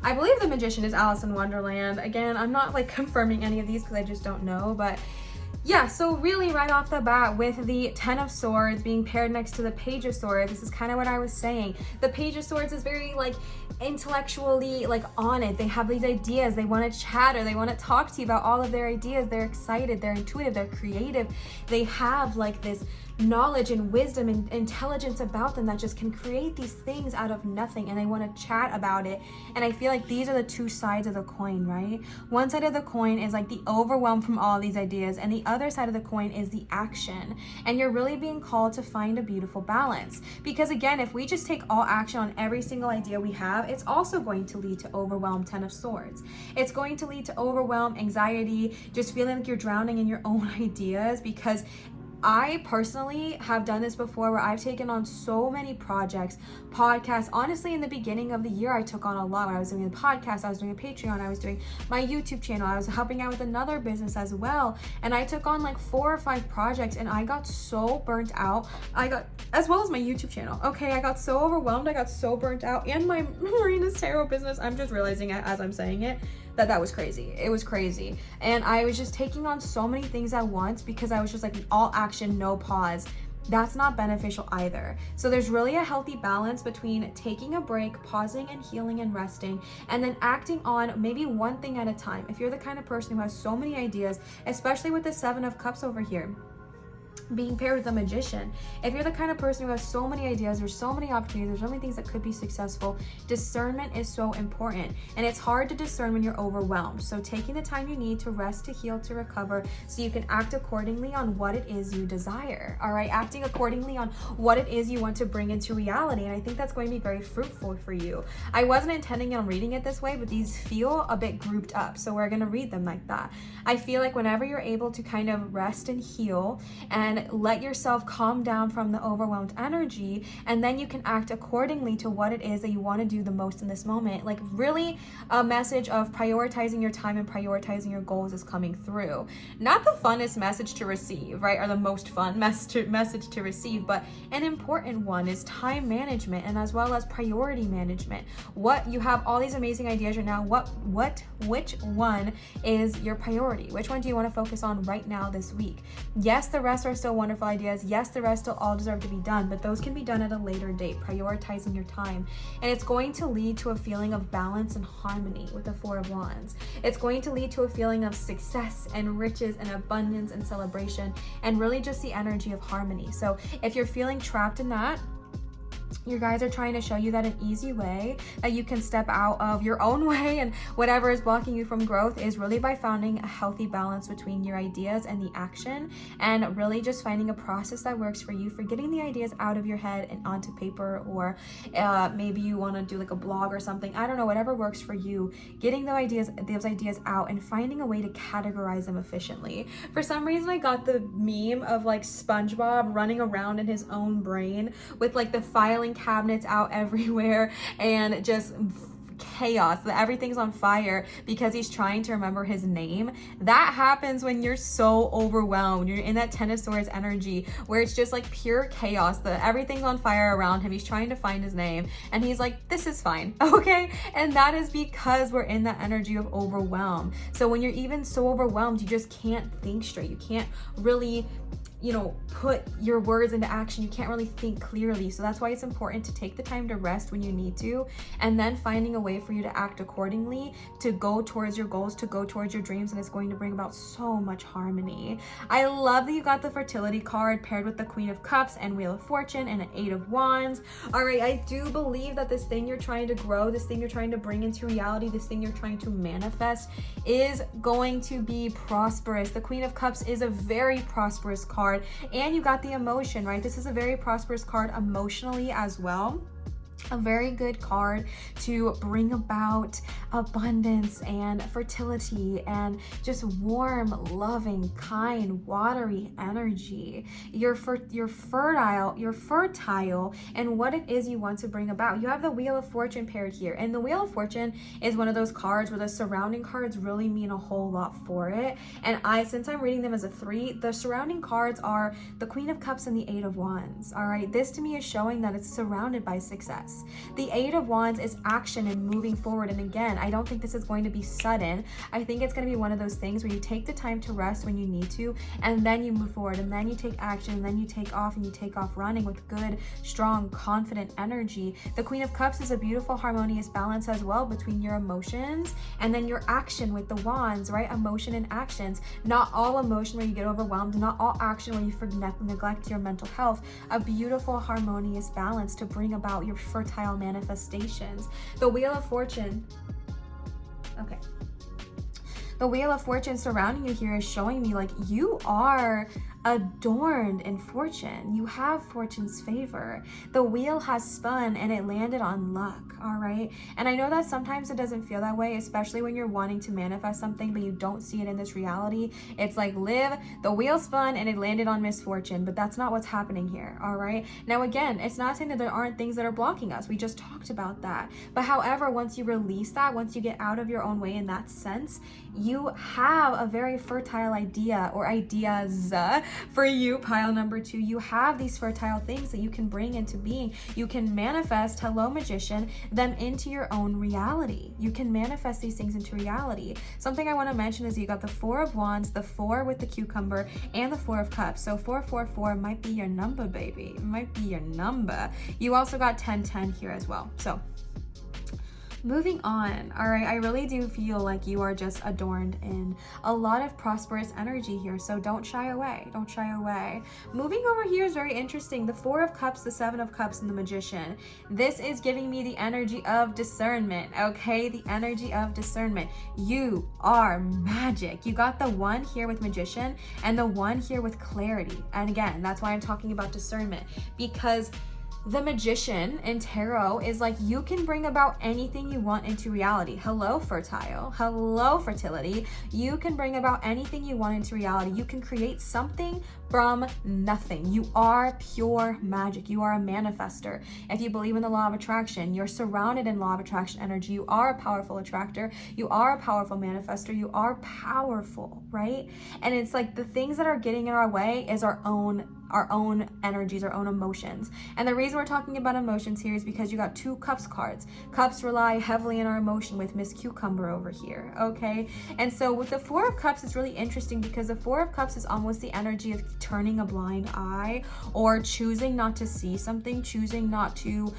S1: I believe the Magician is Alice in Wonderland. Again, I'm not like confirming any of these because I just don't know, but yeah, so really right off the bat with the Ten of Swords being paired next to the Page of Swords, this is kind of what I was saying. The Page of Swords is very like intellectually like on it. They have these ideas, they want to chatter, they want to talk to you about all of their ideas. They're excited, they're intuitive, they're creative. They have like this knowledge and wisdom and intelligence about them that just can create these things out of nothing, and they want to chat about it. And I feel like these are the two sides of the coin, right? One side of the coin is like the overwhelm from all these ideas, and the other side of the coin is the action. And you're really being called to find a beautiful balance, because again, if we just take all action on every single idea we have, it's also going to lead to overwhelm. 10 of Swords. It's going to lead to overwhelm, anxiety, just feeling like you're drowning in your own ideas. Because I personally have done this before, where I've taken on so many projects, podcasts. Honestly, in the beginning of the year, I took on a lot. I was doing a podcast, I was doing a Patreon, I was doing my YouTube channel, I was helping out with another business as well. And I took on like 4 or 5 projects, and I got so burnt out. As well as my YouTube channel. Okay, I got so overwhelmed, I got so burnt out. And my Marina's Tarot business, I'm just realizing it as I'm saying it, that was crazy. It was crazy. And I was just taking on so many things at once, because I was just like all action, no pause. That's not beneficial either. So there's really a healthy balance between taking a break, pausing and healing and resting, and then acting on maybe one thing at a time. If you're the kind of person who has so many ideas, especially with the 7 of Cups over here, being paired with a Magician. If you're the kind of person who has so many ideas, there's so many opportunities, there's so many things that could be successful, discernment is so important. And it's hard to discern when you're overwhelmed. So taking the time you need to rest, to heal, to recover, so you can act accordingly on what it is you desire. All right, acting accordingly on what it is you want to bring into reality. And I think that's going to be very fruitful for you. I wasn't intending on reading it this way, but these feel a bit grouped up, so we're going to read them like that. I feel like whenever you're able to kind of rest and heal and let yourself calm down from the overwhelmed energy, and then you can act accordingly to what it is that you want to do the most in this moment. Like really a message of prioritizing your time and prioritizing your goals is coming through. Not the funnest message to receive, right? Or the most fun message to receive, but an important one is time management, and as well as priority management. What you have all these amazing ideas right now. Which one is your priority? Which one do you want to focus on right now this week? Yes, the rest are still wonderful ideas. Yes, the rest still all deserve to be done, but those can be done at a later date, prioritizing your time. And it's going to lead to a feeling of balance and harmony with the 4 of Wands. It's going to lead to a feeling of success and riches and abundance and celebration, and really just the energy of harmony. So if you're feeling trapped in that, your guides are trying to show you that an easy way that you can step out of your own way and whatever is blocking you from growth is really by finding a healthy balance between your ideas and the action, and really just finding a process that works for you for getting the ideas out of your head and onto paper, or maybe you want to do like a blog or something. I don't know, whatever works for you. Getting those ideas out and finding a way to categorize them efficiently. For some reason, I got the meme of like SpongeBob running around in his own brain with like the filing cabinets out everywhere and just chaos, that everything's on fire because he's trying to remember his name. That happens when you're so overwhelmed. You're in that 10 of Swords energy where it's just like pure chaos, that everything's on fire around him. He's trying to find his name and he's like, this is fine, okay? And that is because we're in that energy of overwhelm. So when you're even so overwhelmed, you just can't think straight. You can't really put your words into action. You can't really think clearly. So that's why it's important to take the time to rest when you need to, and then finding a way for you to act accordingly, to go towards your goals, to go towards your dreams, and it's going to bring about so much harmony. I love that you got the fertility card paired with the Queen of Cups and Wheel of Fortune and an 8 of Wands. All right, I do believe that this thing you're trying to grow, this thing you're trying to bring into reality, this thing you're trying to manifest is going to be prosperous. The Queen of Cups is a very prosperous card. And you got the emotion, right? This is a very prosperous card emotionally as well. A very good card to bring about abundance and fertility and just warm, loving, kind, watery energy. You're fertile and what it is you want to bring about. You have the Wheel of Fortune paired here, and the Wheel of Fortune is one of those cards where the surrounding cards really mean a whole lot for it. And since I'm reading them as a 3, the surrounding cards are the Queen of Cups and the 8 of Wands. All right, this to me is showing that it's surrounded by success. this. The Eight of Wands is action and moving forward. And again, I don't think this is going to be sudden. I think it's going to be one of those things where you take the time to rest when you need to, and then you move forward, and then you take action, and then you take off, and you take off running with good, strong, confident energy. The Queen of Cups is a beautiful, harmonious balance as well between your emotions and then your action with the wands, right? Emotion and actions. Not all emotion where you get overwhelmed, not all action where you neglect your mental health. A beautiful, harmonious balance to bring about your fertile manifestations. The Wheel of Fortune. Okay. The Wheel of Fortune surrounding you here is showing me like you are adorned in fortune. You have fortune's favor. The wheel has spun and it landed on luck, all right? And I know that sometimes it doesn't feel that way, especially when you're wanting to manifest something, but you don't see it in this reality. It's like, Liv, the wheel spun and it landed on misfortune, but that's not what's happening here, all right? Now, again, it's not saying that there aren't things that are blocking us. We just talked about that. But however, once you release that, once you get out of your own way in that sense, you have a very fertile idea or ideas for you, pile number 2. You have these fertile things that you can bring into being. You can manifest, hello magician, them into your own reality. You can manifest these things into reality. Something I want to mention is you got the Four of Wands, the 4 with the cucumber, and the 4 of Cups. So 444 might be your number, baby. It might be your number. You also got 1010 here as well. So moving on, all right, I really do feel like you are just adorned in a lot of prosperous energy here, so don't shy away, don't shy away. Moving over here is very interesting. The 4 of Cups, the 7 of Cups, and the Magician. This is giving me the energy of discernment, okay? The energy of discernment. You are magic. You got the 1 here with Magician and the 1 here with clarity. And again, that's why I'm talking about discernment, because the Magician in tarot is like you can bring about anything you want into reality. Hello, fertile. Hello, fertility. You can bring about anything you want into reality. You can create something from nothing. You are pure magic. You are a manifester. If you believe in the law of attraction, you're surrounded in law of attraction energy. You are a powerful attractor. You are a powerful manifester. You are powerful, right? And it's like the things that are getting in our way is our own energies, our own emotions. And the reason we're talking about emotions here is because you got 2 Cups cards. Cups rely heavily in our emotion with Miss Cucumber over here, okay? And so with the 4 of Cups, it's really interesting because the 4 of Cups is almost the energy of turning a blind eye or choosing not to see something, choosing not to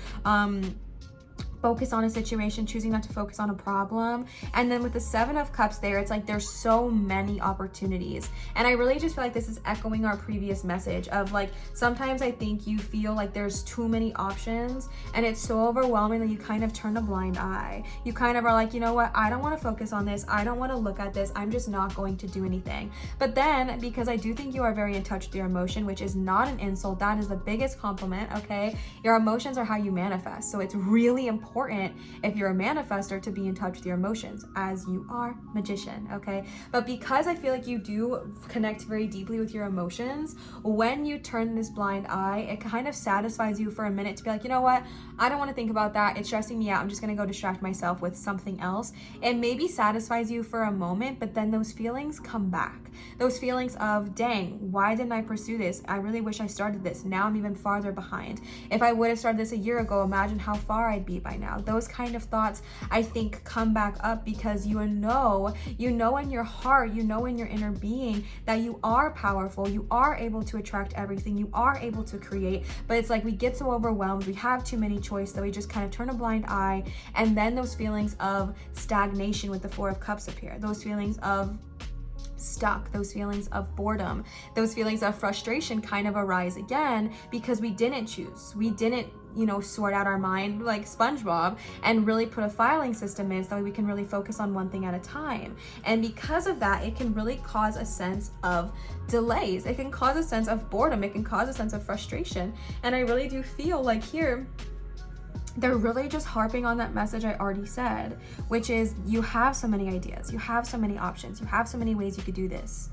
S1: focus on a situation, choosing not to focus on a problem. And then with the 7 of Cups there, it's like there's so many opportunities. And I really just feel like this is echoing our previous message of like, sometimes I think you feel like there's too many options and it's so overwhelming that you kind of turn a blind eye. You kind of are like, you know what, I don't want to focus on this. I don't want to look at this. I'm just not going to do anything. But then, because I do think you are very in touch with your emotion, which is not an insult, that is the biggest compliment, okay? Your emotions are how you manifest. So it's really important if you're a manifester to be in touch with your emotions, as you are magician, okay? But because I feel like you do connect very deeply with your emotions, when you turn this blind eye, it kind of satisfies you for a minute to be like, you know what, I don't want to think about that. It's stressing me out. I'm just going to go distract myself with something else. It maybe satisfies you for a moment, but then those feelings come back. Those feelings of, dang, why didn't I pursue this? I really wish I started this. Now I'm even farther behind. If I would have started this a year ago, imagine how far I'd be by now. Those kind of thoughts, I think, come back up because you know in your heart, you know in your inner being that you are powerful. You are able to attract everything. You are able to create. But it's like we get so overwhelmed. We have too many choices that we just kind of turn a blind eye. And then those feelings of stagnation with the 4 of Cups appear. Those feelings of stuck, those feelings of boredom, those feelings of frustration kind of arise again because we didn't choose. We didn't, sort out our mind like SpongeBob and really put a filing system in so that we can really focus on one thing at a time. And because of that, it can really cause a sense of delays. It can cause a sense of boredom. It can cause a sense of frustration. And I really do feel like here, they're really just harping on that message I already said, which is you have so many ideas, you have so many options, you have so many ways you could do this.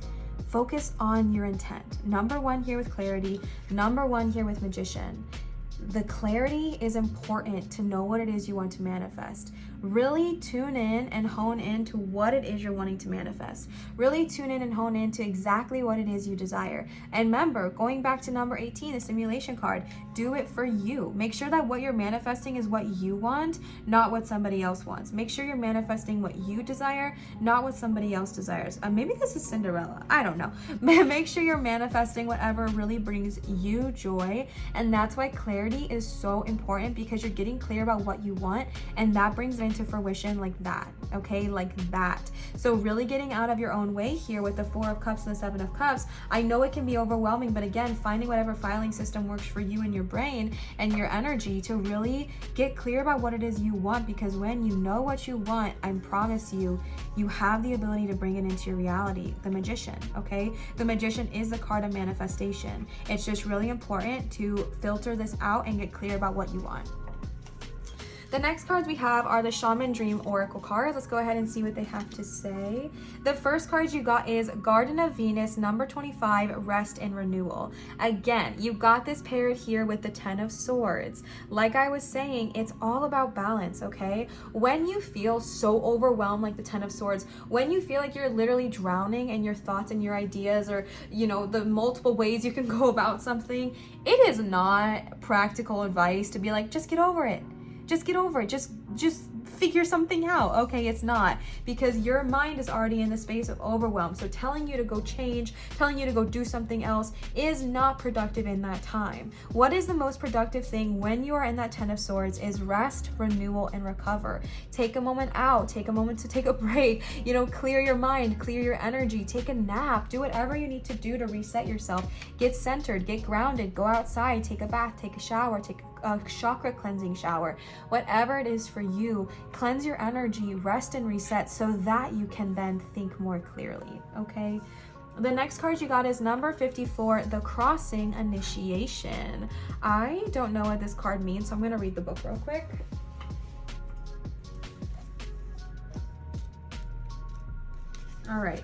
S1: Focus on your intent. Number 1 here with clarity, number 1 here with magician. the clarity is important to know what it is you want to manifest. Really tune in and hone in to what it is you're wanting to manifest. Really tune in and hone in to exactly what it is you desire. And remember, going back to number 18, the simulation card, do it for you. Make sure that what you're manifesting is what you want, not what somebody else wants. Make sure you're manifesting what you desire, not what somebody else desires. Maybe this is Cinderella. I don't know. Make sure you're manifesting whatever really brings you joy. And that's why clarity is so important, because you're getting clear about what you want, and that brings it into fruition like that, okay? Like that. So really getting out of your own way here with the 4 of Cups and the 7 of Cups. I know it can be overwhelming, but again, finding whatever filing system works for you and your brain and your energy to really get clear about what it is you want, because when you know what you want, I promise you, you have the ability to bring it into your reality. The Magician, okay? The Magician is the card of manifestation. It's just really important to filter this out and get clear about what you want. The next cards we have are the Shaman Dream Oracle cards. Let's go ahead and see what they have to say. The first card you got is Garden of Venus, number 25, Rest and Renewal. Again, you got this paired here with the 10 of Swords. Like I was saying, it's all about balance, okay? When you feel so overwhelmed like the 10 of Swords, when you feel like you're literally drowning in your thoughts and your ideas, or, you know, the multiple ways you can go about something, it is not practical advice to be like, just get over it. Just get over it. Just figure something out. Okay, it's not, because your mind is already in the space of overwhelm. So telling you to go change, telling you to go do something else is not productive in that time. What is the most productive thing when you are in that 10 of Swords is rest, renewal, and recover. Take a moment out, take a moment to take a break, you know, clear your mind, clear your energy, take a nap, do whatever you need to do to reset yourself, get centered, get grounded, go outside, take a bath, take a shower, take a chakra cleansing shower, whatever it is for you. Cleanse your energy, rest and reset, so that you can then think more clearly, okay? The next card you got is number 54, the Crossing Initiation. I don't know what this card means, so I'm going to read the book real quick. All right.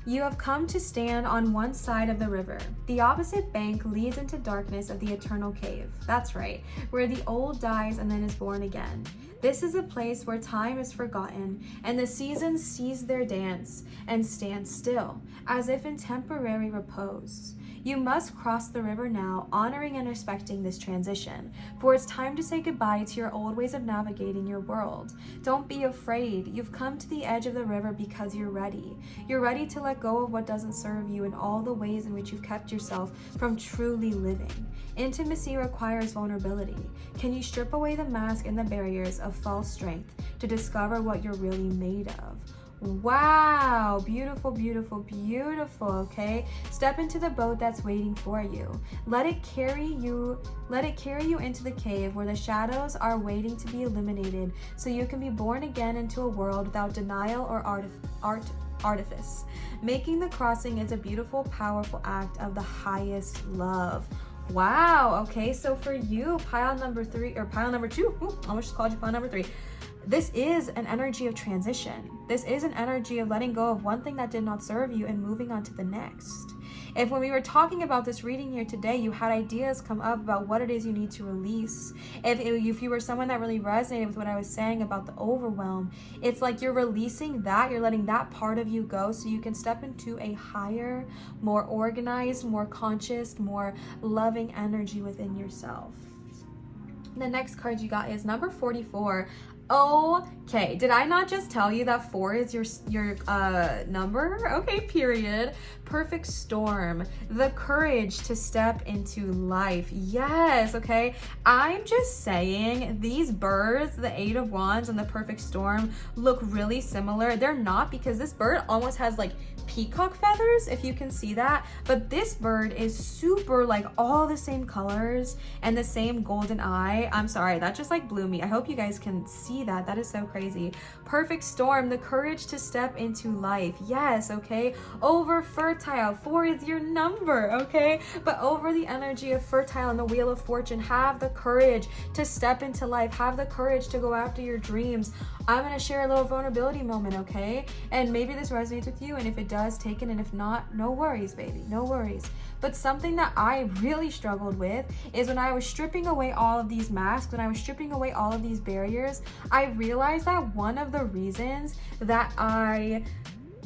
S1: You have come to stand on one side of the river. The opposite bank leads into darkness of the eternal cave. That's right, where the old dies and then is born again. This is a place where time is forgotten and the seasons cease their dance and stand still, as if in temporary repose. You must cross the river now, honoring and respecting this transition, for it's time to say goodbye to your old ways of navigating your world. Don't be afraid. You've come to the edge of the river because you're ready. You're ready to let go of what doesn't serve you and all the ways in which you've kept yourself from truly living. Intimacy requires vulnerability. Can you strip away the mask and the barriers of false strength to discover what you're really made of? Wow, beautiful, beautiful, beautiful, okay? Step into the boat that's waiting for you. Let it carry you into the cave where the shadows are waiting to be illuminated, so you can be born again into a world without denial or artifice. Making the crossing is a beautiful, powerful act of the highest love. Wow, okay, so for you, pile number 2, I almost called you pile number 3. This is an energy of transition. This is an energy of letting go of one thing that did not serve you and moving on to the next. If when we were talking about this reading here today, you had ideas come up about what it is you need to release, if you were someone that really resonated with what I was saying about the overwhelm, it's like you're releasing that, you're letting that part of you go so you can step into a higher, more organized, more conscious, more loving energy within yourself. The next card you got is number 44. Okay, did I not just tell you that 4 is your number? Okay, period. Perfect storm. The courage to step into life. Yes, okay. I'm just saying these birds, the 8 of Wands and the perfect storm, look really similar. They're not, because this bird almost has like peacock feathers, if you can see that, but this bird is super like all the same colors and the same golden eye. I'm sorry, that just like blew me. I hope you guys can see that. That is so crazy. Perfect storm, the courage to step into life. Yes, okay. Over fertile, 4 is your number, okay? But over the energy of fertile and the wheel of fortune, have the courage to step into life. Have the courage to go after your dreams. I'm going to share a little vulnerability moment, okay? And maybe this resonates with you, and if it does, does, take it, and if not, no worries, baby, no worries. But something that I really struggled with is when I was stripping away all of these masks, when I was stripping away all of these barriers, I realized that one of the reasons that I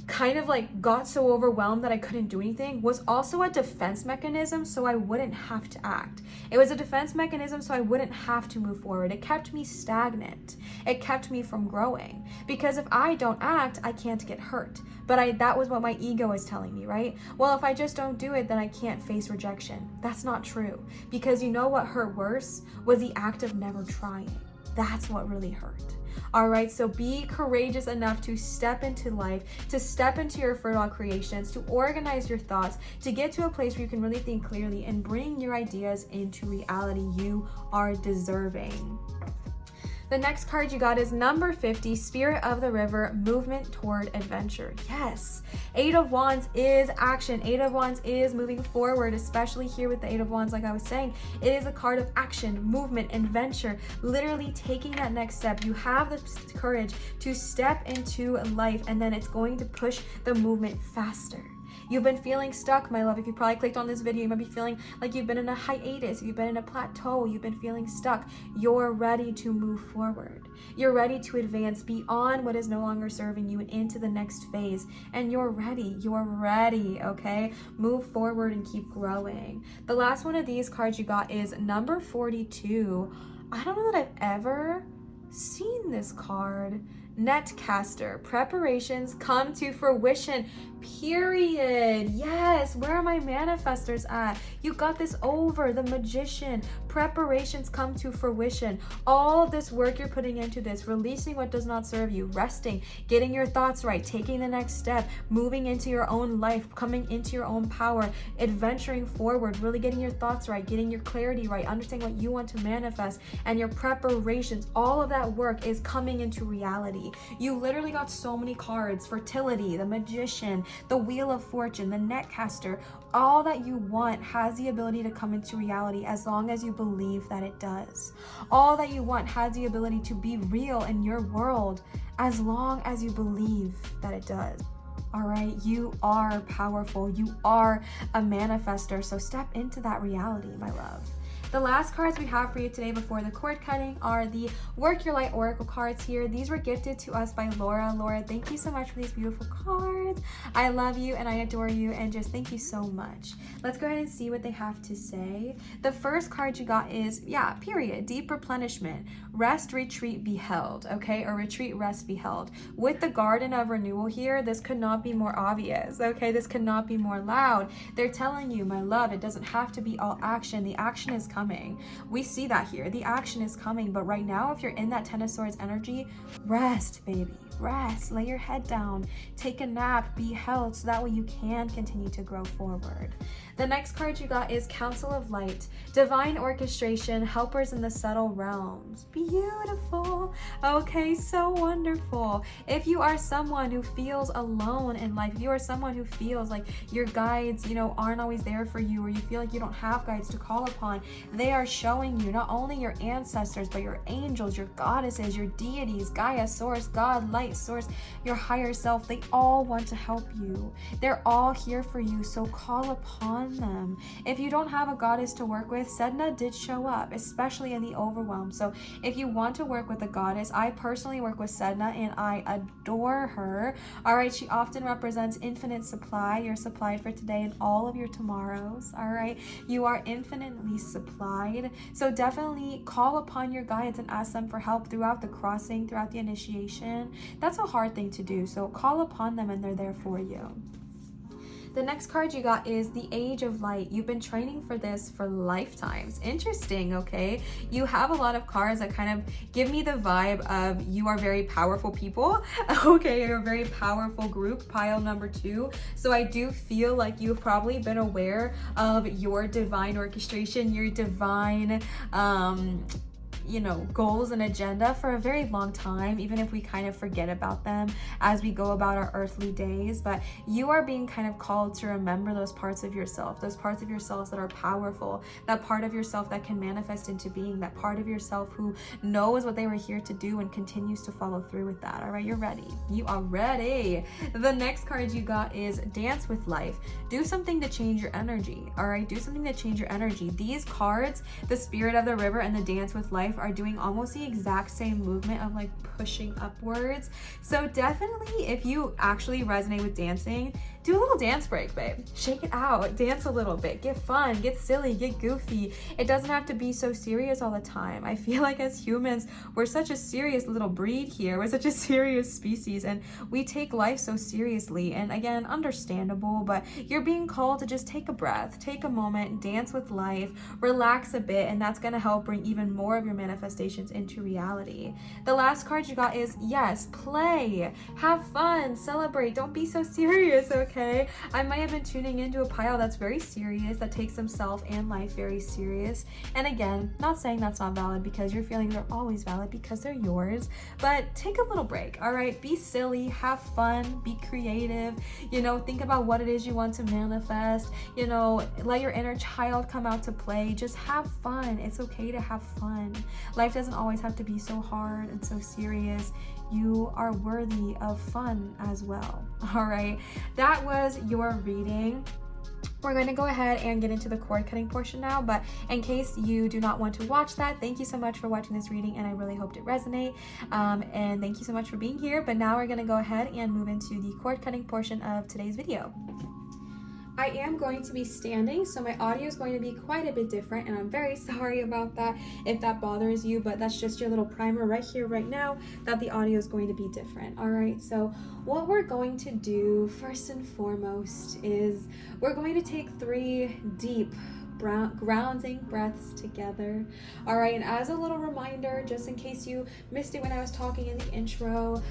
S1: kind of like got so overwhelmed that I couldn't do anything was also a defense mechanism, so I wouldn't have to act. It was a defense mechanism so I wouldn't have to move forward. It kept me stagnant. It kept me from growing, because if I don't act, I can't get hurt. But that was what my ego was telling me, right? Well, if I just don't do it, then I can't face rejection. That's not true, because you know what hurt worse was the act of never trying. That's what really hurt. All right, so be courageous enough to step into life, to step into your fertile creations, to organize your thoughts, to get to a place where you can really think clearly and bring your ideas into reality. You are deserving. The next card you got is number 50, Spirit of the River, movement toward adventure. Yes, 8 of Wands is action. 8 of Wands is moving forward, especially here with the 8 of Wands. Like I was saying, it is a card of action, movement, adventure, literally taking that next step. You have the courage to step into life, and then it's going to push the movement faster. You've been feeling stuck, my love. If you probably clicked on this video, you might be feeling like you've been in a hiatus, you've been in a plateau, you've been feeling stuck. You're ready to move forward. You're ready to advance beyond what is no longer serving you and into the next phase. And you're ready, okay? Move forward and keep growing. The last one of these cards you got is number 42. I don't know that I've ever seen this card. Netcaster, preparations come to fruition, period. Yes, where are my manifestors at? You got this over. The Magician, preparations come to fruition. All this work you're putting into this, releasing what does not serve you, resting, getting your thoughts right, taking the next step, moving into your own life, coming into your own power, adventuring forward, really getting your thoughts right, getting your clarity right, understanding what you want to manifest, and your preparations, all of that work is coming into reality. You literally got so many cards: fertility, the Magician, the Wheel of Fortune, the Netcaster. All that you want has the ability to come into reality as long as you believe that it does. All that you want has the ability to be real in your world as long as you believe that it does. All right, you are powerful. You are a manifester. So step into that reality, my love. The last cards we have for you today before the cord cutting are the Work Your Light Oracle cards here. These were gifted to us by Laura. Laura, thank you so much for these beautiful cards. I love you and I adore you, and just thank you so much. Let's go ahead and see what they have to say. The first card you got is, period, deep replenishment, rest, retreat, be held, okay? Or retreat, rest, be held. With the Garden of Renewal here, this could not be more obvious, okay? This could not be more loud. They're telling you, my love, it doesn't have to be all action. The action is coming. We see that here. The action is coming, but right now, if you're in that 10 of Swords energy, rest, baby. Rest, lay your head down, take a nap, be held, so that way you can continue to grow forward. The next card you got is Council of Light, divine orchestration, helpers in the subtle realms. Beautiful. Okay, so wonderful. If you are someone who feels alone in life, if you are someone who feels like your guides, aren't always there for you, or you feel like you don't have guides to call upon, they are showing you not only your ancestors, but your angels, your goddesses, your deities, Gaia, Source, God, Light, Source, your higher self. They all want to help you. They're all here for you, so call upon them. If you don't have a goddess to work with, Sedna did show up, especially in the overwhelm. So if you want to work with a goddess, I personally work with Sedna and I adore her. All right, she often represents infinite supply. You're supplied for today and all of your tomorrows. All right, you are infinitely supplied. So definitely call upon your guides and ask them for help throughout the crossing, throughout the initiation. That's a hard thing to do, so call upon them and they're there for you. The next card you got is the Age of Light. You've been training for this for lifetimes. Interesting, okay? You have a lot of cards that kind of give me the vibe of you are very powerful people. Okay, you're a very powerful group, pile number 2. So I do feel like you've probably been aware of your divine orchestration, your divine you know, goals and agenda for a very long time, even if we kind of forget about them as we go about our earthly days. But you are being kind of called to remember those parts of yourself, those parts of yourselves that are powerful, that part of yourself that can manifest into being, that part of yourself who knows what they were here to do and continues to follow through with that. All right, you're ready. You are ready. The next card you got is Dance with Life. Do something to change your energy. All right, do something to change your energy. These cards, the Spirit of the River and the Dance with Life, are doing almost the exact same movement of like pushing upwards. So definitely, if you actually resonate with dancing, do a little dance break, babe. Shake it out, dance a little bit, get fun, get silly, get goofy. It doesn't have to be so serious all the time. I feel like as humans, we're such a serious little breed here. We're such a serious species, and we take life so seriously. And again, understandable, but you're being called to just take a breath, take a moment, dance with life, relax a bit, and that's gonna help bring even more of your manifestations into reality. The last card you got is yes, play, have fun, celebrate, don't be so serious, okay? I might have been tuning into a pile that's very serious, that takes themselves and life very serious. And again, not saying that's not valid, because your feelings are always valid because they're yours, but take a little break, all right? Be silly, have fun, be creative, you know, think about what it is you want to manifest, you know, let your inner child come out to play, just have fun. It's okay to have fun. Life doesn't always have to be so hard and so serious. You are worthy of fun as well. All right, that was your reading. We're going to go ahead and get into the cord cutting portion now, but in case you do not want to watch that, thank you so much for watching this reading, and I really hoped it resonate, and thank you so much for being here. But now we're going to go ahead and move into the cord cutting portion of today's video. I am going to be standing, so my audio is going to be quite a bit different, and I'm very sorry about that if that bothers you, but that's just your little primer right here, right now, that the audio is going to be different. All right, so what we're going to do first and foremost is we're going to take 3 deep grounding breaths together. All right, and as a little reminder, just in case you missed it when I was talking in the intro,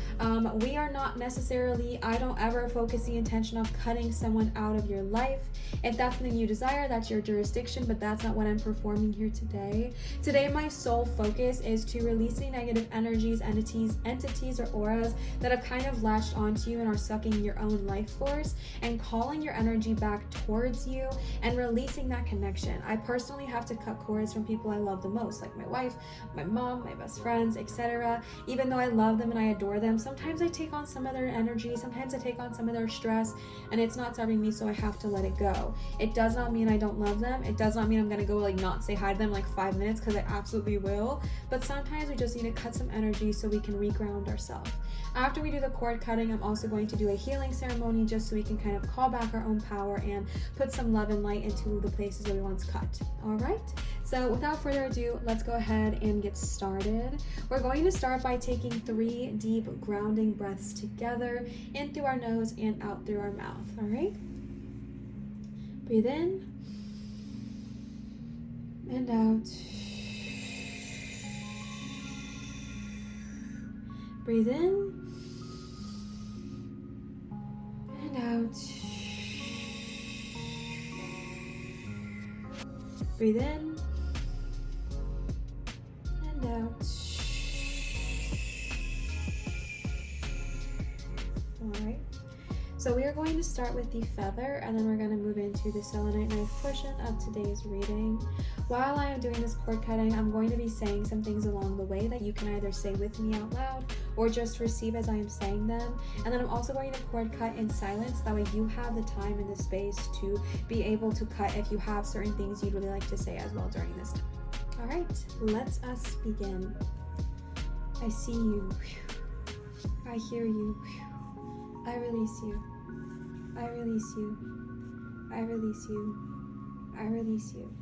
S1: we are not necessarily, I don't ever focus the intention of cutting someone out of your life. If that's something you desire, that's your jurisdiction, but that's not what I'm performing here today. Today, my sole focus is to releasing negative energies, entities or auras that have kind of latched onto you and are sucking your own life force, and calling your energy back towards you and releasing that connection. I personally have to cut cords from people I love the most, like my wife, my mom, my best friends, etc. Even though I love them and I adore them, sometimes I take on some of their energy, sometimes I take on some of their stress, and it's not serving me, so I have to let it go. It does not mean I don't love them. It does not mean I'm gonna go like not say hi to them like 5 minutes, because I absolutely will. But sometimes we just need to cut some energy so we can reground ourselves. After we do the cord cutting, I'm also going to do a healing ceremony just so we can kind of call back our own power and put some love and light into the places that we once cut. All right, so without further ado, let's go ahead and get started. We're going to start by taking 3 deep grounding breaths together, in through our nose and out through our mouth. All right, breathe in and out. Breathe in and out. Breathe in and out. All right. So we are going to start with the feather, and then we're going to move into the selenite knife portion of today's reading. While I am doing this cord cutting, I'm going to be saying some things along the way that you can either say with me out loud or just receive as I am saying them. And then I'm also going to cord cut in silence. That way you have the time and the space to be able to cut if you have certain things you'd really like to say as well during this time. All right, let us begin. I see you. I hear you. I release you. I release you. I release you. I release you.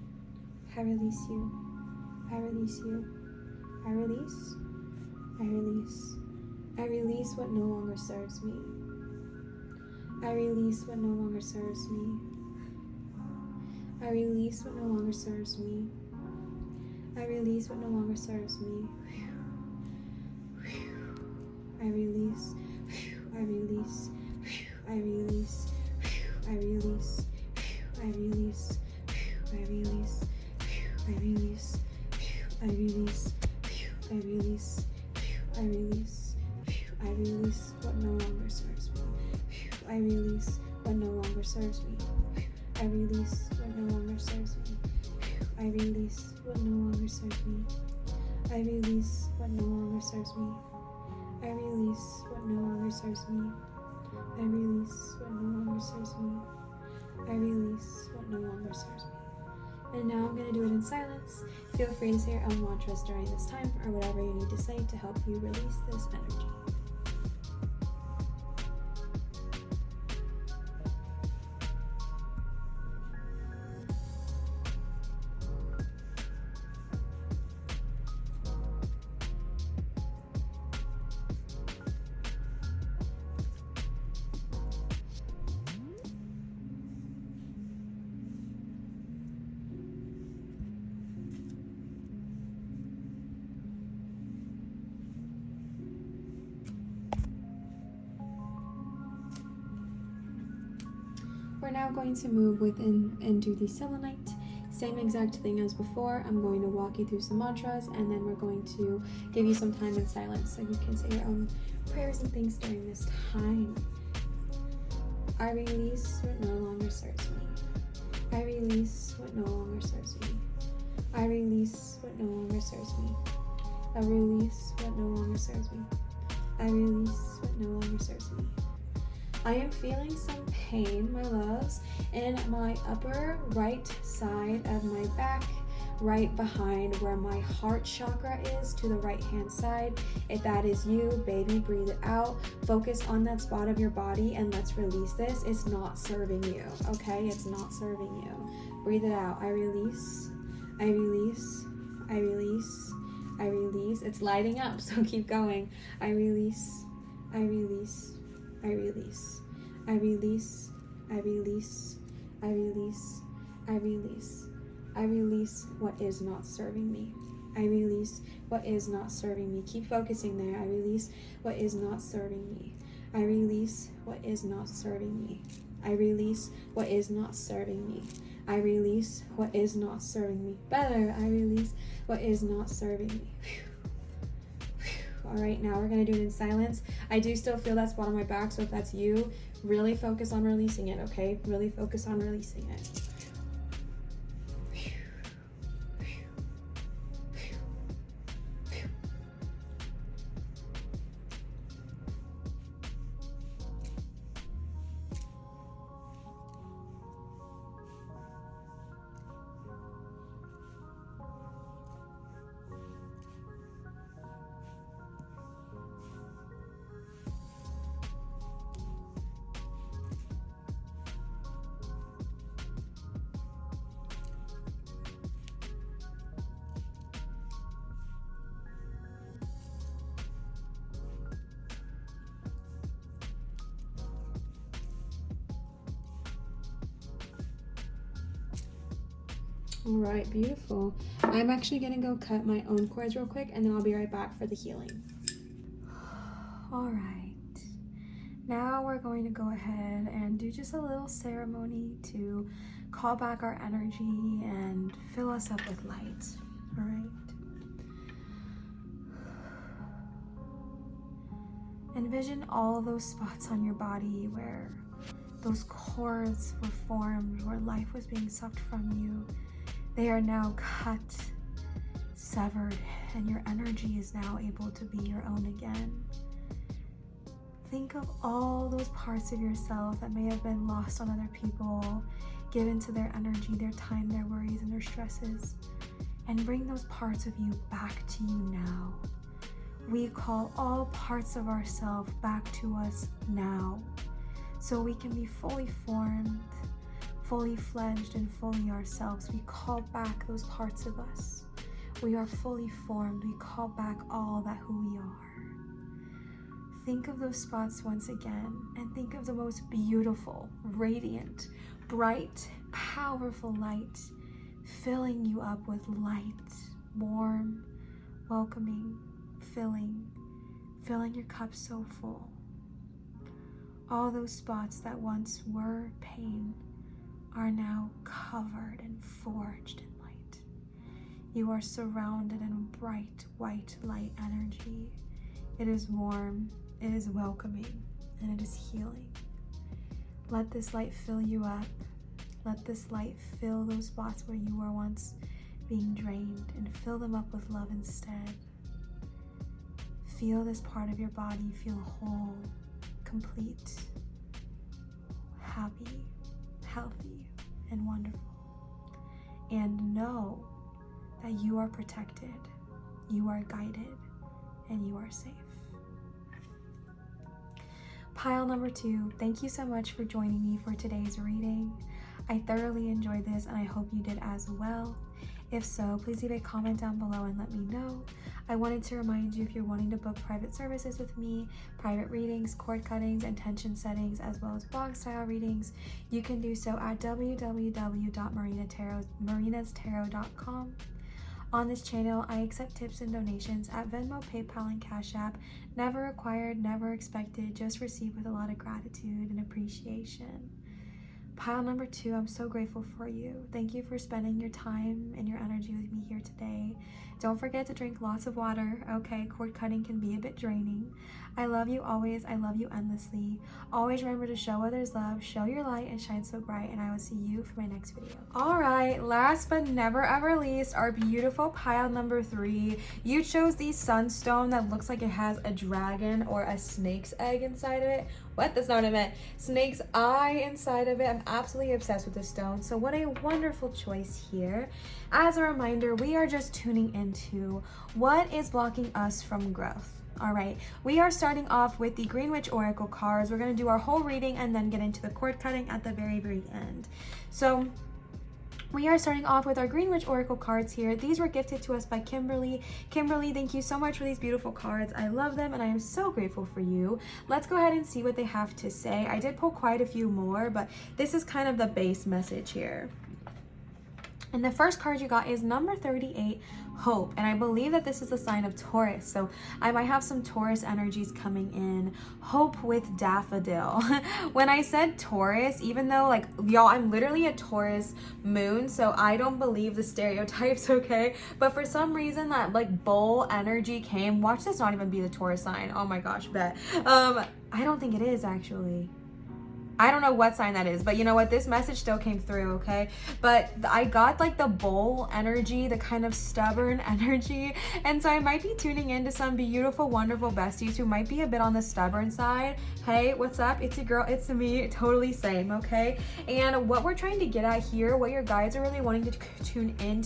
S1: I release you. I release you. I release. I release. I release what no longer serves me. I release what no longer serves me. I release what no longer serves me. I release what no longer serves me. I release. I release. I release. I release. I release. I release. I release. I release. I release what no longer serves me. I release what no longer serves me. I release what no longer serves me. I release what no longer serves me. I release what no longer serves me. And now I'm going to do it in silence. Feel free to say your own mantras during this time or whatever you need to say to help you release this energy. We're now going to move within and do the selenite. Same exact thing as before. I'm going to walk you through some mantras and then we're going to give you some time in silence so you can say your own prayers and things during this time. I release what no longer serves me. I release what no longer serves me. I release what no longer serves me. I release what no longer serves me. I release what no longer serves me. I am feeling some pain, my loves, in my upper right side of my back, right behind where my heart chakra is to the right hand side. If that is you, baby, breathe it out. Focus on that spot of your body and let's release this. It's not serving you, okay? It's not serving you. Breathe it out. I release, I release, I release, I release. It's lighting up, so keep going. I release, I release, I release, I release, I release, I release, I release, I release what is not serving me. I release what is not serving me. Keep focusing there. I release what is not serving me. I release what is not serving me. I release what is not serving me. I release what is not serving me. Better. I release what is not serving me. All right, now we're gonna do it in silence. I do still feel that spot on my back, so if that's you, really focus on releasing it, okay? Really focus on releasing it. All right, beautiful. I'm actually gonna go cut my own cords real quick and then I'll be right back for the healing. All right, now we're going to go ahead and do just a little ceremony to call back our energy and fill us up with light. All right. Envision all those spots on your body where those cords were formed, where life was being sucked from you. They are now cut, severed, and your energy is now able to be your own again. Think of all those parts of yourself that may have been lost on other people, given to their energy, their time, their worries, and their stresses, and bring those parts of you back to you now. We call all parts of ourselves back to us now, so we can be fully formed, fully fledged, and fully ourselves. We call back those parts of us. We are fully formed. We call back all that who we are. Think of those spots once again, and think of the most beautiful, radiant, bright, powerful light filling you up with light, warm, welcoming, filling your cup so full. All those spots that once were pain are now covered and forged in light. You are surrounded in bright white light energy. It is warm, it is welcoming, and it is healing. Let this light fill you up. Let this light fill those spots where you were once being drained and fill them up with love instead. Feel this part of your body feel whole, complete, happy, healthy, and wonderful. And know that you are protected, you are guided, and you are safe. Pile number 2, thank you so much for joining me for today's reading. I thoroughly enjoyed this and I hope you did as well. If so, please leave a comment down below and let me know. I wanted to remind you, if you're wanting to book private services with me, private readings, cord cuttings, intention settings, as well as blog style readings, you can do so at www.marinatarot.com. On this channel, I accept tips and donations at Venmo, PayPal, and Cash App. Never required, never expected, just received with a lot of gratitude and appreciation. Pile number 2, I'm so grateful for you. Thank you for spending your time and your energy with me here today. Don't forget to drink lots of water, okay? Cord cutting can be a bit draining. I love you always. I love you endlessly. Always remember to show others love, show your light, and shine so bright. And I will see you for my next video. All right, last but never ever least, our beautiful pile number 3. You chose the sunstone that looks like it has a dragon or a snake's egg inside of it. What? That's not what I meant. Snake's eye inside of it. I'm absolutely obsessed with this stone. So what a wonderful choice here. As a reminder, we are just tuning into what is blocking us from growth. All right, we are starting off with the Green Witch Oracle cards. We're going to do our whole reading and then get into the cord cutting at the very, very end. So we are starting off with our Green Witch Oracle cards here. These were gifted to us by Kimberly. Kimberly, thank you so much for these beautiful cards. I love them and I am so grateful for you. Let's go ahead and see what they have to say. I did pull quite a few more, but this is kind of the base message here. And the first card you got is number 38, Hope. And I believe that this is a sign of Taurus. So I might have some Taurus energies coming in. Hope with daffodil. When I said Taurus, even though, like, y'all, I'm literally a Taurus moon, so I don't believe the stereotypes, okay? But for some reason that, like, bull energy came. Watch this not even be the Taurus sign. Oh my gosh, bet. I don't think it is, actually. I don't know what sign that is, but you know what? This message still came through, okay? But I got like the bull energy, the kind of stubborn energy. And so I might be tuning into some beautiful, wonderful besties who might be a bit on the stubborn side. Hey, what's up? It's your girl, it's me, totally same, okay? And what we're trying to get at here, what your guides are really wanting to tune in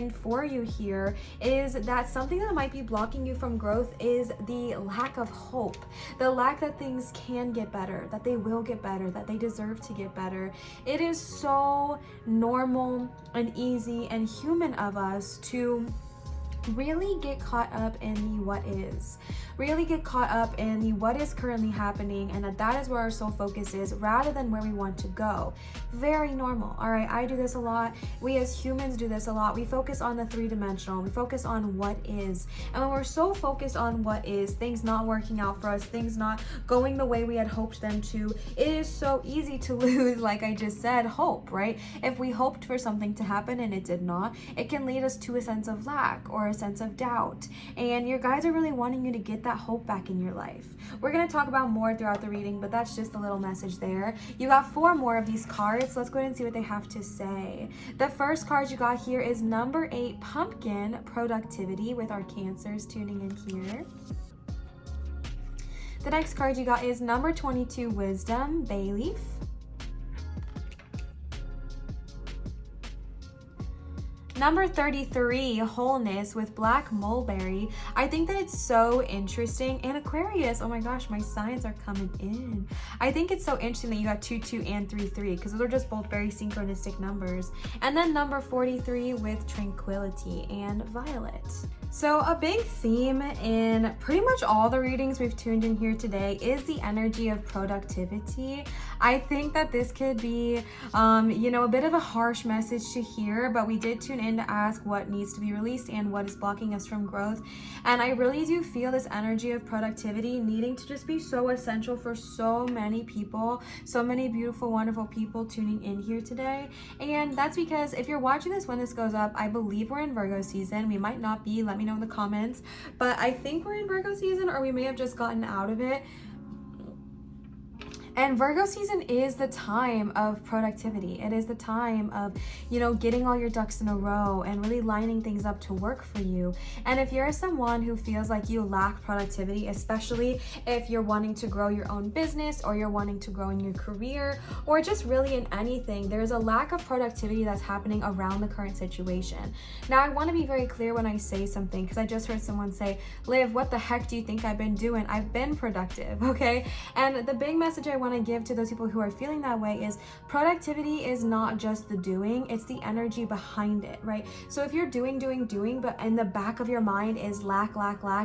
S1: for you here, is that something that might be blocking you from growth is the lack of hope. The lack that things can get better, that they will get better, that they deserve to get better. It is so normal and easy and human of us to really get caught up in the what is, really get caught up in the what is currently happening, and that is where our sole focus is rather than where we want to go. Very normal. All right, I do this a lot. We as humans do this a lot. We focus on the three-dimensional. We focus on what is, and when we're so focused on what is, things not working out for us, things not going the way we had hoped them to, it is so easy to lose, like I just said, hope, right? If we hoped for something to happen and it did not, it can lead us to a sense of lack or a sense of doubt. And your guides are really wanting you to get that hope back in your life. We're going to talk about more throughout the reading, but that's just a little message there. You got 4 more of these cards. Let's go ahead and see what they have to say. The first card you got here is number 8, Pumpkin, Productivity, with our Cancers tuning in here. The next card you got is number 22, Wisdom, Bayleaf. Number 33, Wholeness, with Black Mulberry. I think that it's so interesting. And Aquarius, oh my gosh, my signs are coming in. I think it's so interesting that you got 2, 2, and 3, 3, because those are just both very synchronistic numbers. And then number 43 with Tranquility and Violet. So a big theme in pretty much all the readings we've tuned in here today is the energy of productivity. I think that this could be, a bit of a harsh message to hear, but we did tune in to ask what needs to be released and what is blocking us from growth. And I really do feel this energy of productivity needing to just be so essential for so many people, so many beautiful, wonderful people tuning in here today. And that's because if you're watching this when this goes up, I believe we're in Virgo season. We might not be, let me know in the comments, but I think we're in Virgo season, or we may have just gotten out of it. And Virgo season is the time of productivity. It is the time of, getting all your ducks in a row and really lining things up to work for you. And if you're someone who feels like you lack productivity, especially if you're wanting to grow your own business or you're wanting to grow in your career or just really in anything, there's a lack of productivity that's happening around the current situation. Now, I want to be very clear when I say something, because I just heard someone say, Liv, what the heck do you think I've been doing? I've been productive, okay? And the big message I want to give to those people who are feeling that way is productivity is not just the doing, it's the energy behind it, right? So if you're doing, but in the back of your mind is lack,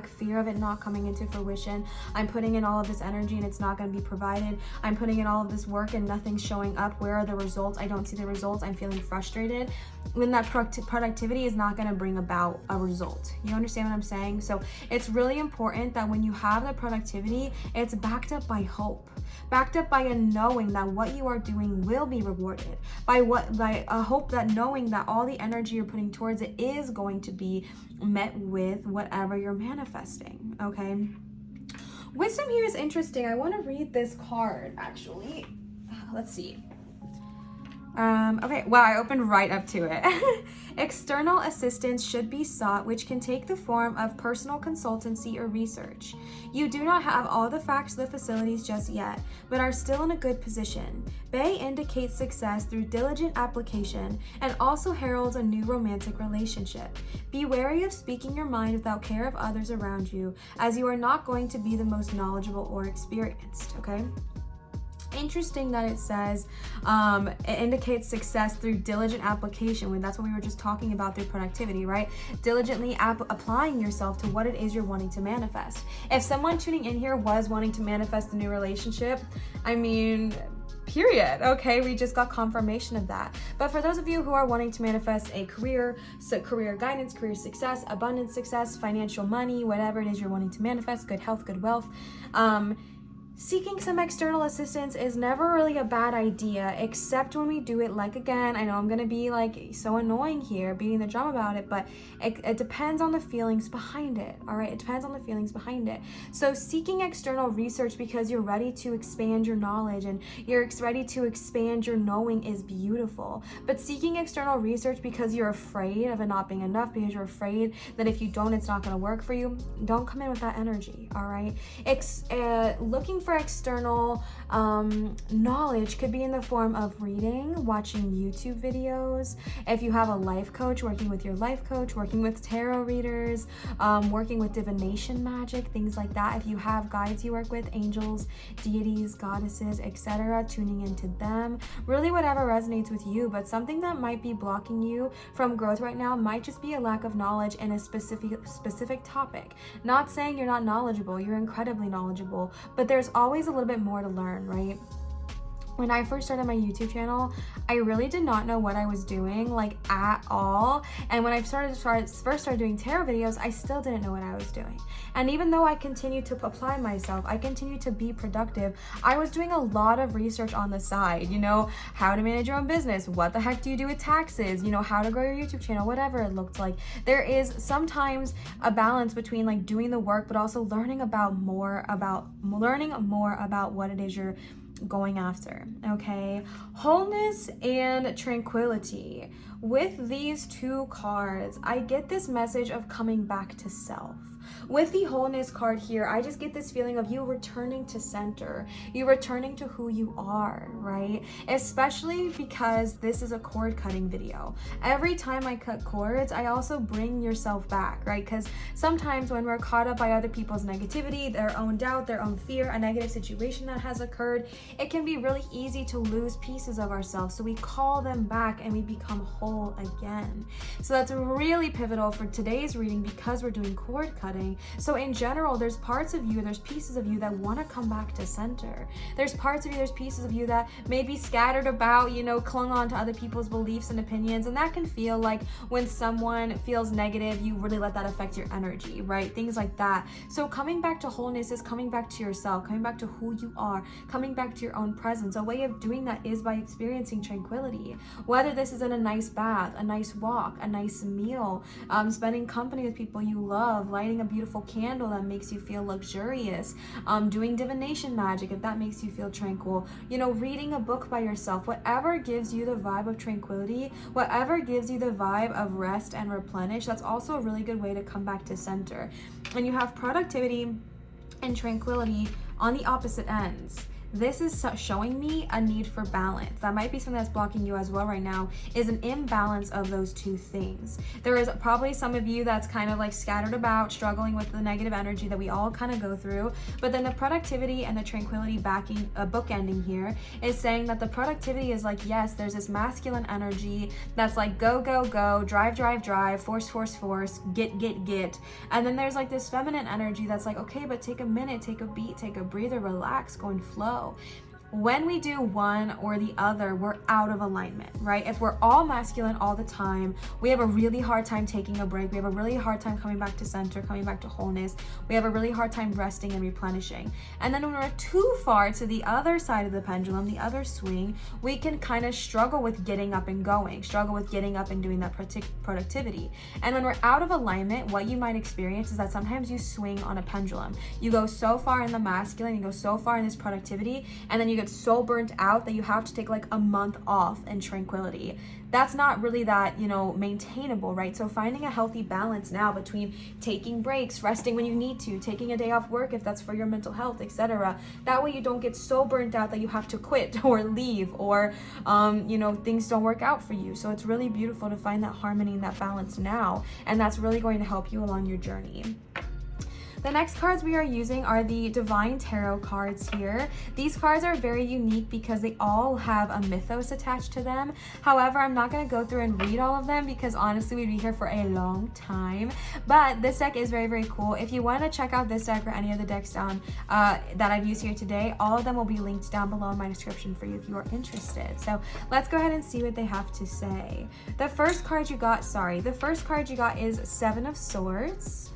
S1: fear of it not coming into fruition, I'm putting in all of this energy and it's not going to be provided, I'm putting in all of this work and nothing's showing up, where are the results? I don't see the results, I'm feeling frustrated, then that productivity is not going to bring about a result. You understand what I'm saying? So it's really important that when you have the productivity, it's backed up by hope, backed up by a knowing that what you are doing will be rewarded, by a hope that knowing that all the energy you're putting towards it is going to be met with whatever you're manifesting, okay? Wisdom here is interesting. I want to read this card, actually. Let's see. Okay, wow, I opened right up to it. External assistance should be sought, which can take the form of personal consultancy or research. You do not have all the facts of the facilities just yet, but are still in a good position. Bay indicates success through diligent application and also heralds a new romantic relationship. Be wary of speaking your mind without care of others around you, as you are not going to be the most knowledgeable or experienced, okay? Interesting that it says it indicates success through diligent application, when that's what we were just talking about through productivity, right? Diligently applying yourself to what it is you're wanting to manifest. If someone tuning in here was wanting to manifest a new relationship, period. Okay, we just got confirmation of that. But for those of you who are wanting to manifest a career, so career guidance, career success, abundant success, financial money, whatever it is you're wanting to manifest, good health, good wealth, seeking some external assistance is never really a bad idea, except when we do it, like, again, I know I'm gonna be like so annoying here, beating the drum about it, but it depends on the feelings behind it, all right? It depends on the feelings behind it. So seeking external research because you're ready to expand your knowledge and you're ready to expand your knowing is beautiful. But seeking external research because you're afraid of it not being enough, because you're afraid that if you don't, it's not gonna work for you, don't come in with that energy, all right? Looking for external knowledge could be in the form of reading, watching YouTube videos. If you have a life coach, working with your life coach, working with tarot readers, working with divination magic, things like that. If you have guides you work with, angels, deities, goddesses, etc., tuning into them. Really whatever resonates with you, but something that might be blocking you from growth right now might just be a lack of knowledge in a specific topic. Not saying you're not knowledgeable, you're incredibly knowledgeable, but there's always a little bit more to learn, right? When I first started my YouTube channel, I really did not know what I was doing, like, at all. And when I first started doing tarot videos, I still didn't know what I was doing. And even though I continued to apply myself, I continued to be productive, I was doing a lot of research on the side, how to manage your own business, what the heck do you do with taxes, how to grow your YouTube channel, whatever it looked like. There is sometimes a balance between like doing the work, but also learning more about what it is you're going after, okay? Wholeness and tranquility. With these two cards, I get this message of coming back to self. With the wholeness card here, I just get this feeling of you returning to center, you returning to who you are, right? Especially because this is a cord cutting video. Every time I cut cords, I also bring yourself back, right? Because sometimes when we're caught up by other people's negativity, their own doubt, their own fear, a negative situation that has occurred, it can be really easy to lose pieces of ourselves. So we call them back and we become whole again. So that's really pivotal for today's reading because we're doing cord cutting. So in general, there's parts of you, there's pieces of you that want to come back to center. There's parts of you, there's pieces of you that may be scattered about, clung on to other people's beliefs and opinions. And that can feel like when someone feels negative, you really let that affect your energy, right? Things like that. So coming back to wholeness is coming back to yourself, coming back to who you are, coming back to your own presence. A way of doing that is by experiencing tranquility. Whether this is in a nice bath, a nice walk, a nice meal, spending company with people you love, lighting a beautiful candle that makes you feel luxurious, doing divination magic if that makes you feel tranquil, you know, reading a book by yourself, whatever gives you the vibe of tranquility, whatever gives you the vibe of rest and replenish, that's also a really good way to come back to center. When you have productivity and tranquility on the opposite ends, this is showing me a need for balance. That might be something that's blocking you as well right now, is an imbalance of those two things. There is probably some of you that's kind of like scattered about, struggling with the negative energy that we all kind of go through. But then the productivity and the tranquility backing, bookending here, is saying that the productivity is like, yes, there's this masculine energy that's like go, go, go, drive, drive, drive, force, force, force, get, get, get. And then there's like this feminine energy that's like, okay, but take a minute, take a beat, take a breather, relax, go and flow. When we do one or the other, we're out of alignment, right? If we're all masculine all the time, we have a really hard time taking a break. We have a really hard time coming back to center, coming back to wholeness. We have a really hard time resting and replenishing. And then when we're too far to the other side of the pendulum, the other swing, we can kind of struggle with getting up and going, struggle with getting up and doing that productivity. And when we're out of alignment, what you might experience is that sometimes you swing on a pendulum. You go so far in the masculine, you go so far in this productivity, and then you get so burnt out that you have to take like a month off in tranquility. That's not really that, you know, maintainable, right? So finding a healthy balance now between taking breaks, resting when you need to, taking a day off work if that's for your mental health, etc. That way you don't get so burnt out that you have to quit or leave, or you know, things don't work out for you. So it's really beautiful to find that harmony and that balance now, and that's really going to help you along your journey. The next cards we are using are the Divine Tarot cards here. These cards are very unique because they all have a mythos attached to them. However, I'm not going to go through and read all of them because honestly we'd be here for a long time. But this deck is very, very cool. If you want to check out this deck or any of the decks down that I've used here today, all of them will be linked down below in my description for you if you are interested. So let's go ahead and see what they have to say. The first card you got is Seven of Swords,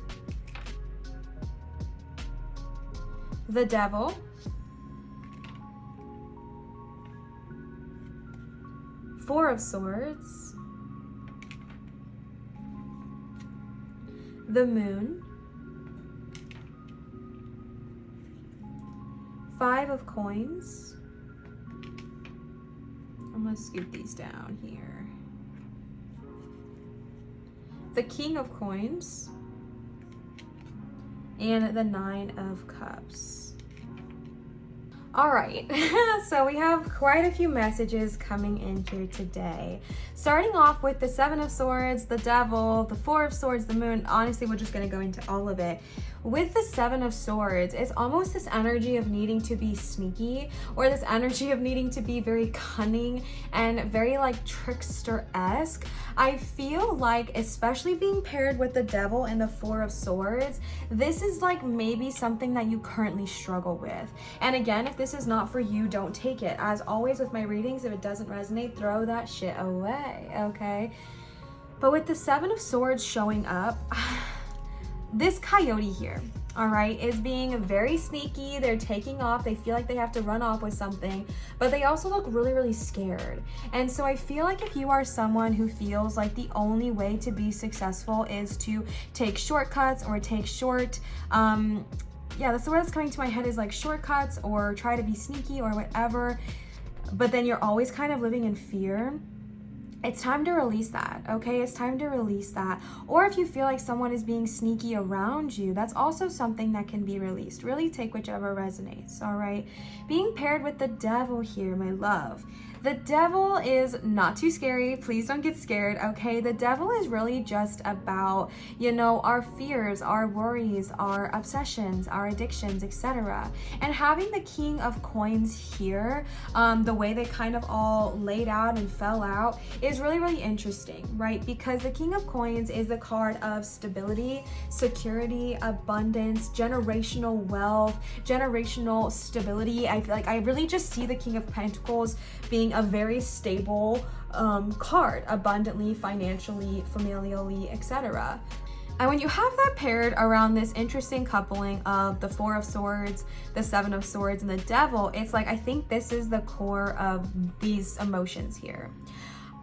S1: the Devil, Four of Swords, the Moon, Five of Coins. I'm gonna scoop these down here. The King of Coins, and the Nine of Cups. All right, so we have quite a few messages coming in here today. Starting off with the Seven of Swords, the Devil, the Four of Swords, the Moon. Honestly, we're just gonna go into all of it. With the Seven of Swords, it's almost this energy of needing to be sneaky, or this energy of needing to be very cunning and very like trickster-esque. I feel like, especially being paired with the Devil and the Four of Swords, this is like maybe something that you currently struggle with. And again, if this is not for you, don't take it. As always with my readings, if it doesn't resonate, throw that shit away, okay? But with the Seven of Swords showing up, this coyote here, all right, is being very sneaky. They're taking off. They feel like they have to run off with something, but they also look really, really scared. And so I feel like if you are someone who feels like the only way to be successful is to take shortcuts or take yeah, that's the word that's coming to my head, is like shortcuts or try to be sneaky or whatever, but then you're always kind of living in fear. It's time to release that, okay? It's time to release that. Or if you feel like someone is being sneaky around you, that's also something that can be released. Really take whichever resonates, all right? Being paired with the Devil here, my love. The Devil is not too scary. Please don't get scared, okay? The Devil is really just about, you know, our fears, our worries, our obsessions, our addictions, etc. And having the King of Coins here, the way they kind of all laid out and fell out, is really, really interesting, right? Because the King of Coins is the card of stability, security, abundance, generational wealth, generational stability. I feel like I really just see the King of Pentacles being a very stable card, abundantly, financially, familially, etc. And when you have that paired around this interesting coupling of the Four of Swords, the Seven of Swords, and the Devil, it's like, I think this is the core of these emotions here.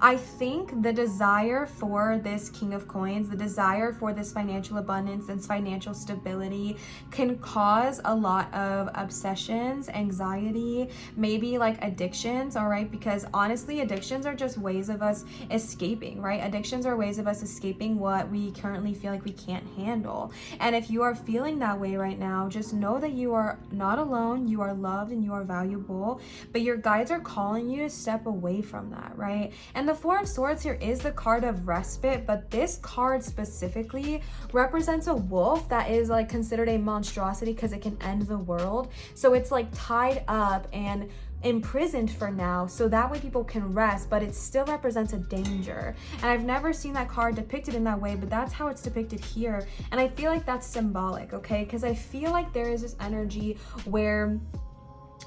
S1: I think the desire for this King of Coins, the desire for this financial abundance and financial stability can cause a lot of obsessions, anxiety, maybe like addictions, all right? Because honestly, addictions are just ways of us escaping, right? Addictions are ways of us escaping what we currently feel like we can't handle. And if you are feeling that way right now, just know that you are not alone, you are loved and you are valuable, but your guides are calling you to step away from that, right? And the Four of Swords here is the card of respite, but this card specifically represents a wolf that is like considered a monstrosity because it can end the world. So it's like tied up and imprisoned for now, so that way people can rest, but it still represents a danger. And I've never seen that card depicted in that way, but that's how it's depicted here. And I feel like that's symbolic, okay? Because I feel like there is this energy where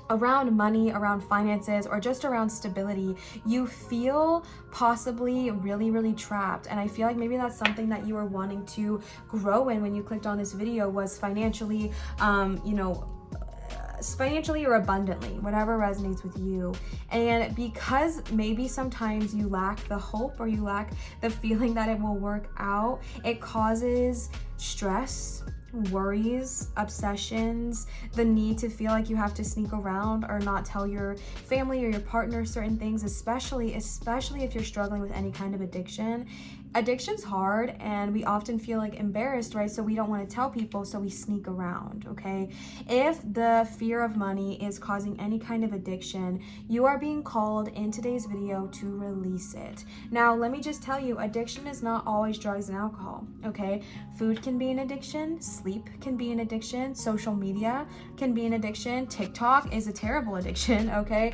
S1: around money, around finances, or just around stability, you feel possibly really trapped. And I feel like maybe that's something that you were wanting to grow in when you clicked on this video, was financially, financially or abundantly, whatever resonates with you. And because maybe sometimes you lack the hope or you lack the feeling that it will work out, it causes stress, worries, obsessions, the need to feel like you have to sneak around or not tell your family or your partner certain things, especially if you're struggling with any kind of addiction. Addiction's hard and we often feel like embarrassed, right? So we don't want to tell people, so we sneak around, okay? If the fear of money is causing any kind of addiction, you are being called in today's video to release it. Now, let me just tell you, addiction is not always drugs and alcohol, okay? Food can be an addiction, sleep can be an addiction, social media can be an addiction, TikTok is a terrible addiction, okay?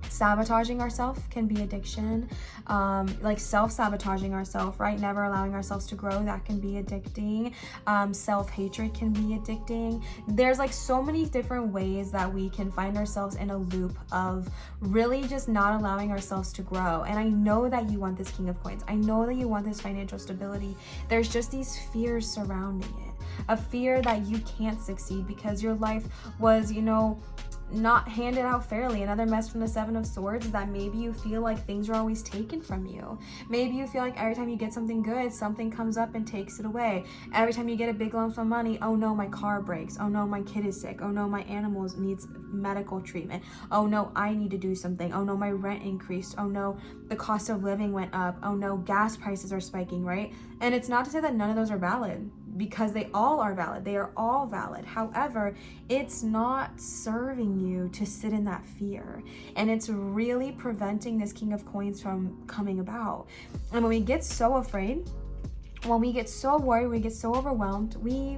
S1: Sabotaging ourselves can be addiction, like self-sabotaging ourselves, right? Never allowing ourselves to grow, that can be addicting. Self-hatred can be addicting. There's like so many different ways that we can find ourselves in a loop of really just not allowing ourselves to grow. And I know that you want this King of Coins. I know that you want this financial stability. There's just these fears surrounding it. A fear that you can't succeed because your life was, not handed out fairly. Another mess from the Seven of Swords is that maybe you feel like things are always taken from you. Maybe you feel like every time you get something good, something comes up and takes it away. Every time you get a big lump of money, oh no, my car breaks. Oh no, my kid is sick. Oh no, my animal needs medical treatment. Oh no, I need to do something. Oh no, my rent increased. Oh no, the cost of living went up. Oh no, gas prices are spiking, right? And it's not to say that none of those are valid, because they all are valid. They are all valid. However, it's not serving you to sit in that fear. And it's really preventing this King of Coins from coming about. And when we get so afraid, when we get so worried, we get so overwhelmed, we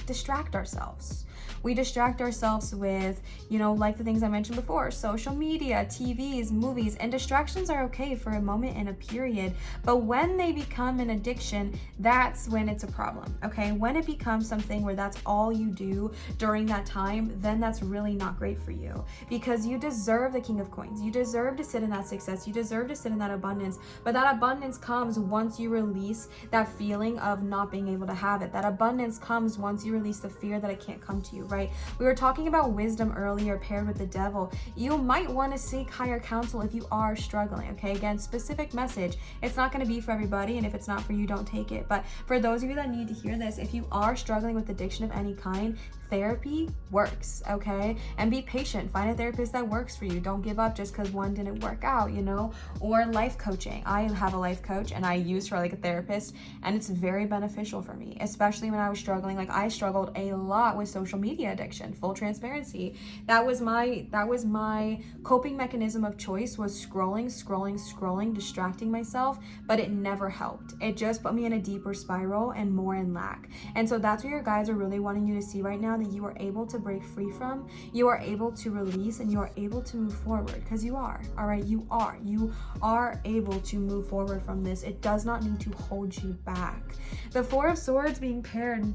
S1: distract ourselves. We distract ourselves with, like the things I mentioned before, social media, TVs, movies, and distractions are okay for a moment and a period. But when they become an addiction, that's when it's a problem, okay? When it becomes something where that's all you do during that time, then that's really not great for you, because you deserve the King of Coins. You deserve to sit in that success. You deserve to sit in that abundance. But that abundance comes once you release that feeling of not being able to have it. That abundance comes once you release the fear that it can't come to you, right? We were talking about wisdom earlier paired with the devil. You might want to seek higher counsel if you are struggling, okay? Again, specific message. It's not going to be for everybody, and if it's not for you, don't take it. But for those of you that need to hear this, if you are struggling with addiction of any kind, therapy works, okay? And be patient. Find a therapist that works for you. Don't give up just because one didn't work out, Or life coaching. I have a life coach and I use her like a therapist, and it's very beneficial for me, especially when I was struggling. Like, I struggled a lot with social media addiction, full transparency. That was my coping mechanism of choice, was scrolling, distracting myself, but it never helped. It just put me in a deeper spiral and more in lack. And so that's what your guides are really wanting you to see right now, that you are able to break free from, you are able to release, and you are able to move forward, because you are, all right? You are able to move forward from this. It does not need to hold you back. The Four of Swords being paired,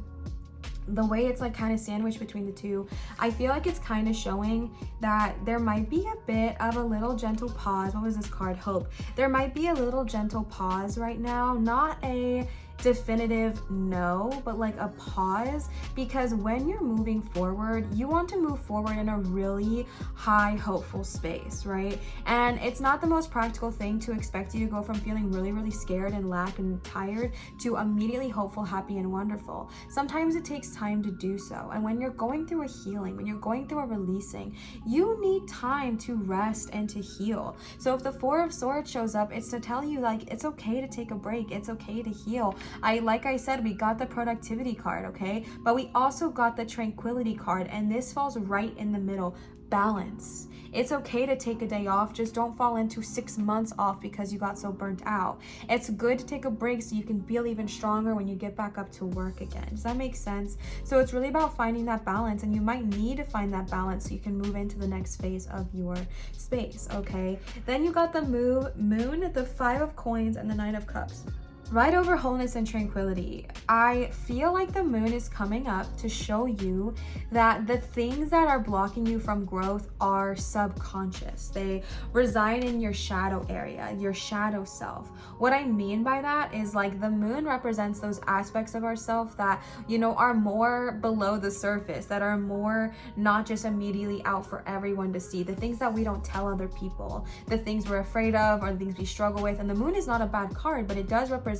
S1: the way it's like kind of sandwiched between the two, I feel like it's kind of showing that there might be a bit of a little gentle pause. What was this card? Hope. There might be a little gentle pause right now, not a definitive no, but like a pause, because when you're moving forward, you want to move forward in a really high hopeful space, right? And it's not the most practical thing to expect you to go from feeling really, really scared and lack and tired to immediately hopeful, happy, and wonderful. Sometimes it takes time to do so. And when you're going through a healing, when you're going through a releasing, you need time to rest and to heal. So if the Four of Swords shows up, it's to tell you like it's okay to take a break, it's okay to heal. Like I said, we got the productivity card, okay? But we also got the tranquility card, and this falls right in the middle. Balance. It's okay to take a day off, just don't fall into 6 months off because you got so burnt out. It's good to take a break so you can feel even stronger when you get back up to work again. Does that make sense? So it's really about finding that balance, and you might need to find that balance so you can move into the next phase of your space, okay? Then you got the moon, the Five of Coins, and the Nine of Cups. Right over wholeness and tranquility, I feel like the moon is coming up to show you that the things that are blocking you from growth are subconscious. They reside in your shadow area, your shadow self. What I mean by that is like the moon represents those aspects of ourselves that, you know, are more below the surface, that are more not just immediately out for everyone to see. The things that we don't tell other people, the things we're afraid of, or the things we struggle with. And the moon is not a bad card, but it does represent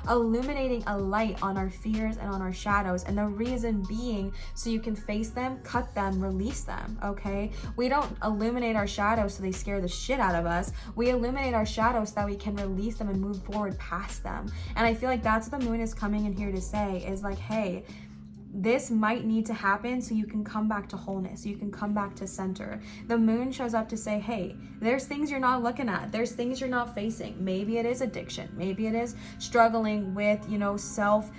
S1: illuminating a light on our fears and on our shadows, and the reason being so you can face them, cut them, release them, okay? We don't illuminate our shadows so they scare the shit out of us. We illuminate our shadows so that we can release them and move forward past them. And I feel like that's what the moon is coming in here to say, is like, hey, this might need to happen so you can come back to wholeness, so you can come back to center. The moon shows up to say, hey, there's things you're not looking at, there's things you're not facing. Maybe it is addiction, maybe it is struggling with, you know, self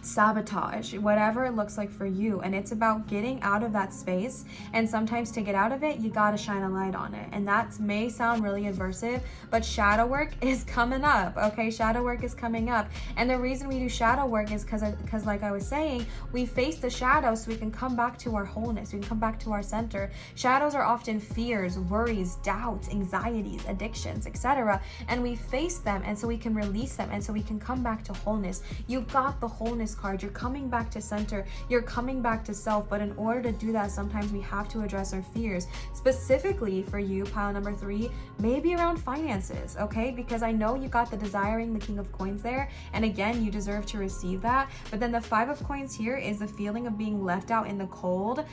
S1: sabotage, whatever it looks like for you. And it's about getting out of that space, and sometimes to get out of it, you gotta shine a light on it. And that may sound really aversive, but shadow work is coming up, okay? Shadow work is coming up. And the reason we do shadow work is because like I was saying, we face the shadows so we can come back to our wholeness, we can come back to our center. Shadows are often fears, worries, doubts, anxieties, addictions, etc. And we face them, and so we can release them, and so we can come back to wholeness. You got the wholeness card. You're coming back to center, you're coming back to self. But in order to do that, sometimes we have to address our fears. Specifically for you, pile number 3, maybe around finances, okay? Because I know you got the desiring, the King of Coins there, and again, you deserve to receive that. But then the Five of Coins here is the feeling of being left out in the cold.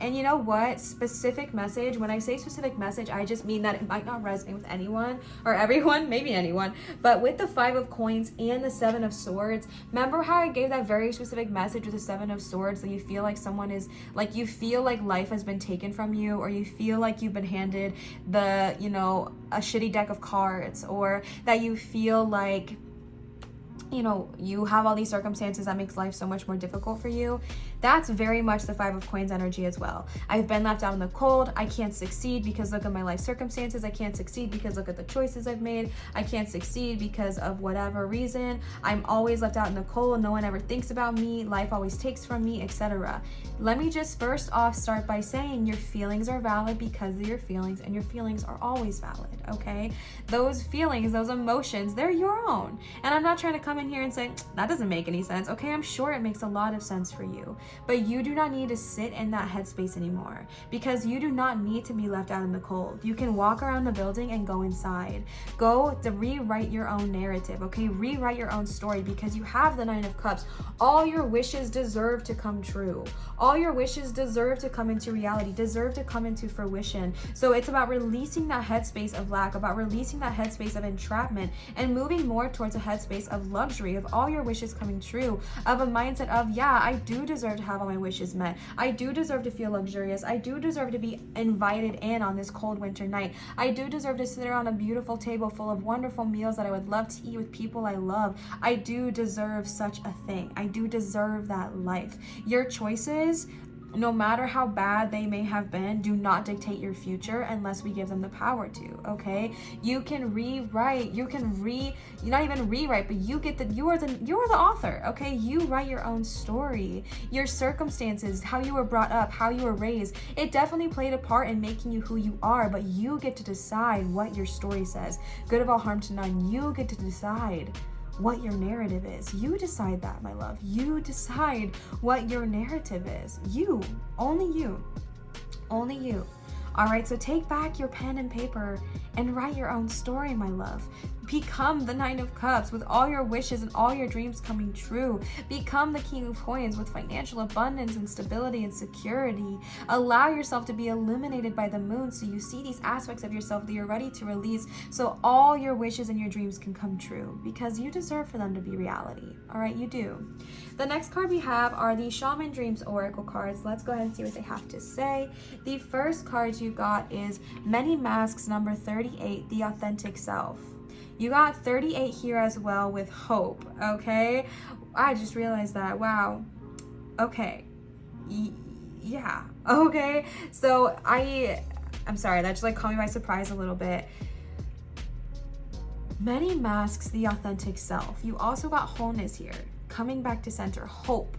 S1: And you know what? Specific message. When I say specific message, I just mean that it might not resonate with anyone or everyone, maybe anyone. But with the Five of Coins and the Seven of Swords, remember how I gave that very specific message with the Seven of Swords, that you feel like someone is, like, you feel like life has been taken from you, or you feel like you've been handed the, you know, a shitty deck of cards, or that you feel like, you know, you have all these circumstances that makes life so much more difficult for you. That's very much the Five of Coins energy as well. I've been left out in the cold. I can't succeed because look at my life circumstances. I can't succeed because look at the choices I've made. I can't succeed because of whatever reason. I'm always left out in the cold. No one ever thinks about me. Life always takes from me, etc. Let me just first off start by saying your feelings are valid because of your feelings, and your feelings are always valid, okay? Those feelings, those emotions, they're your own. And I'm not trying to come in here and say, that doesn't make any sense. Okay, I'm sure it makes a lot of sense for you, but you do not need to sit in that headspace anymore, because you do not need to be left out in the cold. You can walk around the building and go inside. Go to rewrite your own narrative, okay? Rewrite your own story, because you have the Nine of Cups. All your wishes deserve to come true. All your wishes deserve to come into reality, deserve to come into fruition. So it's about releasing that headspace of lack, about releasing that headspace of entrapment, and moving more towards a headspace of luxury, of all your wishes coming true, of a mindset of, yeah, I do deserve to have all my wishes met. I do deserve to feel luxurious. I do deserve to be invited in on this cold winter night. I do deserve to sit around a beautiful table full of wonderful meals that I would love to eat with people I love. I do deserve such a thing. I do deserve that life. Your choices, no matter how bad they may have been, do not dictate your future unless we give them the power to, okay? You can rewrite, not even rewrite, but you are the author, okay? You write your own story. Your circumstances, how you were brought up, how you were raised, it definitely played a part in making you who you are, but you get to decide what your story says. Good of all, harm to none. You get to decide what your narrative is. You decide that, my love. You decide what your narrative is. You, only you, only you. All right, so take back your pen and paper and write your own story, my love. Become the Nine of Cups with all your wishes and all your dreams coming true. Become the King of Coins with financial abundance and stability and security. Allow yourself to be illuminated by the moon so you see these aspects of yourself that you're ready to release, so all your wishes and your dreams can come true, because you deserve for them to be reality. All right, you do. The next card we have are the Shaman Dreams Oracle cards. Let's go ahead and see what they have to say. The first card you got is Many Masks, number 38, the authentic self. You got 38 here as well with hope, okay? I just realized that. Wow. Okay. Yeah. Okay. So I'm sorry, that just like caught me by surprise a little bit. Many Masks, the authentic self. You also got wholeness here. Coming back to center, hope.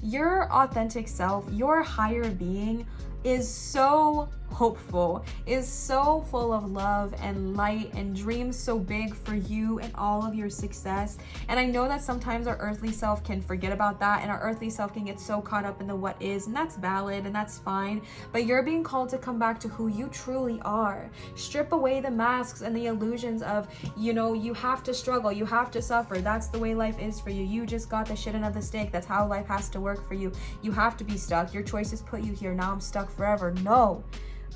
S1: Your authentic self, your higher being, is so hopeful, is so full of love and light and dreams so big for you and all of your success. And I know that sometimes our earthly self can forget about that, and our earthly self can get so caught up in the what is, and that's valid and that's fine. But you're being called to come back to who you truly are. Strip away the masks and the illusions of, you know, you have to struggle, you have to suffer. That's the way life is for you. You just got the shit end of the stick. That's how life has to work for you. You have to be stuck. Your choices put you here. Now I'm stuck forever. No.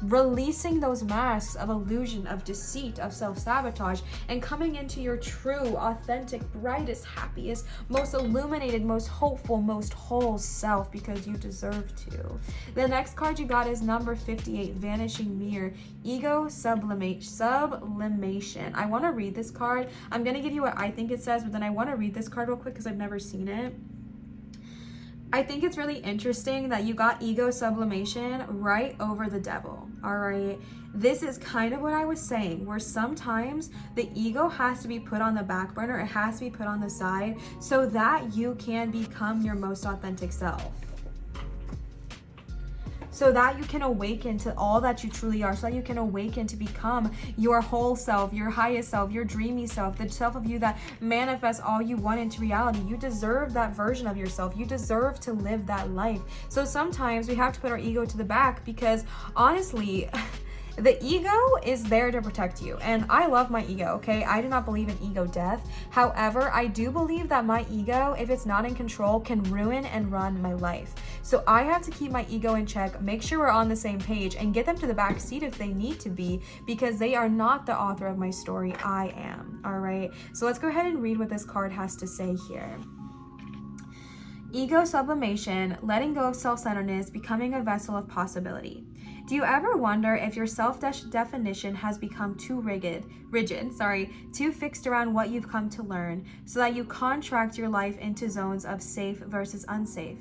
S1: Releasing those masks of illusion, of deceit, of self-sabotage, and coming into your true, authentic, brightest, happiest, most illuminated, most hopeful, most whole self, because you deserve to. The next card you got is number 58, Vanishing Mirror, Ego Sublimation. I want to read this card. I'm going to give you what I think it says, but then I want to read this card real quick because I've never seen it. I think it's really interesting that you got ego sublimation right over the devil, all right? This is kind of what I was saying, where sometimes the ego has to be put on the back burner, it has to be put on the side, so that you can become your most authentic self. So that you can awaken to all that you truly are, so that you can awaken to become your whole self, your highest self, your dreamy self, the self of you that manifests all you want into reality. You deserve that version of yourself. You deserve to live that life. So sometimes we have to put our ego to the back, because honestly, the ego is there to protect you. And I love my ego, okay? I do not believe in ego death. However, I do believe that my ego, if it's not in control, can ruin and run my life. So I have to keep my ego in check, make sure we're on the same page, and get them to the back seat if they need to be, because they are not the author of my story. I am, all right? So let's go ahead and read what this card has to say here. Ego sublimation, letting go of self-centeredness, becoming a vessel of possibility. Do you ever wonder if your self-definition has become too rigid, too fixed around what you've come to learn, so that you contract your life into zones of safe versus unsafe?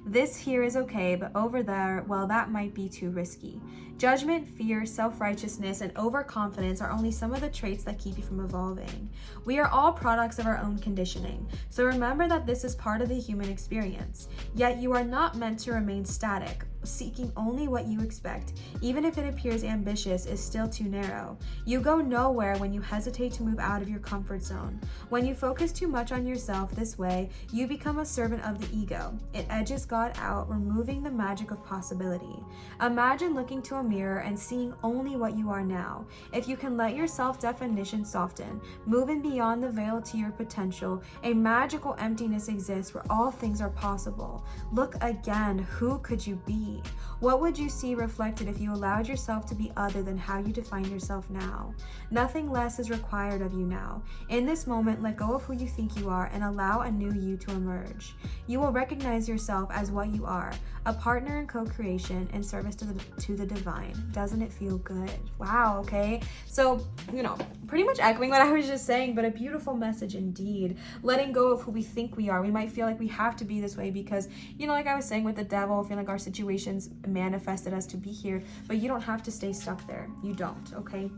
S1: This here is okay, but over there, well, that might be too risky. Judgment, fear, self-righteousness, and overconfidence are only some of the traits that keep you from evolving. We are all products of our own conditioning, so remember that this is part of the human experience. Yet you are not meant to remain static. Seeking only what you expect, even if it appears ambitious, is still too narrow. You go nowhere when you hesitate to move out of your comfort zone. When you focus too much on yourself this way, you become a servant of the ego. It edges God out, removing the magic of possibility. Imagine looking to a mirror and seeing only what you are now. If you can let your self-definition soften, moving beyond the veil to your potential, a magical emptiness exists where all things are possible. Look again, who could you be? What would you see reflected if you allowed yourself to be other than how you define yourself now? Nothing less is required of you now. In this moment, let go of who you think you are and allow a new you to emerge. You will recognize yourself as what you are, a partner in co-creation and service to the divine. Doesn't it feel good? Wow, okay? So, pretty much echoing what I was just saying, but a beautiful message indeed. Letting go of who we think we are. We might feel like we have to be this way because, like I was saying with the devil, feeling like our situations manifested us to be here, but you don't have to stay stuck there. You don't, okay?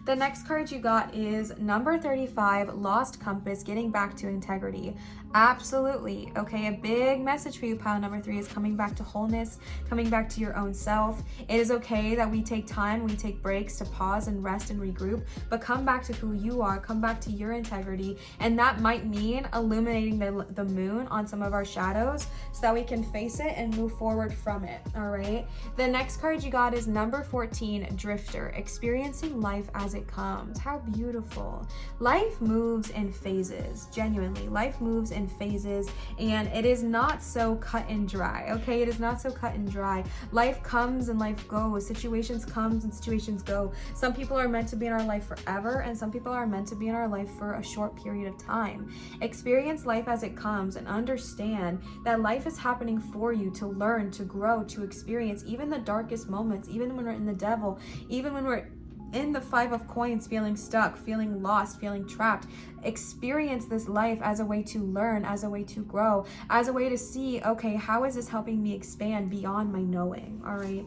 S1: The next card you got is number 35, Lost Compass, getting back to integrity. Absolutely. Okay, a big message for you, pile number 3, is coming back to wholeness, coming back to your own self. It is okay that we take time, we take breaks to pause and rest and regroup, but come back to who you are, come back to your integrity, and that might mean illuminating the moon on some of our shadows so that we can face it and move forward from it, all right? The next card you got is number 14, Drifter, experiencing life as it comes. How beautiful. Life moves in phases, genuinely. Life moves in phases, and it is not so cut and dry, okay? It is not so cut and dry. Life comes and life goes. Situations comes and situations go. Some people are meant to be in our life forever, and some people are meant to be in our life for a short period of time. Experience life as it comes and understand that life is happening for you to learn, to grow, to experience even the darkest moments, even when we're in the devil, even when we're in the 5 of coins, feeling stuck, feeling lost, feeling trapped. Experience this life as a way to learn, as a way to grow, as a way to see, okay, how is this helping me expand beyond my knowing, all right?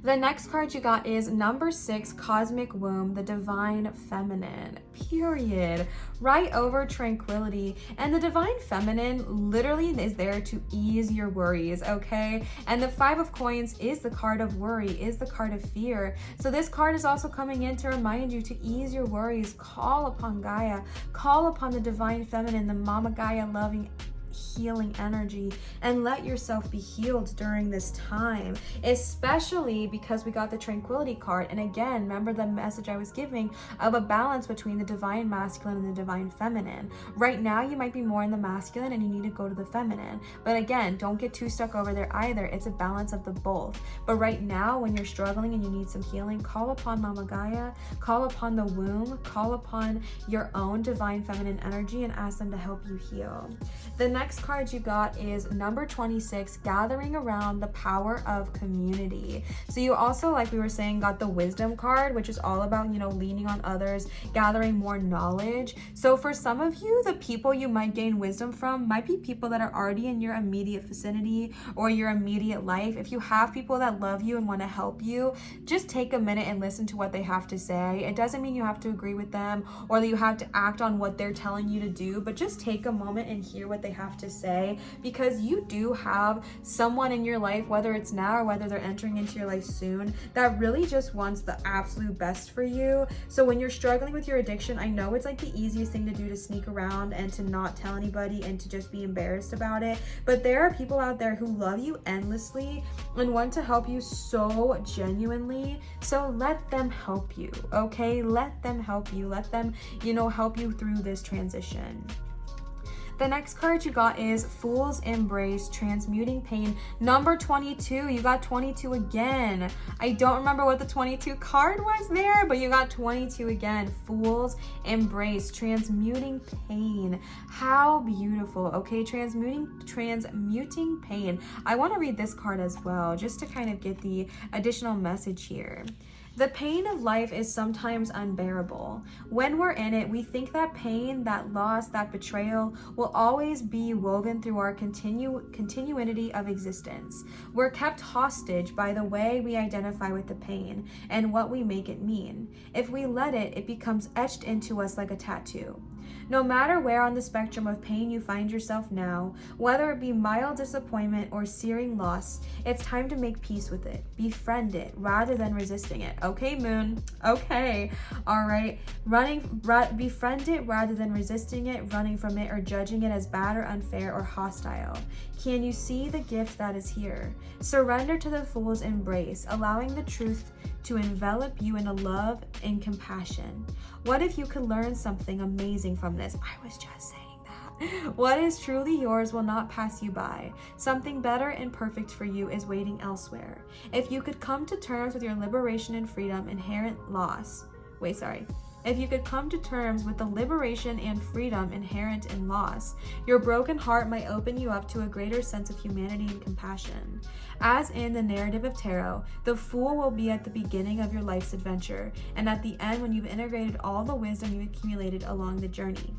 S1: The next card you got is number 6, Cosmic Womb, the Divine Feminine, period. Right over tranquility. And the Divine Feminine literally is there to ease your worries, okay? And the 5 of Coins is the card of worry, is the card of fear. So this card is also coming in to remind you to ease your worries. Call upon Gaia. Call upon the Divine Feminine, the Mama Gaia loving healing energy, and let yourself be healed during this time, especially because we got the Tranquility card. And again, remember the message I was giving of a balance between the Divine Masculine and the Divine Feminine. Right now you might be more in the masculine and you need to go to the feminine, but again, don't get too stuck over there either. It's a balance of the both. But right now, when you're struggling and you need some healing, call upon Mama Gaia, call upon the womb, call upon your own Divine Feminine energy, and ask them to help you heal. The next card you got is number 26, Gathering Around the Power of Community. So you also, like we were saying, got the Wisdom card, which is all about, you know, leaning on others, gathering more knowledge. So for some of you, the people you might gain wisdom from might be people that are already in your immediate vicinity or your immediate life. If you have people that love you and want to help you, just take a minute and listen to what they have to say. It doesn't mean you have to agree with them or that you have to act on what they're telling you to do, but just take a moment and hear what they have to say, because you do have someone in your life, whether it's now or whether they're entering into your life soon, that really just wants the absolute best for you. So when you're struggling with your addiction, I know it's like the easiest thing to do to sneak around and to not tell anybody and to just be embarrassed about it, but there are people out there who love you endlessly and want to help you so genuinely. So let them help you, okay? Let them help you. Let them, you know, help you through this transition. The next card you got is Fool's Embrace, Transmuting Pain, number 22. You got 22 again. I don't remember what the 22 card was there, but you got 22 again. Fool's Embrace, Transmuting Pain. How beautiful. Okay, transmuting pain. I want to read this card as well, just to kind of get the additional message here. The pain of life is sometimes unbearable. When we're in it, we think that pain, that loss, that betrayal will always be woven through our continuity of existence. We're kept hostage by the way we identify with the pain and what we make it mean. If we let it, it becomes etched into us like a tattoo. No matter where on the spectrum of pain you find yourself now, whether it be mild disappointment or searing loss, it's time to make peace with it. Befriend it rather than resisting it. Okay, Moon. Okay. All right. Befriend it rather than resisting it, running from it, or judging it as bad or unfair or hostile. Can you see the gift that is here? Surrender to the Fool's Embrace, allowing the truth to envelop you in a love and compassion. What if you could learn something amazing from this? I was just saying that. What is truly yours will not pass you by. Something better and perfect for you is waiting elsewhere. If you could come to terms with your liberation and freedom, If you could come to terms with the liberation and freedom inherent in loss, your broken heart might open you up to a greater sense of humanity and compassion. As in the narrative of tarot, the Fool will be at the beginning of your life's adventure, and at the end when you've integrated all the wisdom you've accumulated along the journey.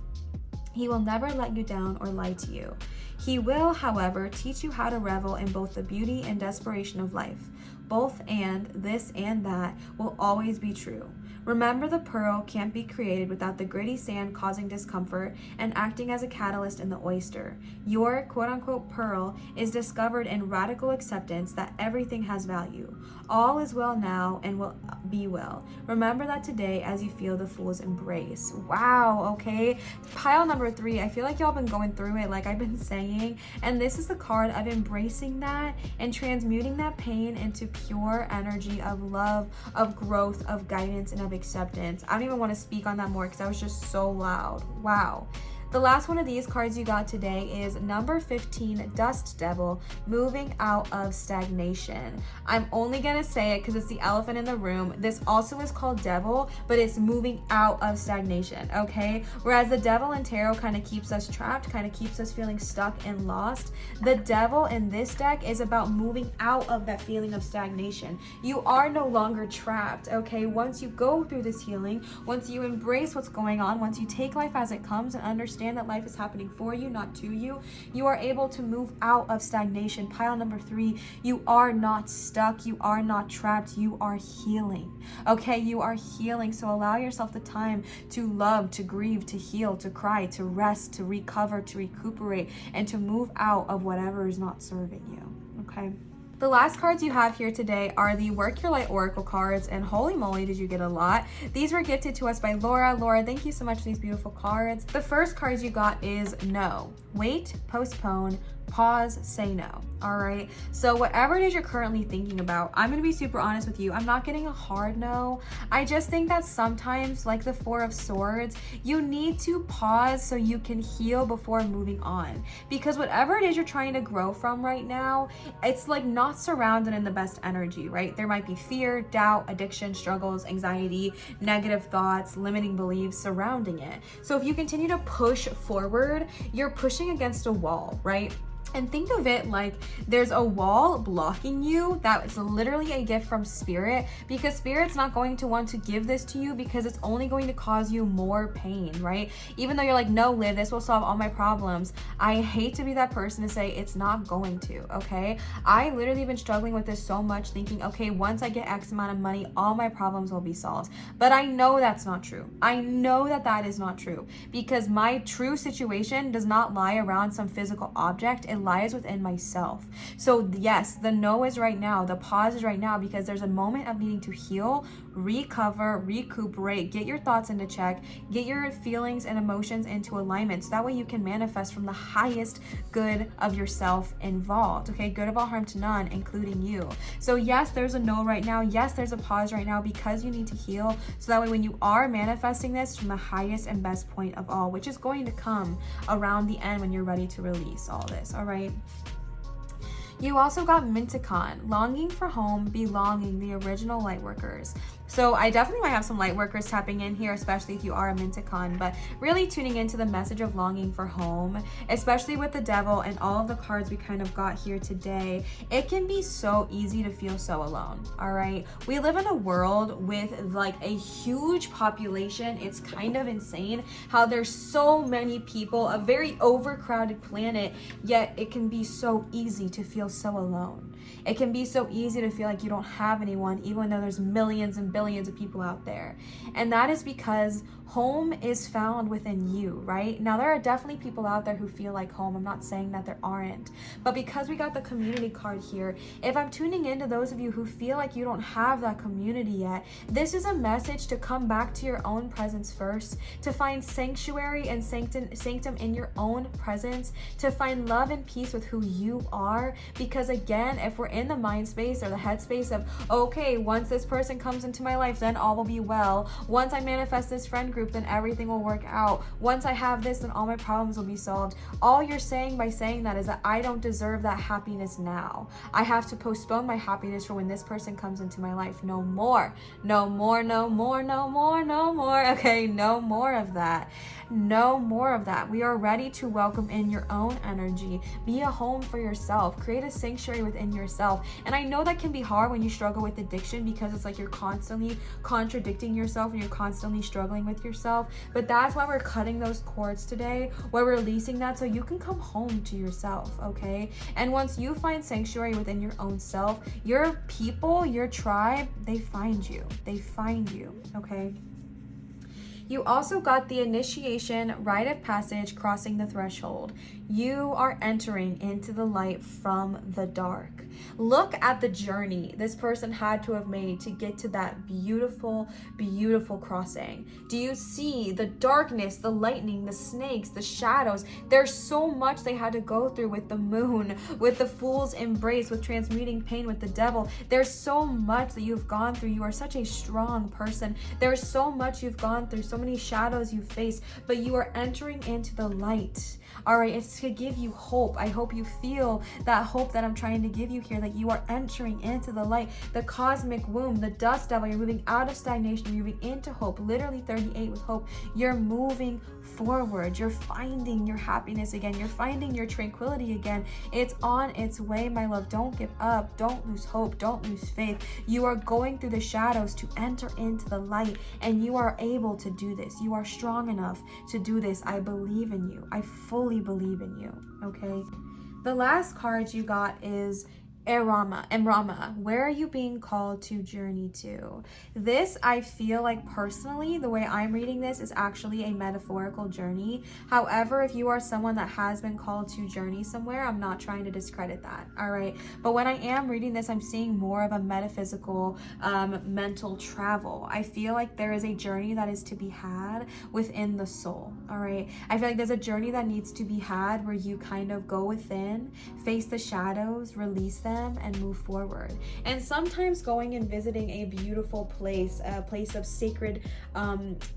S1: He will never let you down or lie to you. He will, however, teach you how to revel in both the beauty and desperation of life. Both and this and that will always be true. Remember, the pearl can't be created without the gritty sand causing discomfort and acting as a catalyst in the oyster. Your quote-unquote pearl is discovered in radical acceptance that everything has value. All is well now and will be well. Remember that today as you feel the fool's embrace. Wow, okay. Pile number 3, I feel like y'all been going through it like I've been saying, and this is the card of embracing that and transmuting that pain into pure energy of love, of growth, of guidance, and of acceptance. I don't even want to speak on that more because that was just so loud. Wow. The last one of these cards you got today is number 15, Dust Devil, moving out of stagnation. I'm only going to say it because it's the elephant in the room. This also is called Devil, but it's moving out of stagnation, okay? Whereas the Devil in tarot kind of keeps us trapped, kind of keeps us feeling stuck and lost. The Devil in this deck is about moving out of that feeling of stagnation. You are no longer trapped, okay? Once you go through this healing, once you embrace what's going on, once you take life as it comes and understand that life is happening for you, not to you, you are able to move out of stagnation. Pile number 3, you are not stuck, you are not trapped, you are healing, okay? You are healing. So allow yourself the time to love, to grieve, to heal, to cry, to rest, to recover, to recuperate, and to move out of whatever is not serving you, okay? The last cards you have here today are the Work Your Light Oracle cards, and holy moly, did you get a lot. These were gifted to us by Laura. Laura, thank you so much for these beautiful cards. The first card you got is no. Wait, postpone, pause, say no. All right, so whatever it is you're currently thinking about, I'm gonna be super honest with you, I'm not getting a hard no. I just think that sometimes, like the 4 of Swords, you need to pause so you can heal before moving on, because whatever it is you're trying to grow from right now, it's like not surrounded in the best energy, right? There might be fear, doubt, addiction, struggles, anxiety, negative thoughts, limiting beliefs surrounding it. So if you continue to push forward, you're pushing against a wall, right? And think of it like there's a wall blocking you. That is literally a gift from Spirit, because Spirit's not going to want to give this to you because it's only going to cause you more pain, right? Even though you're like, no, Liv, this will solve all my problems. I hate to be that person to say it's not going to, okay? I literally been struggling with this so much, thinking, okay, once I get X amount of money, all my problems will be solved. But I know that's not true. I know that that is not true, because my true situation does not lie around some physical object. It lies within myself. So yes, the no is right now, the pause is right now, because there's a moment of needing to heal, recover, recuperate, get your thoughts into check, get your feelings and emotions into alignment, so that way you can manifest from the highest good of yourself involved, okay? Good of all, harm to none, including you. So yes, there's a no right now. Yes, there's a pause right now, because you need to heal, so that way when you are manifesting this from the highest and best point of all, which is going to come around the end when you're ready to release all this, all right? You also got Minticon, longing for home, belonging, the original lightworkers. So I definitely might have some light workers tapping in here, especially if you are a Minticon, but really tuning into the message of longing for home, especially with the Devil and all of the cards we kind of got here today. It can be so easy to feel so alone, all right? We live in a world with like a huge population. It's kind of insane how there's so many people, a very overcrowded planet, yet it can be so easy to feel so alone. It can be so easy to feel like you don't have anyone, even though there's millions and billions of people out there. And that is because home is found within you, right? Now, there are definitely people out there who feel like home. I'm not saying that there aren't. But because we got the community card here, if I'm tuning into those of you who feel like you don't have that community yet, this is a message to come back to your own presence first, to find sanctuary and sanctum in your own presence, to find love and peace with who you are. Because again, if we're in the mind space or the head space of, okay, once this person comes into my life, then all will be well. Once I manifest this friend group, then everything will work out. Once I have this, then all my problems will be solved. All you're saying by saying that is that I don't deserve that happiness now. I have to postpone my happiness for when this person comes into my life. No more. No more, no more, no more, no more. Okay, no more of that. No more of that. We are ready to welcome in your own energy. Be a home for yourself. Create a sanctuary within yourself. And I know that can be hard when you struggle with addiction, because it's like you're constantly contradicting yourself and you're constantly struggling with yourself. But that's why we're cutting those cords today. We're releasing that so you can come home to yourself, okay? And once you find sanctuary within your own self, your people, your tribe, they find you. They find you, okay? You also got the initiation, rite of passage, crossing the threshold. You are entering into the light from the dark. Look at the journey this person had to have made to get to that beautiful, beautiful crossing. Do you see the darkness, the lightning, the snakes, the shadows? There's so much they had to go through with the moon, with the fool's embrace, with transmuting pain with the devil. There's so much that you've gone through. You are such a strong person. There's so much you've gone through, so many shadows you've faced, but you are entering into the light. All right, it's to give you hope. I hope you feel that hope that I'm trying to give you here, that you are entering into the light, the cosmic womb, the dust devil. You're moving out of stagnation, you're moving into hope. Literally 38 with hope. You're moving forward. You're finding your happiness again. You're finding your tranquility again. It's on its way, my love. Don't give up. Don't lose hope. Don't lose faith. You are going through the shadows to enter into the light, and you are able to do this. You are strong enough to do this. I believe in you. I fully believe in you, okay? The last card you got is Emrama, where are you being called to journey to? This, I feel like personally, the way I'm reading this is actually a metaphorical journey. However, if you are someone that has been called to journey somewhere, I'm not trying to discredit that, all right? But when I am reading this, I'm seeing more of a metaphysical, mental travel. I feel like there is a journey that is to be had within the soul, all right? I feel like there's a journey that needs to be had where you kind of go within, face the shadows, release them, and move forward. And sometimes going and visiting a beautiful place, a place of sacred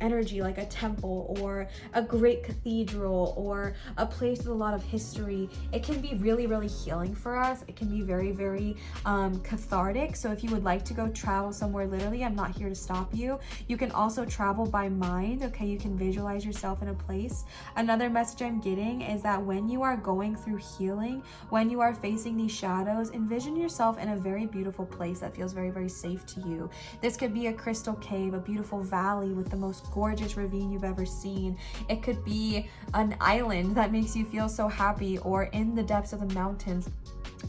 S1: energy, like a temple or a great cathedral or a place with a lot of history, it can be really, really healing for us. It can be very, very cathartic. So if you would like to go travel somewhere, literally, I'm not here to stop you. You can also travel by mind, okay? You can visualize yourself in a place. Another message I'm getting is that when you are going through healing, when you are facing these shadows, envision yourself in a very beautiful place that feels very, very safe to you. This could be a crystal cave, a beautiful valley with the most gorgeous ravine you've ever seen. It could be an island that makes you feel so happy, or in the depths of the mountains,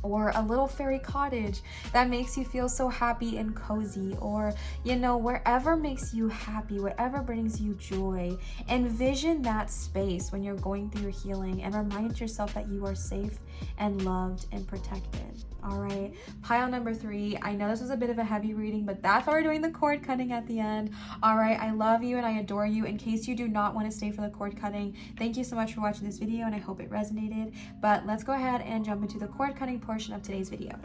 S1: or a little fairy cottage that makes you feel so happy and cozy, or, you know, wherever makes you happy, whatever brings you joy. Envision that space when you're going through your healing, and remind yourself that you are safe and loved and protected. All right, pile number 3. I know this was a bit of a heavy reading, but that's why we're doing the cord cutting at the end. All right, I love you and I adore you. In case you do not want to stay for the cord cutting, thank you so much for watching this video, and I hope it resonated. But let's go ahead and jump into the cord cutting portion of today's video.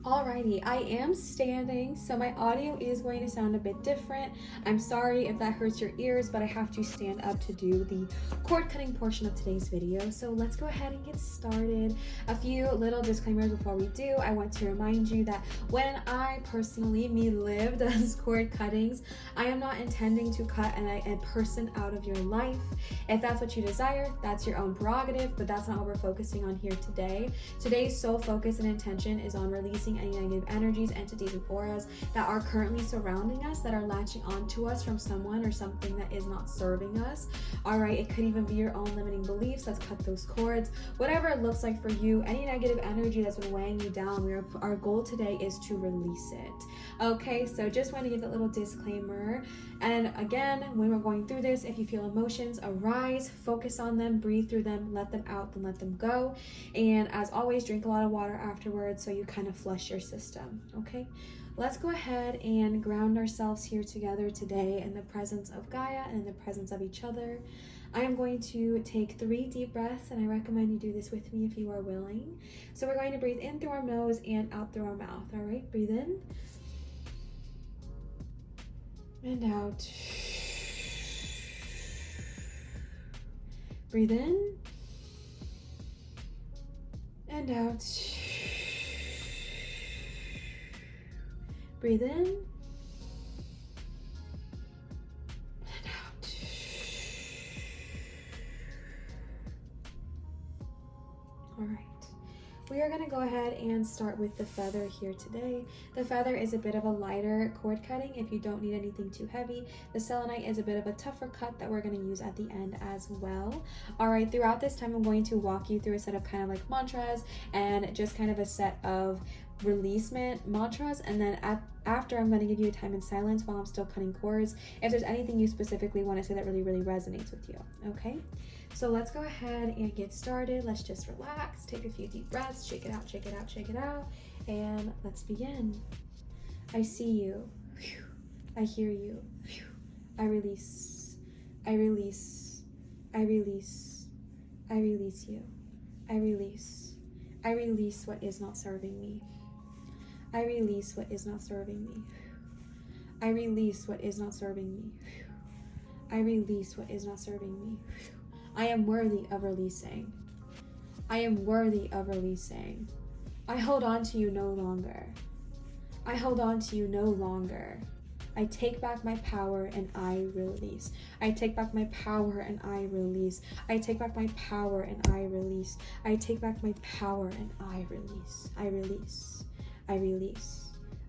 S1: Alrighty, I am standing, so my audio is going to sound a bit different. I'm sorry if that hurts your ears, but I have to stand up to do the cord cutting portion of today's video. So let's go ahead and get started. A few little disclaimers before we do. I want to remind you that when I personally, lived as cord cuttings, I am not intending to cut a person out of your life. If that's what you desire, that's your own prerogative, but that's not what we're focusing on here today. Today's sole focus and intention is on releasing any negative energies, entities, and auras that are currently surrounding us, that are latching onto us from someone or something that is not serving us. All right, it could even be your own limiting beliefs. Let's cut those cords. Whatever it looks like for you, any negative energy that's been weighing you down, our goal today is to release it. Okay, so just want to give that little disclaimer. And again, when we're going through this, if you feel emotions arise, focus on them, breathe through them, let them out, then let them go. And as always, drink a lot of water afterwards so you kind of flush your system. Okay, let's go ahead and ground ourselves here together today in the presence of Gaia and in the presence of each other. I am going to take 3 deep breaths, and I recommend you do this with me if you are willing. So we're going to breathe in through our nose and out through our mouth. All right, breathe in and out. Breathe in and out. Breathe in and out. we are going to go ahead and start with the feather here today. The feather is a bit of a lighter cord cutting if you don't need anything too heavy. The selenite is a bit of a tougher cut that we're going to use at the end as well. All right, throughout this time, I'm going to walk you through a set of kind of like mantras and just kind of a set of releasement mantras, and then after I'm going to give you a time in silence while I'm still cutting cords if there's anything you specifically want to say that really resonates with you. Okay, so let's go ahead and get started. Let's just relax, take a few deep breaths, shake it out, shake it out, shake it out, and let's begin. I see you. I hear you. I release. I release. I release. I release you. I release. I release what is not serving me. I release what is not serving me. I release what is not serving me. I release what is not serving me. I am worthy of releasing. I am worthy of releasing. I hold on to you no longer. I hold on to you no longer. I take back my power and I release. I take back my power and I release. I take back my power and I release. I take back my power and I release. I release. I release.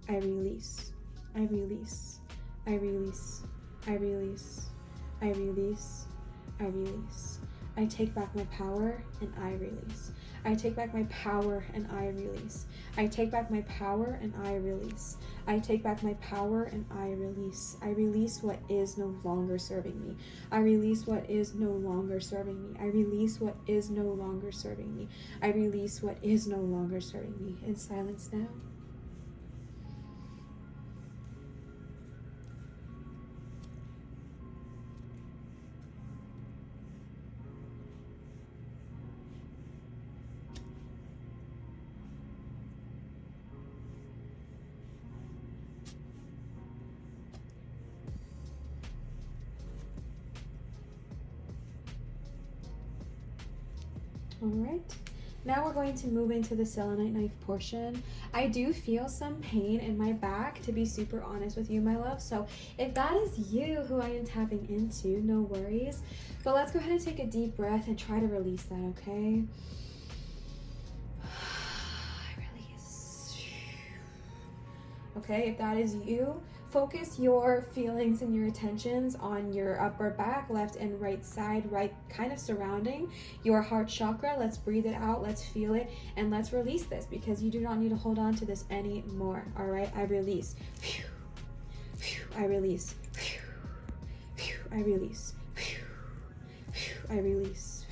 S1: I release. I release. I release. I release. I release. I release. I take back my power and I release. I take back my power and I release. I take back my power and I release. I take back my power and I release. I release what is no longer serving me. I release what is no longer serving me. I release what is no longer serving me. I release what is no longer serving me. In silence now. All right, now we're going to move into the selenite knife portion. I do feel some pain in my back, to be super honest with you, my love. So if that is you who I am tapping into, no worries. But let's go ahead and take a deep breath and try to release that, okay? Release. Okay, if that is you, focus your feelings and your attentions on your upper back, left and right side, right kind of surrounding your heart chakra. Let's breathe it out, let's feel it, and let's release this because you do not need to hold on to this anymore. All right, I release. I release. I release. I release.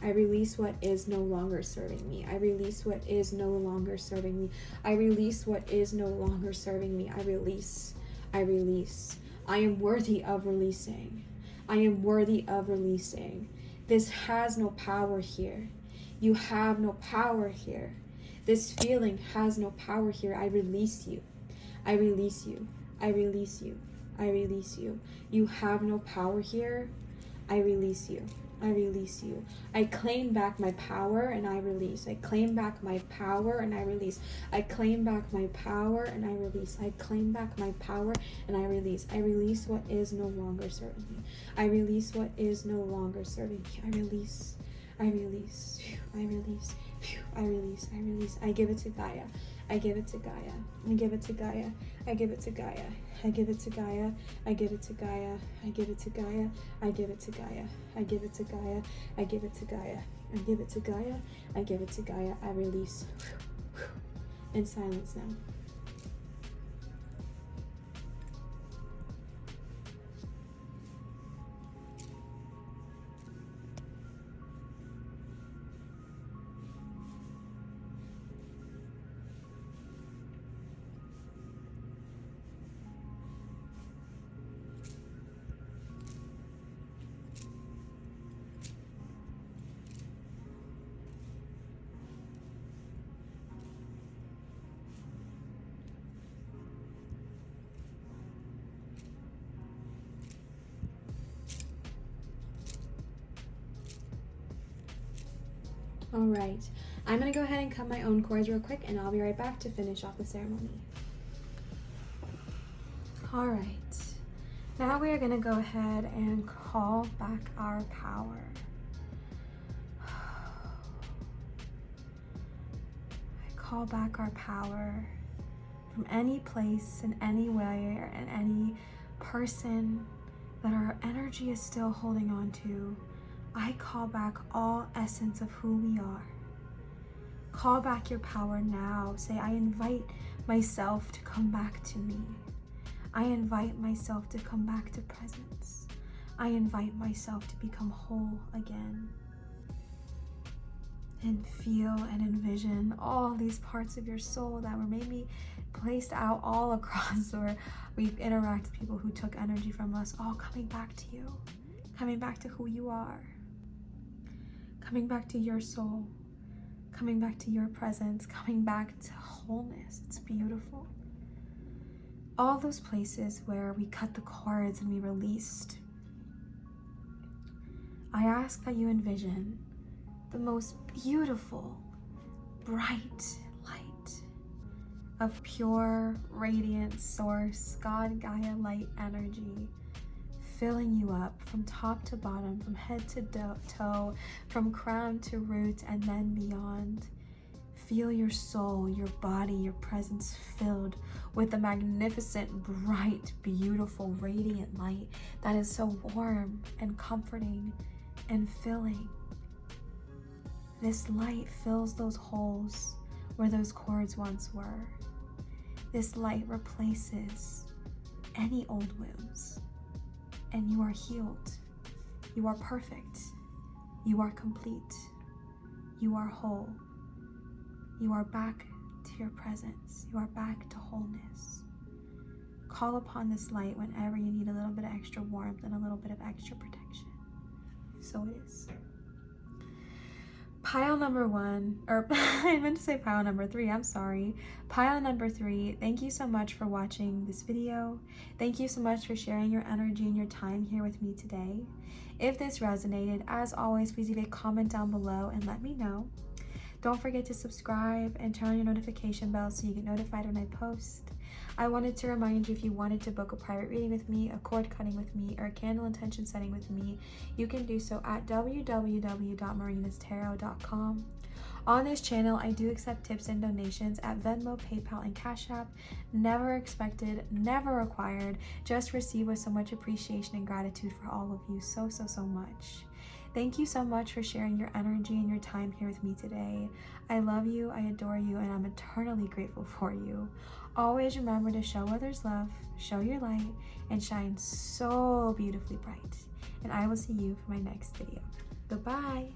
S1: I release what is no longer serving me. I release what is no longer serving me. I release what is no longer serving me. I release. I release. I am worthy of releasing. I am worthy of releasing. This has no power here. You have no power here. This feeling has no power here. I release you. I release you. I release you. I release you. You have no power here. I release you. I release you. I claim back my power and I release. I claim back my power and I release. I claim back my power and I release. I claim back my power and I release. I release what is no longer serving me. I release what is no longer serving me. I release. I release. I release. I release. I release. I give it to Gaia. I give it to Gaia. I give it to Gaia. I give it to Gaia. I give it to Gaia. I give it to Gaia. I give it to Gaia. I give it to Gaia. I give it to Gaia. I give it to Gaia. I give it to Gaia. I give it to Gaia. I release. In silence now. All right, I'm gonna go ahead and cut my own cords real quick and I'll be right back to finish off the ceremony. All right, now we are gonna go ahead and call back our power. call back our power from any place and anywhere and any person that our energy is still holding on to. I call back all essence of who we are. Call back your power now. Say, I invite myself to come back to me. I invite myself to come back to presence. I invite myself to become whole again. And feel and envision all these parts of your soul that were maybe placed out all across, or we've interacted with people who took energy from us, all coming back to you, coming back to who you are, coming back to your soul, coming back to your presence, coming back to wholeness. It's beautiful. All those places where we cut the cords and we released, I ask that you envision the most beautiful, bright light of pure, radiant source, God, Gaia, light energy, filling you up from top to bottom, from head to toe, from crown to root, and then beyond. Feel your soul, your body, your presence filled with the magnificent, bright, beautiful, radiant light that is so warm and comforting and filling. This light fills those holes where those cords once were. This light replaces any old wounds, and you are healed. You are perfect. You are complete. You are whole. You are back to your presence. You are back to wholeness. Call upon this light whenever you need a little bit of extra warmth and a little bit of extra protection. So it is. Pile number 1, or I meant to say pile number 3, I'm sorry. Pile number 3, thank you so much for watching this video. Thank you so much for sharing your energy and your time here with me today. If this resonated, as always, please leave a comment down below and let me know. Don't forget to subscribe and turn on your notification bell so you get notified when I post. I wanted to remind you, if you wanted to book a private reading with me, a cord cutting with me, or a candle intention setting with me, you can do so at www.marinatarot.com. On this channel, I do accept tips and donations at Venmo, PayPal, and Cash App. Never expected, never required, just received with so much appreciation and gratitude for all of you so much. Thank you so much for sharing your energy and your time here with me today. I love you, I adore you, and I'm eternally grateful for you. Always remember to show others love, show your light, and shine so beautifully bright. And I will see you for my next video. Goodbye.